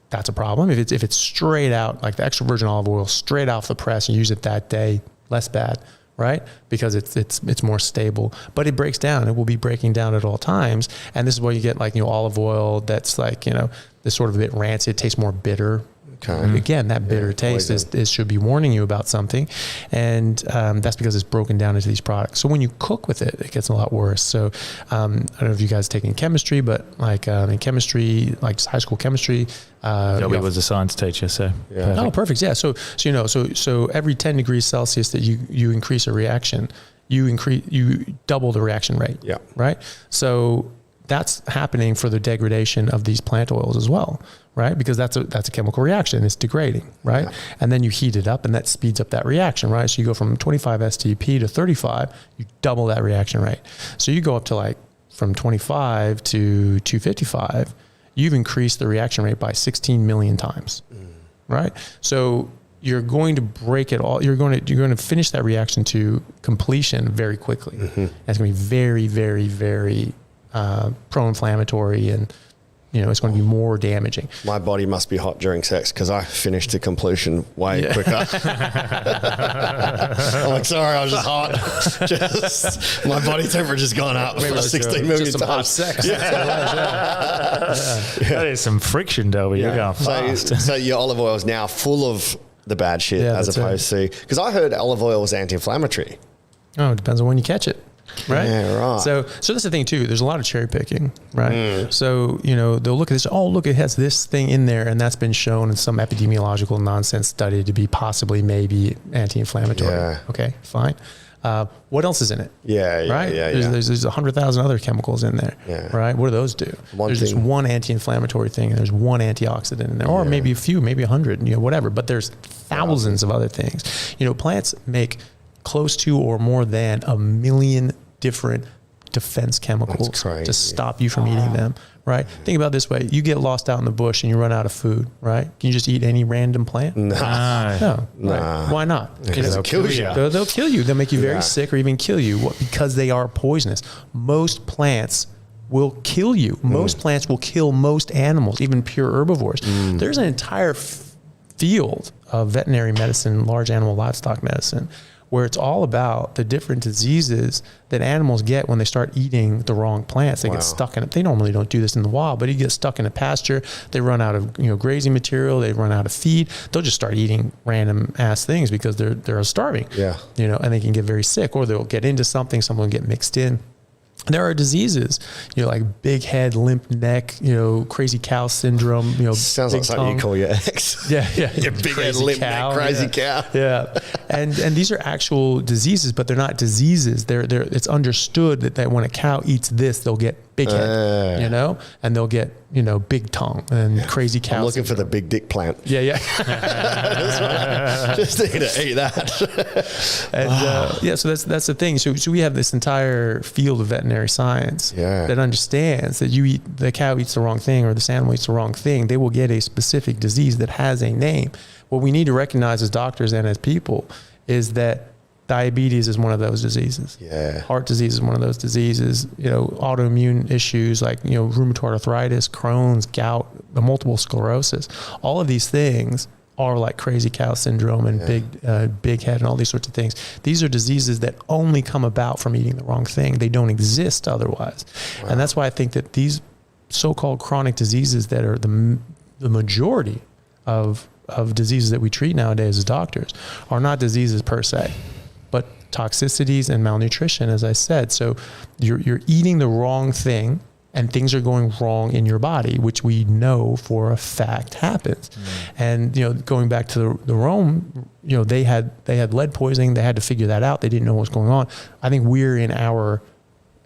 that's a problem. If it's straight out, like the extra virgin olive oil, straight off the press and use it that day, less bad, right? Because it's more stable, but it breaks down. It will be breaking down at all times. And this is why you get olive oil that's this sort of a bit rancid, it tastes more bitter. Okay. Again, that bitter taste should be warning you about something, and that's because it's broken down into these products. So when you cook with it, it gets a lot worse. So I don't know if you guys taking chemistry, but in chemistry, like high school chemistry, Joey was a science teacher, so perfect. Oh, perfect. Yeah. So every 10 degrees Celsius that you increase a reaction, you double the reaction rate. Yeah. Right. So that's happening for the degradation of these plant oils as well, right? Because that's a chemical reaction. It's degrading, right? Yeah. And then you heat it up and that speeds up that reaction, right? So you go from 25 STP to 35, you double that reaction rate. So you go up to from 25 to 255, you've increased the reaction rate by 16 million times, right? So you're going to break it all. You're going to finish that reaction to completion very quickly. Mm-hmm. And it's going to be very, very, very pro-inflammatory, and it's going to be more damaging. My body must be hot during sex because I finished to completion way quicker. I'm like, sorry, I was just hot. My body temperature's gone up 16 million just times. Hot sex. Yeah. That is some friction, Delby. You're going fast. So your olive oil is now full of the bad shit as opposed to, because I heard olive oil was anti-inflammatory. Oh, it depends on when you catch it. Right. Yeah, right. So that's the thing too. There's a lot of cherry picking, right? So, they'll look at this. Oh, look, it has this thing in there, and that's been shown in some epidemiological nonsense study to be possibly maybe anti-inflammatory. Yeah. Okay, fine. What else is in it? Right. There's 100,000 other chemicals in there. Yeah. Right. What do those do? There's just one anti-inflammatory thing, and there's one antioxidant in there, or maybe a few, maybe 100, whatever. But there's thousands of other things. Plants make close to or more than 1 million different defense chemicals to stop you from eating them, right? Think about it this way. You get lost out in the bush and you run out of food, right? Can you just eat any random plant? No. Right? Why not? Because they'll kill you. They'll kill you. They'll make you very sick or even kill you because they are poisonous. Most plants will kill you. Most plants will kill most animals, even pure herbivores. There's an entire field of veterinary medicine, large animal livestock medicine, where it's all about the different diseases that animals get when they start eating the wrong plants. They get stuck in it. They normally don't do this in the wild, but you get stuck in a pasture. They run out of grazing material. They run out of feed. They'll just start eating random ass things because they're starving. Yeah. And they can get very sick, or they'll get into something. Someone will get mixed in. There are diseases, like big head, limp neck, crazy cow syndrome. Sounds like something you call your ex. Yeah. Your big head, limp neck, crazy cow. Yeah, and these are actual diseases, but they're not diseases. It's understood that when a cow eats this, they'll get big head, and they'll get big tongue and crazy cow. I'm looking for the big dick plant. Yeah. Just need to eat that. And so that's the thing. So we have this entire field of veterinary science that understands that the cow eats the wrong thing or this animal eats the wrong thing, they will get a specific disease that has a name. What we need to recognize as doctors and as people is that diabetes is one of those diseases. Yeah. Heart disease is one of those diseases. Autoimmune issues like rheumatoid arthritis, Crohn's, gout, multiple sclerosis. All of these things are like crazy cow syndrome and big head and all these sorts of things. These are diseases that only come about from eating the wrong thing. They don't exist otherwise. Wow. And that's why I think that these so-called chronic diseases that are the majority of diseases that we treat nowadays as doctors are not diseases per se, but toxicities and malnutrition, as I said. So you're eating the wrong thing and things are going wrong in your body, which we know for a fact happens. And, going back to the Rome, they had lead poisoning. They had to figure that out. They didn't know what was going on. I think we're in our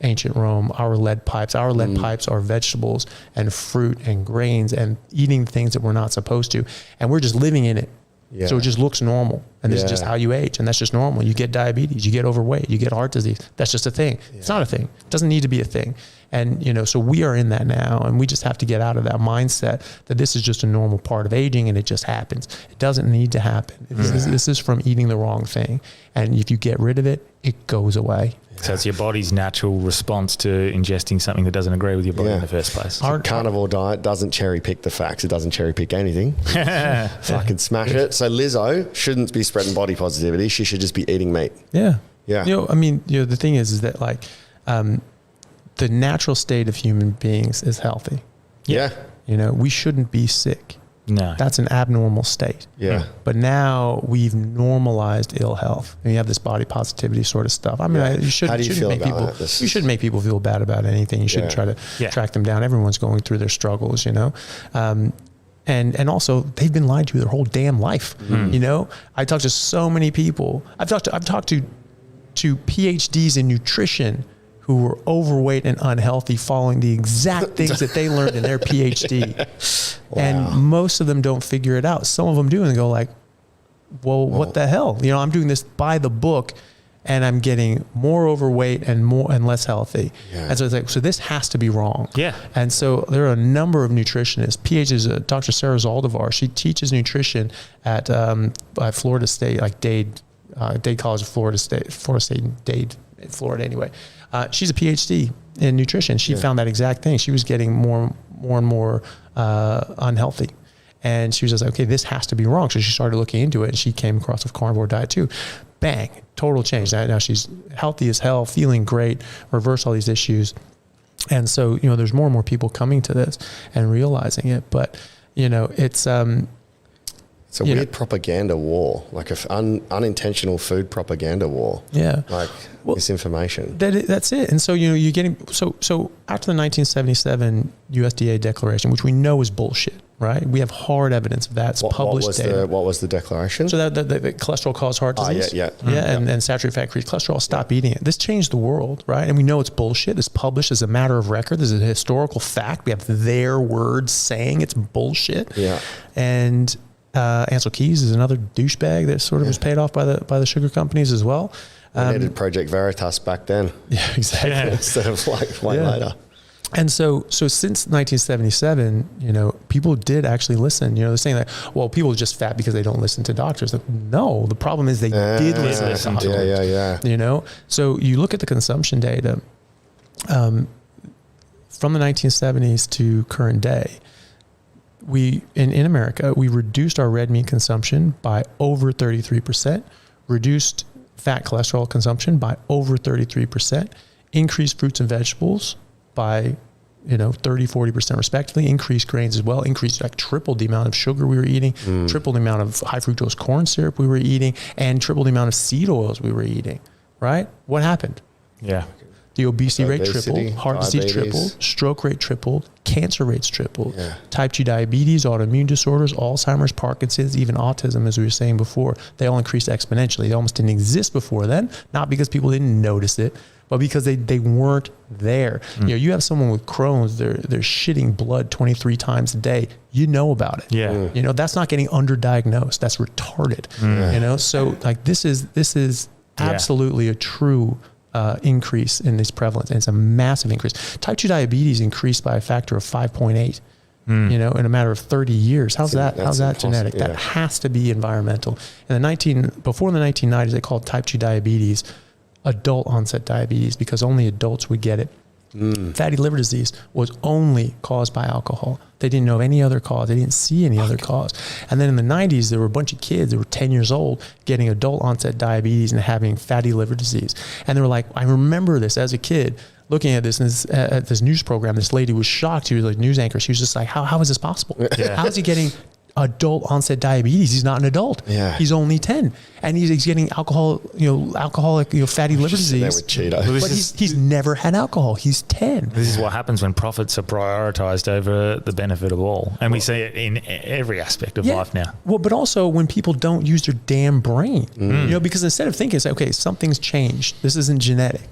ancient Rome, our lead pipes. Our lead pipes are vegetables and fruit and grains and eating things that we're not supposed to. And we're just living in it. Yeah. So it just looks normal. And this is just how you age. And that's just normal. You get diabetes, you get overweight, you get heart disease. That's just a thing. Yeah. It's not a thing. It doesn't need to be a thing. And, so we are in that now, and we just have to get out of that mindset that this is just a normal part of aging and it just happens. It doesn't need to happen. This is from eating the wrong thing. And if you get rid of it, it goes away. So it's your body's natural response to ingesting something that doesn't agree with your body in the first place. Our carnivore diet doesn't cherry pick the facts. It doesn't cherry pick anything. Fucking smash it. So Lizzo shouldn't be spreading body positivity. She should just be eating meat. Yeah. The thing is that like, the natural state of human beings is healthy. Yeah. We shouldn't be sick. No. That's an abnormal state. Yeah. But now we've normalized ill health. And you have this body positivity sort of stuff. I mean, you shouldn't make people feel bad about anything. You shouldn't try to track them down. Everyone's going through their struggles, And also they've been lied to their whole damn life. I talked to so many people. I've talked to PhDs in nutrition who were overweight and unhealthy following the exact things that they learned in their PhD. Wow. And most of them don't figure it out. Some of them do and they go like, well, what the hell? I'm doing this by the book and I'm getting more overweight and less healthy. Yeah. And so it's like, so this has to be wrong. Yeah. And so there are a number of nutritionists. PhDs, Dr. Sarah Zaldivar, she teaches nutrition at Florida State, like Dade College of Florida State, Dade, Florida anyway. She's a PhD in nutrition. She found that exact thing. She was getting more and more unhealthy. And she was just like, okay, this has to be wrong. So she started looking into it, and she came across a carnivore diet too. Bang, total change. Now she's healthy as hell, feeling great, reverse all these issues. And so, there's more and more people coming to this and realizing it. But, it's a weird propaganda war, like an unintentional food propaganda war. Yeah. Like misinformation. That's it. And so, you're getting, so after the 1977 USDA declaration, which we know is bullshit, right? We have hard evidence of that. It's published data. What was the declaration? So that the cholesterol causes heart disease. And saturated fat increases cholesterol. Stop eating it. This changed the world, right? And we know it's bullshit. It's published as a matter of record. This is a historical fact. We have their words saying it's bullshit. Yeah. And Ansel Keys is another douchebag that sort of was paid off by the sugar companies as well. We needed Project Veritas back then. Yeah, exactly. Instead of way later. And so since 1977, people did actually listen. They're saying that, well, people are just fat because they don't listen to doctors. Like, no, the problem is they did listen to doctors. Yeah. So you look at the consumption data from the 1970s to current day. We in America, we reduced our red meat consumption by over 33%, reduced fat cholesterol consumption by over 33%, increased fruits and vegetables by 30-40% respectively, increased grains as well, increased like tripled the amount of sugar we were eating, tripled the amount of high fructose corn syrup we were eating, and tripled the amount of seed oils we were eating. Right? What happened? Yeah. The obesity rate tripled, heart disease tripled, stroke rate tripled, cancer rates tripled, type 2 diabetes, autoimmune disorders, Alzheimer's, Parkinson's, even autism, as we were saying before, they all increased exponentially. They almost didn't exist before then, not because people didn't notice it, but because they weren't there. You have someone with Crohn's, they're shitting blood 23 times a day. You know about it. Yeah. That's not getting underdiagnosed. That's retarded. So like this is absolutely a true increase in this prevalence, and it's a massive increase. Type 2 diabetes increased by a factor of 5.8, in a matter of 30 years. How's that genetic? That has to be environmental. Before the 1990s, they called type 2 diabetes adult onset diabetes because only adults would get it. Fatty liver disease was only caused by alcohol. They didn't know of any other cause. They didn't see any other cause. And then in the 90s, there were a bunch of kids that were 10 years old getting adult onset diabetes and having fatty liver disease. And they were like, I remember this as a kid looking at this at this news program. This lady was shocked. She was like news anchor. She was just like, how is this possible? How is he getting adult onset diabetes? He's not an adult. He's only 10, and he's getting alcoholic fatty liver disease. With Cheetos. But he's never had alcohol. He's 10. This is what happens when profits are prioritized over the benefit of all, and we see it in every aspect of life now. Well, but also when people don't use their damn brain, because instead of thinking, okay, something's changed. This isn't genetic.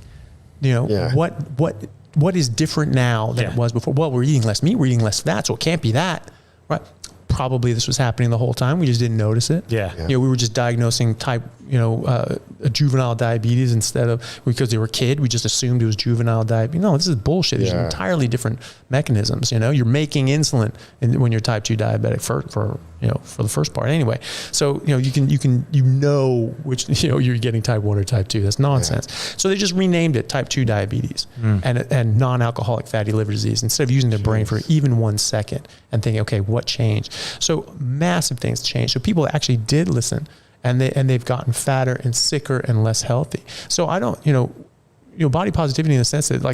What is different now than it was before? Well, we're eating less meat. We're eating less fat, so it can't be that, right? Probably this was happening the whole time. We just didn't notice it. We were just diagnosing a juvenile diabetes instead of, because they were a kid, we just assumed it was juvenile diabetes. No, this is bullshit. There's entirely different mechanisms. You're making insulin when you're type 2 diabetic for the first part anyway. So, you know which, you're getting type 1 or type 2. That's nonsense. So they just renamed it type 2 diabetes and non-alcoholic fatty liver disease instead of using their brain for even 1 second and thinking, okay, what changed? So massive things changed. So people actually did listen, and they've gotten fatter and sicker and less healthy. So I don't, body positivity in the sense that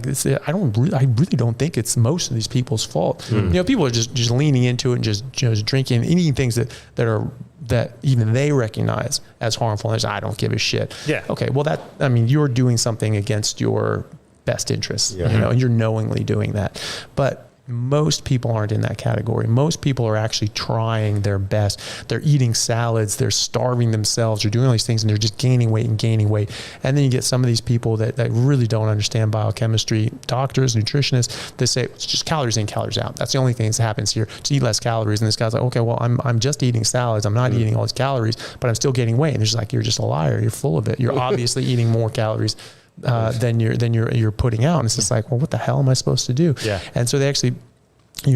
I really don't think it's most of these people's fault. People are just leaning into it and just drinking and eating things that even they recognize as harmful. And I don't give a shit. Okay. Well, you're doing something against your best interests, and you're knowingly doing that. But Most people aren't in that category. Most people are actually trying their best. They're eating salads. They're starving themselves. They're doing all these things, and they're just gaining weight and gaining weight. And then you get some of these people that really don't understand biochemistry, doctors, nutritionists, they say it's just calories in, calories out. That's the only thing that happens here. Just eat less calories. And this guy's like, okay, well, I'm just eating salads. I'm not eating all these calories, but I'm still gaining weight. And they're just like, you're just a liar. You're full of it. You're obviously eating more calories than you're putting out. And it's just like, well, what the hell am I supposed to do? Yeah. And so they actually,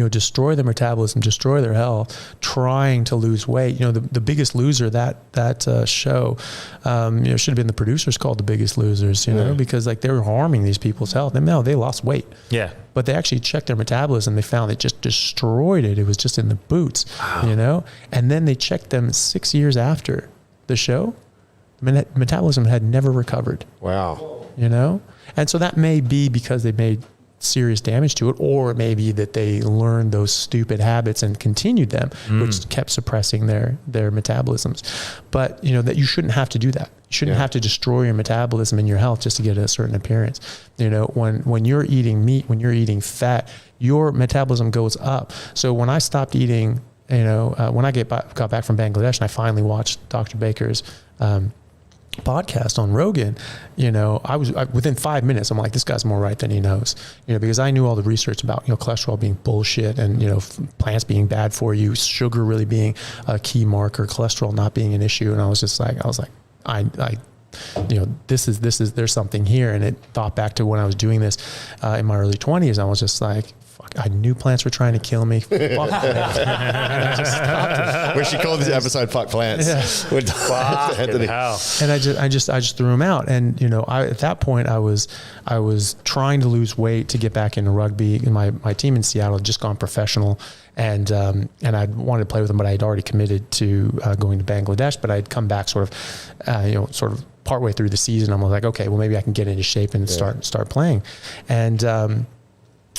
destroy their metabolism, destroy their health, trying to lose weight. The Biggest Loser, that show, should have been the producers called The Biggest Losers, because like they were harming these people's health. And no, they lost weight. Yeah. But they actually checked their metabolism. They found it just destroyed it. It was just in the boots, and then they checked them 6 years after the show. Metabolism had never recovered. Wow. And so that may be because they made serious damage to it, or maybe that they learned those stupid habits and continued them, which kept suppressing their metabolisms. But that you shouldn't have to do that. You shouldn't have to destroy your metabolism and your health just to get a certain appearance. When you're eating meat, when you're eating fat, your metabolism goes up. So when I stopped eating, when I got back from Bangladesh and I finally watched Dr. Baker's podcast on Rogan, I was within 5 minutes, I'm like, this guy's more right than he knows, because I knew all the research about, cholesterol being bullshit and, plants being bad for you, sugar really being a key marker, cholesterol not being an issue. And I was like, there's something here. And it thought back to when I was doing this in my early 20s. I was just like, I knew plants were trying to kill me. Fuck plants. And I just stopped it. We should call this episode "Fuck Plants." Yeah. With Anthony. And I just threw them out. And at that point I was trying to lose weight to get back into rugby. And my team in Seattle had just gone professional, and I wanted to play with them, but I had already committed to going to Bangladesh. But I'd come back sort of partway through the season. I'm like, okay, well maybe I can get into shape and start playing, and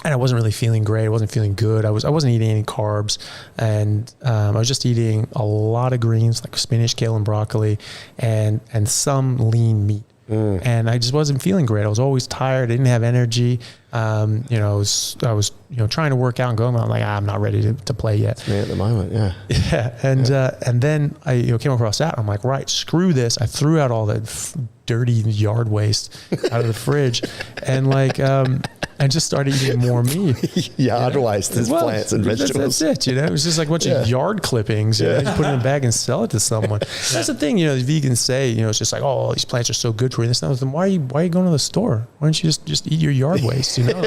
I wasn't really feeling great. I wasn't feeling good. I wasn't eating any carbs, and I was just eating a lot of greens like spinach, kale, and broccoli, and some lean meat. And I just wasn't feeling great. I was always tired. I didn't have energy. I was trying to work out and going. I'm like, I'm not ready to play yet. Me at the moment, yeah. Yeah, and then I came across that. I'm like, right, screw this. I threw out all that dirty yard waste out of the fridge, and I just started eating more meat. Yard waste is plants and vegetables. That's it. It was just like a bunch of yard clippings. You put it in a bag and sell it to someone. That's the thing. The vegans say, it's just like, oh, these plants are so good for you. Then why are you going to the store? Why don't you just eat your yard waste? Go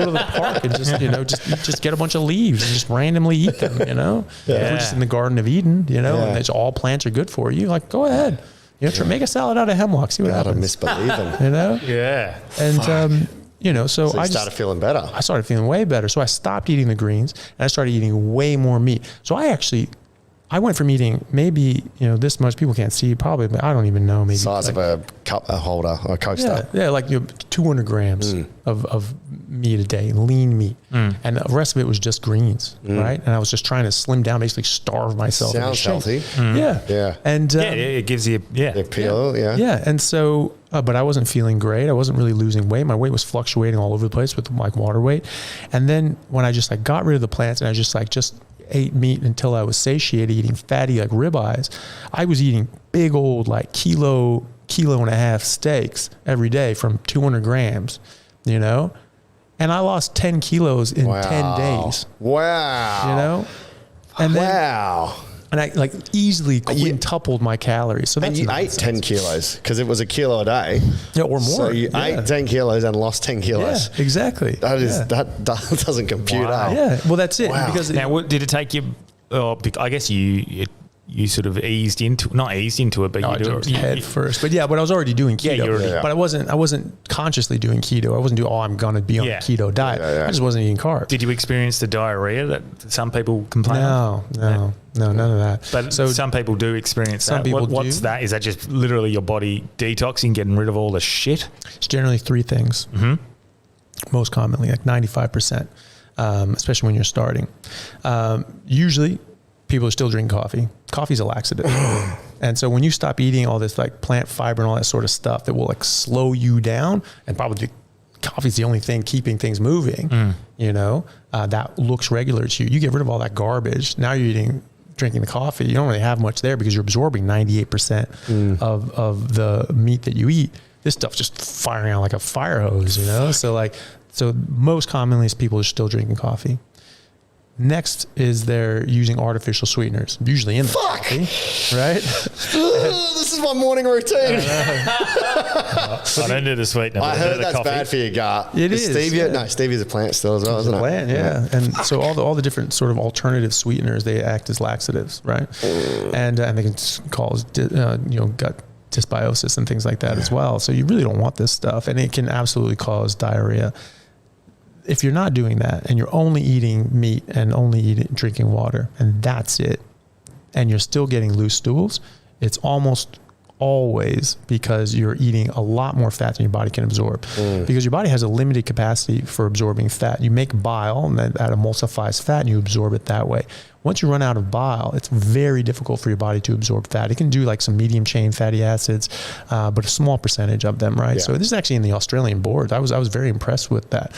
to the park and just get a bunch of leaves and just randomly eat them. If we're just in the Garden of Eden, and it's all plants are good for you. Like, go ahead. Make a salad out of hemlock. See what happens. I misbelieve them. Yeah. And so I started feeling better. I started feeling way better. So I stopped eating the greens and I started eating way more meat. So I went from eating maybe, this much, people can't see probably, but I don't even know, maybe size of a cup, a holder or a coaster. Yeah. Like 200 grams of meat a day, lean meat. And the rest of it was just greens. Right. And I was just trying to slim down, basically starve myself. Sounds healthy. Yeah. And it gives you appeal. Yeah. And so, but I wasn't feeling great. I wasn't really losing weight. My weight was fluctuating all over the place with like water weight. And then when I just got rid of the plants and I just ate meat until I was satiated, eating fatty like ribeyes, I was eating big old kilo and a half steaks every day from 200 grams, and I lost 10 kilos in 10 days. Wow. And then, and I easily quintupled my calories. So that's, and you ate 10 kilos because it was a kilo a day. Yeah, or more. So you ate 10 kilos and lost 10 kilos. Yeah, exactly. That doesn't compute out. Yeah, well, that's it. Wow. Because now, did it take you? I guess you sort of not eased into it, but you do it head first. But I was already doing keto. But I wasn't consciously doing keto. I wasn't doing, I'm going to be on a keto diet. I just wasn't eating carbs. Did you experience the diarrhea that some people complain of? No, none of that. But so some people do experience that. What's that? Is that just literally your body detoxing, getting rid of all the shit? It's generally three things. Most commonly, 95%, especially when you're starting. Usually, people still drink coffee. Coffee's a laxative. And so when you stop eating all this plant fiber and all that sort of stuff that will slow you down and probably coffee's the only thing keeping things moving, that looks regular to you. You get rid of all that garbage. Now you're drinking the coffee. You don't really have much there because you're absorbing 98% of the meat that you eat. This stuff's just firing out like a fire hose, So most commonly people are still drinking coffee. Next is they're using artificial sweeteners, usually in the coffee, right? This is my morning routine. I don't do the sweetener. I heard that's bad for your gut. It is. Stevia? No, stevia's a plant still as well, isn't it? Plant, yeah. And so all the different sort of alternative sweeteners, they act as laxatives, right? And they can cause gut dysbiosis and things like that as well. So you really don't want this stuff, and it can absolutely cause diarrhea. If you're not doing that and you're only eating meat and only drinking water and that's it, and you're still getting loose stools, it's almost always because you're eating a lot more fat than your body can absorb. Because your body has a limited capacity for absorbing fat. You make bile and that emulsifies fat and you absorb it that way. Once you run out of bile, it's very difficult for your body to absorb fat. It can do like some medium chain fatty acids, but a small percentage of them, right? Yeah. So this is actually in the Australian boards. I was very impressed with that.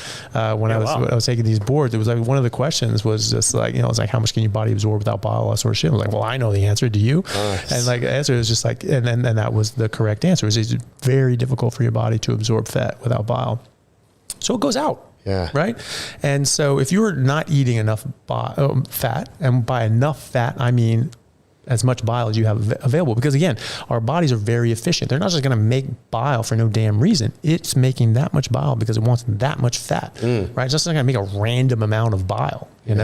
When I was taking these boards, it was like one of the questions was just like, it's like, how much can your body absorb without bile, all that sort of shit. I was like, well, I know the answer. Do you? Nice. And like the answer is just like, and that was the correct answer. It's very difficult for your body to absorb fat without bile. So it goes out. Yeah. Right. And so if you're not eating enough fat, and by enough fat, I mean as much bile as you have available, because again, our bodies are very efficient. They're not just going to make bile for no damn reason. It's making that much bile because it wants that much fat, right? It's just not going to make a random amount of bile. You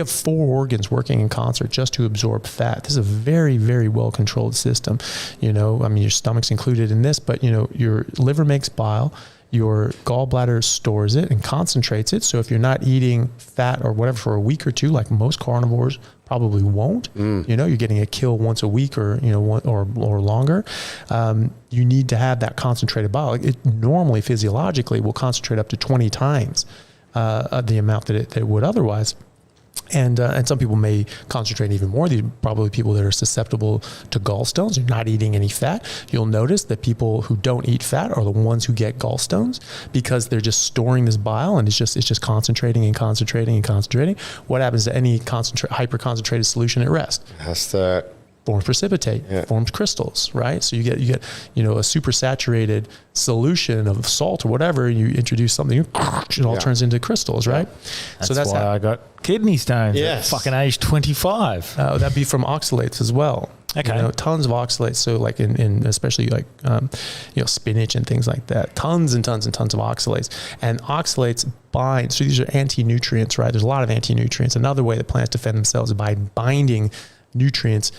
have 4 organs working in concert just to absorb fat. This is a very, very well controlled system. Your stomach's included in this, but your liver makes bile. Your gallbladder stores it and concentrates it. So if you're not eating fat or whatever for a week or two, like most carnivores probably won't, you're getting a kill once a week or longer. You need to have that concentrated bile. It normally physiologically will concentrate up to 20 times the amount that it would otherwise. And some people may concentrate even more. These are probably people that are susceptible to gallstones. They're not eating any fat. You'll notice that people who don't eat fat are the ones who get gallstones because they're just storing this bile and it's just concentrating and concentrating and concentrating. What happens to any hyper-concentrated solution at rest? It has to forms precipitate, forms crystals, right? So you get a super saturated solution of salt or whatever, and you introduce something, it all turns into crystals, right? That's why I got kidney stones at fucking age 25. That'd be from oxalates as well. Okay. Tons of oxalates. So like in especially like, spinach and things like that, tons and tons and tons of oxalates, and oxalates bind. So these are anti-nutrients, right? There's a lot of anti-nutrients. Another way that plants defend themselves is by binding nutrients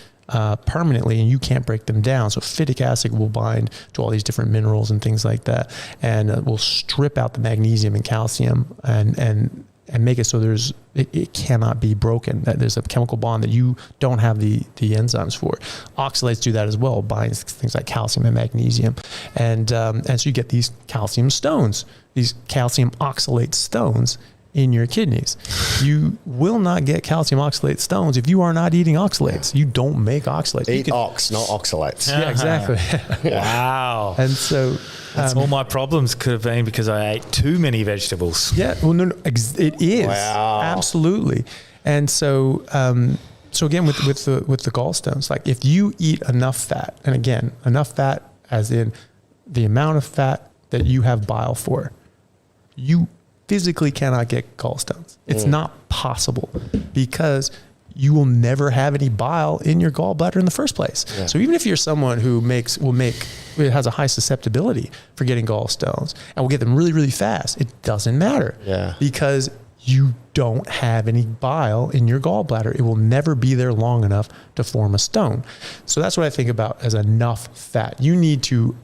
permanently, and you can't break them down. So phytic acid will bind to all these different minerals and things like that, and will strip out the magnesium and calcium and make it so it cannot be broken. That there's a chemical bond that you don't have the enzymes for. Oxalates do that as well, binds things like calcium and magnesium, and so you get these calcium stones, these calcium oxalate stones in your kidneys. You will not get calcium oxalate stones if you are not eating oxalates. You don't make oxalates. Eat ox, not oxalates. Yeah, exactly. Wow. And so all my problems could have been because I ate too many vegetables. Yeah, well, no, it is. Wow. Absolutely. And so again, with the gallstones, like if you eat enough fat, and again, enough fat as in the amount of fat that you have bile for, you physically cannot get gallstones. It's not possible because you will never have any bile in your gallbladder in the first place. Yeah. So even if you're someone who has a high susceptibility for getting gallstones and will get them really, really fast, it doesn't matter because you don't have any bile in your gallbladder. It will never be there long enough to form a stone. So that's what I think about as enough fat. You need to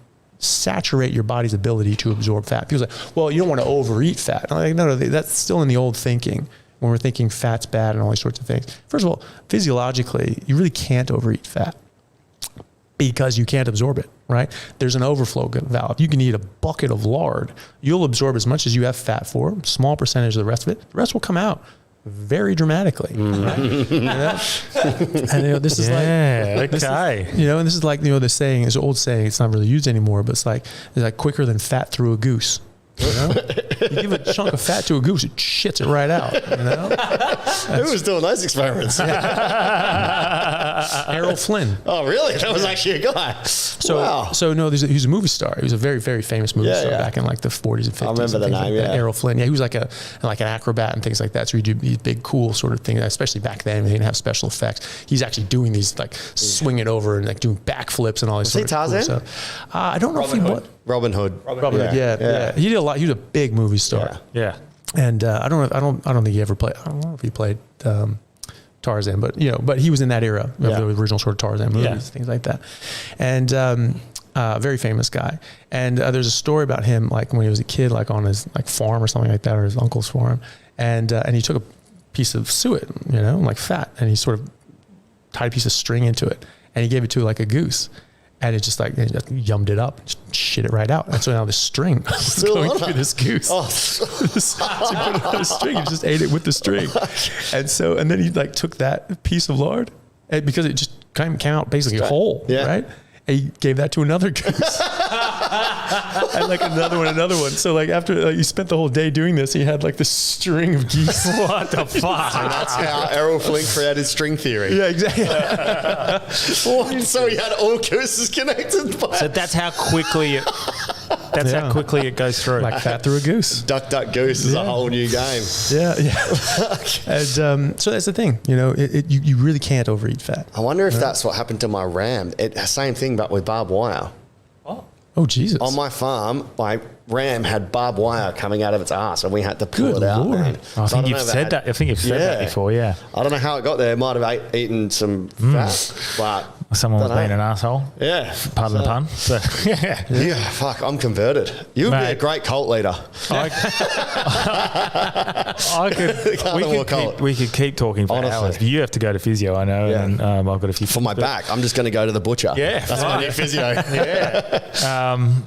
saturate your body's ability to absorb fat. People say, well, you don't want to overeat fat. I'm like, no, that's still in the old thinking when we're thinking fat's bad and all these sorts of things. First of all, physiologically, you really can't overeat fat because you can't absorb it, right? There's an overflow valve. You can eat a bucket of lard. You'll absorb as much as you have fat for, small percentage of the rest of it. The rest will come out very dramatically. Right? And this is and this is like, the saying, it's an old saying, it's not really used anymore, but it's like quicker than fat through a goose. You know? You give a chunk of fat to a goose, it shits it right out. You know? Who was doing those experiments? Errol Flynn. Oh, really? That was actually a guy. So no, he was a movie star. He was a very, very famous movie star back in like the 40s and 50s. I remember the name. Errol Flynn. Yeah, he was like an acrobat and things like that. So he did these big, cool sort of things. Especially back then, they didn't have special effects. He's actually doing these like swinging over and like doing backflips and all this. Was he Tarzan? Cool stuff. I don't know if he was. Robin Hood. Robin Hood. Yeah. He did a lot. He was a big movie star. Yeah. And I don't think he ever played. I don't know if he played Tarzan, but but he was in that era of the original sort of Tarzan movies, things like that. And very famous guy. And there's a story about him, like when he was a kid, like on his like farm or something like that, or his uncle's farm, and he took a piece of suet, like fat, and he sort of tied a piece of string into it, and he gave it to like a goose. And it just yummed it up, just shit it right out. And so now the string was going through this goose. So he put it on a string and just ate it with the string. And then he like took that piece of lard, and because it just came out basically whole, right? And he gave that to another goose. And like another one. So like after you spent the whole day doing this, he had like this string of geese. What the fuck? And that's how Errol Flynn created string theory. Yeah, exactly. So he had all gooses connected. So that's how quickly it. That's how quickly it goes through. Like fat through a goose. Duck goose is a whole new game. Yeah. And so that's the thing. You really can't overeat fat. I wonder if that's what happened to my ram. Same thing, but with barbed wire. Oh, Jesus. On my farm, my ram had barbed wire coming out of its ass, and we had to pull it out, man. I think you've said that. I think you've said that before, yeah. I don't know how it got there. It might have eaten some fat, but... Someone was being an asshole. Yeah. Pardon the pun. But yeah, fuck, I'm converted. You would be a great cult leader. We could keep talking for hours. You have to go to physio, I know, and I've got a few... For my back, I'm just going to go to the butcher. Yeah. That's my new physio.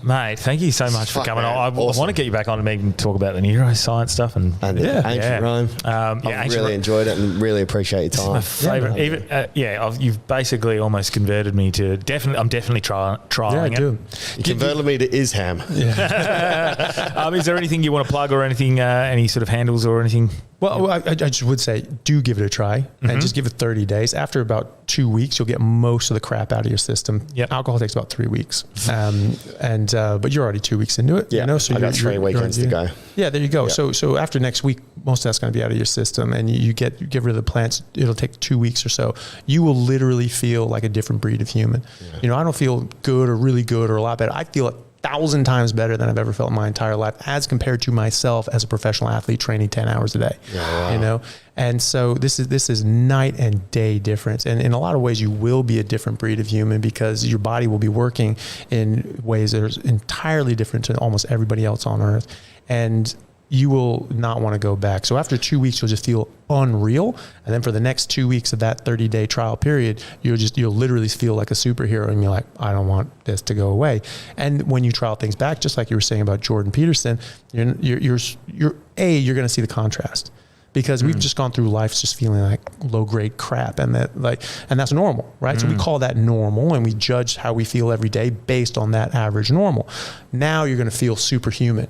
Mate, thank you so much for coming on. I want to get you back on and talk about the neuroscience stuff. And ancient Rome. I've really enjoyed it and really appreciate your time. My favourite. You've basically almost converted me to I'm definitely trying it. You converted me to Isham. Is there anything you want to plug or anything, any sort of handles or anything? Well, I just would say, do give it a try and just give it 30 days. After about 2 weeks, you'll get most of the crap out of your system. Yep. Alcohol takes about 3 weeks. But you're already 2 weeks into it. Yeah. So I got 3 weekends to go. Yeah, there you go. Yeah. So after next week, most of that's going to be out of your system, and you get rid of the plants. It'll take 2 weeks or so. You will literally feel like a different breed of human. Yeah. I don't feel good or really good or a lot better. I feel 1,000 times better than I've ever felt in my entire life, as compared to myself as a professional athlete training 10 hours a day. Yeah, wow. And so this is night and day difference. And in a lot of ways, you will be a different breed of human, because your body will be working in ways that are entirely different to almost everybody else on earth. And you will not want to go back. So after 2 weeks, you'll just feel unreal. And then for the next 2 weeks of that 30-day trial period, you'll literally feel like a superhero, and you're like, I don't want this to go away. And when you trial things back, just like you were saying about Jordan Peterson, you're going to see the contrast. Because we've just gone through life just feeling like low grade crap, and that's normal, right? So we call that normal, and we judge how we feel every day based on that average normal. Now you're going to feel superhuman.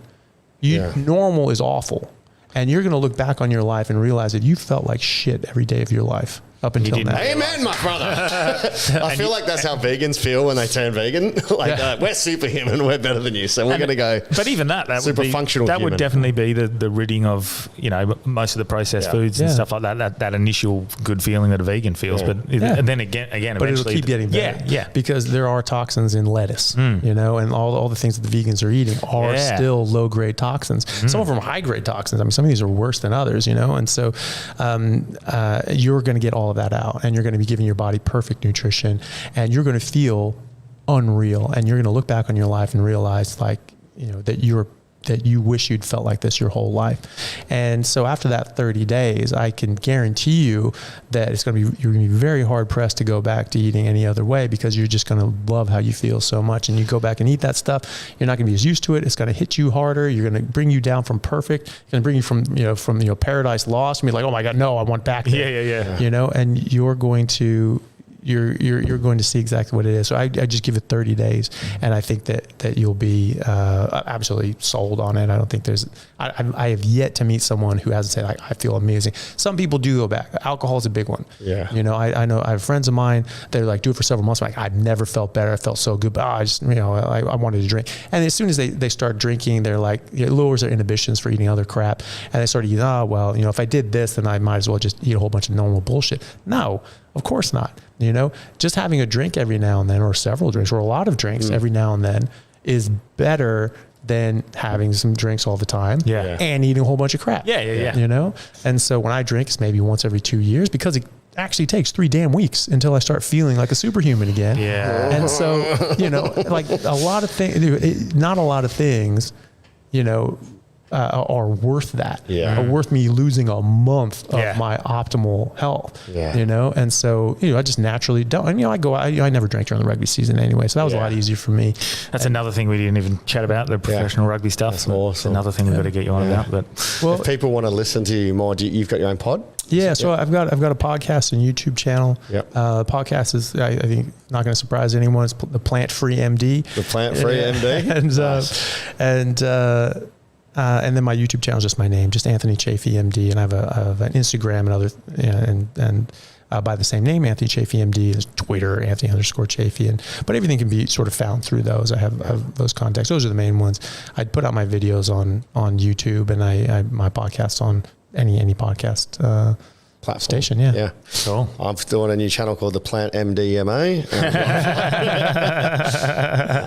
Normal is awful, and you're going to look back on your life and realize that you felt like shit every day of your life up until now. Amen, my brother. I feel like that's how vegans feel when they turn vegan. We're superhuman, we're better than you, so we're going to go. But even that super functional. That would definitely be the ridding of most of the processed foods and stuff like that. That initial good feeling that a vegan feels, and then again, but eventually it'll keep getting better. Yeah, because there are toxins in lettuce, and all the things that the vegans are eating are still low grade toxins. Some of them are high grade toxins. I mean, some of these are worse than others, and so you're going to get all of that out, and you're going to be giving your body perfect nutrition, and you're going to feel unreal, and you're going to look back on your life and realize that you wish you'd felt like this your whole life. And so after that 30 days, I can guarantee you that you're going to be very hard pressed to go back to eating any other way, because you're just going to love how you feel so much. And you go back and eat that stuff, you're not going to be as used to it. It's going to hit you harder. You're going to bring you down from perfect. It's going to bring you from paradise lost and be like, oh my God, no, I want back there. Yeah. And you're going to you're going to see exactly what it is. So I just give it 30 days, and I think that you'll be absolutely sold on it. I don't think I have yet to meet someone who hasn't said, I feel amazing. Some people do go back. Alcohol is a big one. Yeah. You know, I know I have friends of mine, they're like, do it for several months. I'm like, I've never felt better. I felt so good, but I just, you know, I wanted to drink. And as soon as they start drinking, they're like, it lowers their inhibitions for eating other crap. And they start eating, well, you know, if I did this, then I might as well just eat a whole bunch of normal bullshit. No, of course not. You know, just having a drink every now and then, or several drinks, or a lot of drinks every now and then is better than having some drinks all the time and eating a whole bunch of crap. Yeah. You know? And so when I drink, it's maybe once every 2 years, because it actually takes 3 damn weeks until I start feeling like a superhuman again. Yeah. And so, you know, like a lot of things, not a lot of things, you know, are worth that. Yeah. Are worth me losing a month of my optimal health. Yeah. You know, and so, you know, I just naturally don't. And, you know, I never drank during the rugby season anyway, so that was a lot easier for me. That's another thing we didn't even chat about, the professional rugby stuff. That's awesome. Another thing we've got to get you on about. But if people want to listen to you more, you've got your own pod? Yeah, so I've got a podcast and YouTube channel. Yep. Podcast is, I think, not going to surprise anyone. It's the Plant Free MD. The Plant Free MD. And then my YouTube channel is just my name, just Anthony Chaffee MD, and I have an Instagram and other, and by the same name, Anthony Chaffee MD. There's Twitter, Anthony_Chaffee, but everything can be sort of found through those. I have those contacts. Those are the main ones. I'd put out my videos on YouTube, and my podcasts on any podcast platform. Station. Yeah. Cool. I'm doing a new channel called the Plant MDMA.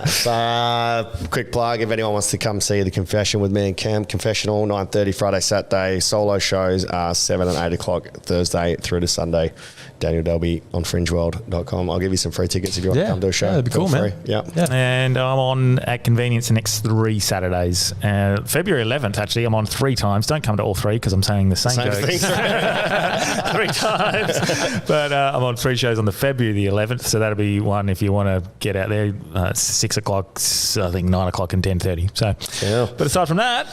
So, quick plug, if anyone wants to come see The Confession with me and Cam, Confessional, 9:30 Friday, Saturday. Solo shows are 7 and 8 o'clock Thursday through to Sunday. Daniel Delby on fringeworld.com. I'll give you some free tickets if you want to come to a show. Yeah, that'd be cool, man. Yeah. And I'm on at Convenience the next 3 Saturdays. February 11th, actually, I'm on 3 times. Don't come to all 3 because I'm saying the same jokes. 3 times. But I'm on 3 shows on the February the 11th, so that'll be one if you want to get out there. 6 o'clock, I think 9 o'clock and 10:30. So, But aside from that,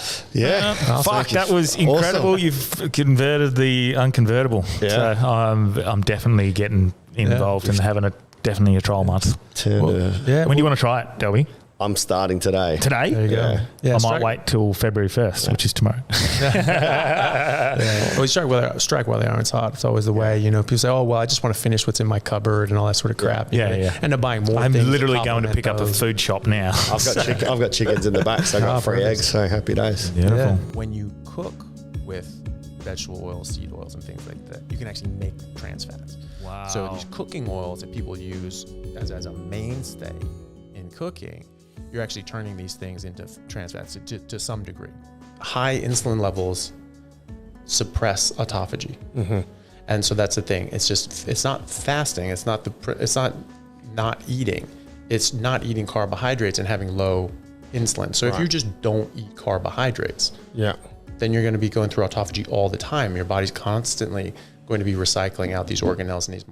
fuck, that was incredible. Awesome. You've converted the unconvertible. Yeah. So I'm definitely getting involved and having definitely a trial month. When do you want to try it, Delby? I'm starting today. Today? There you go. Yeah, I might wait till February 1st, which is tomorrow. Well, you strike while the iron's hot. It's always the way, you know, people say, oh, well, I just want to finish what's in my cupboard and all that sort of crap. Yeah. End up buying more I'm things. literally going to pick up a food shop now. I've got chickens in the back, so I got 3 eggs, so happy days. Beautiful. Yeah. When you cook with vegetable oils, seed oils, and things like that, you can actually make trans fats. Wow. So these cooking oils that people use as a mainstay in cooking, you're actually turning these things into trans fats to some degree. High insulin levels suppress autophagy. Mm-hmm. And so that's the thing. It's not fasting. It's not eating. It's not eating carbohydrates and having low insulin. So if you just don't eat carbohydrates, then you're going to be going through autophagy all the time. Your body's constantly going to be recycling out these organelles and these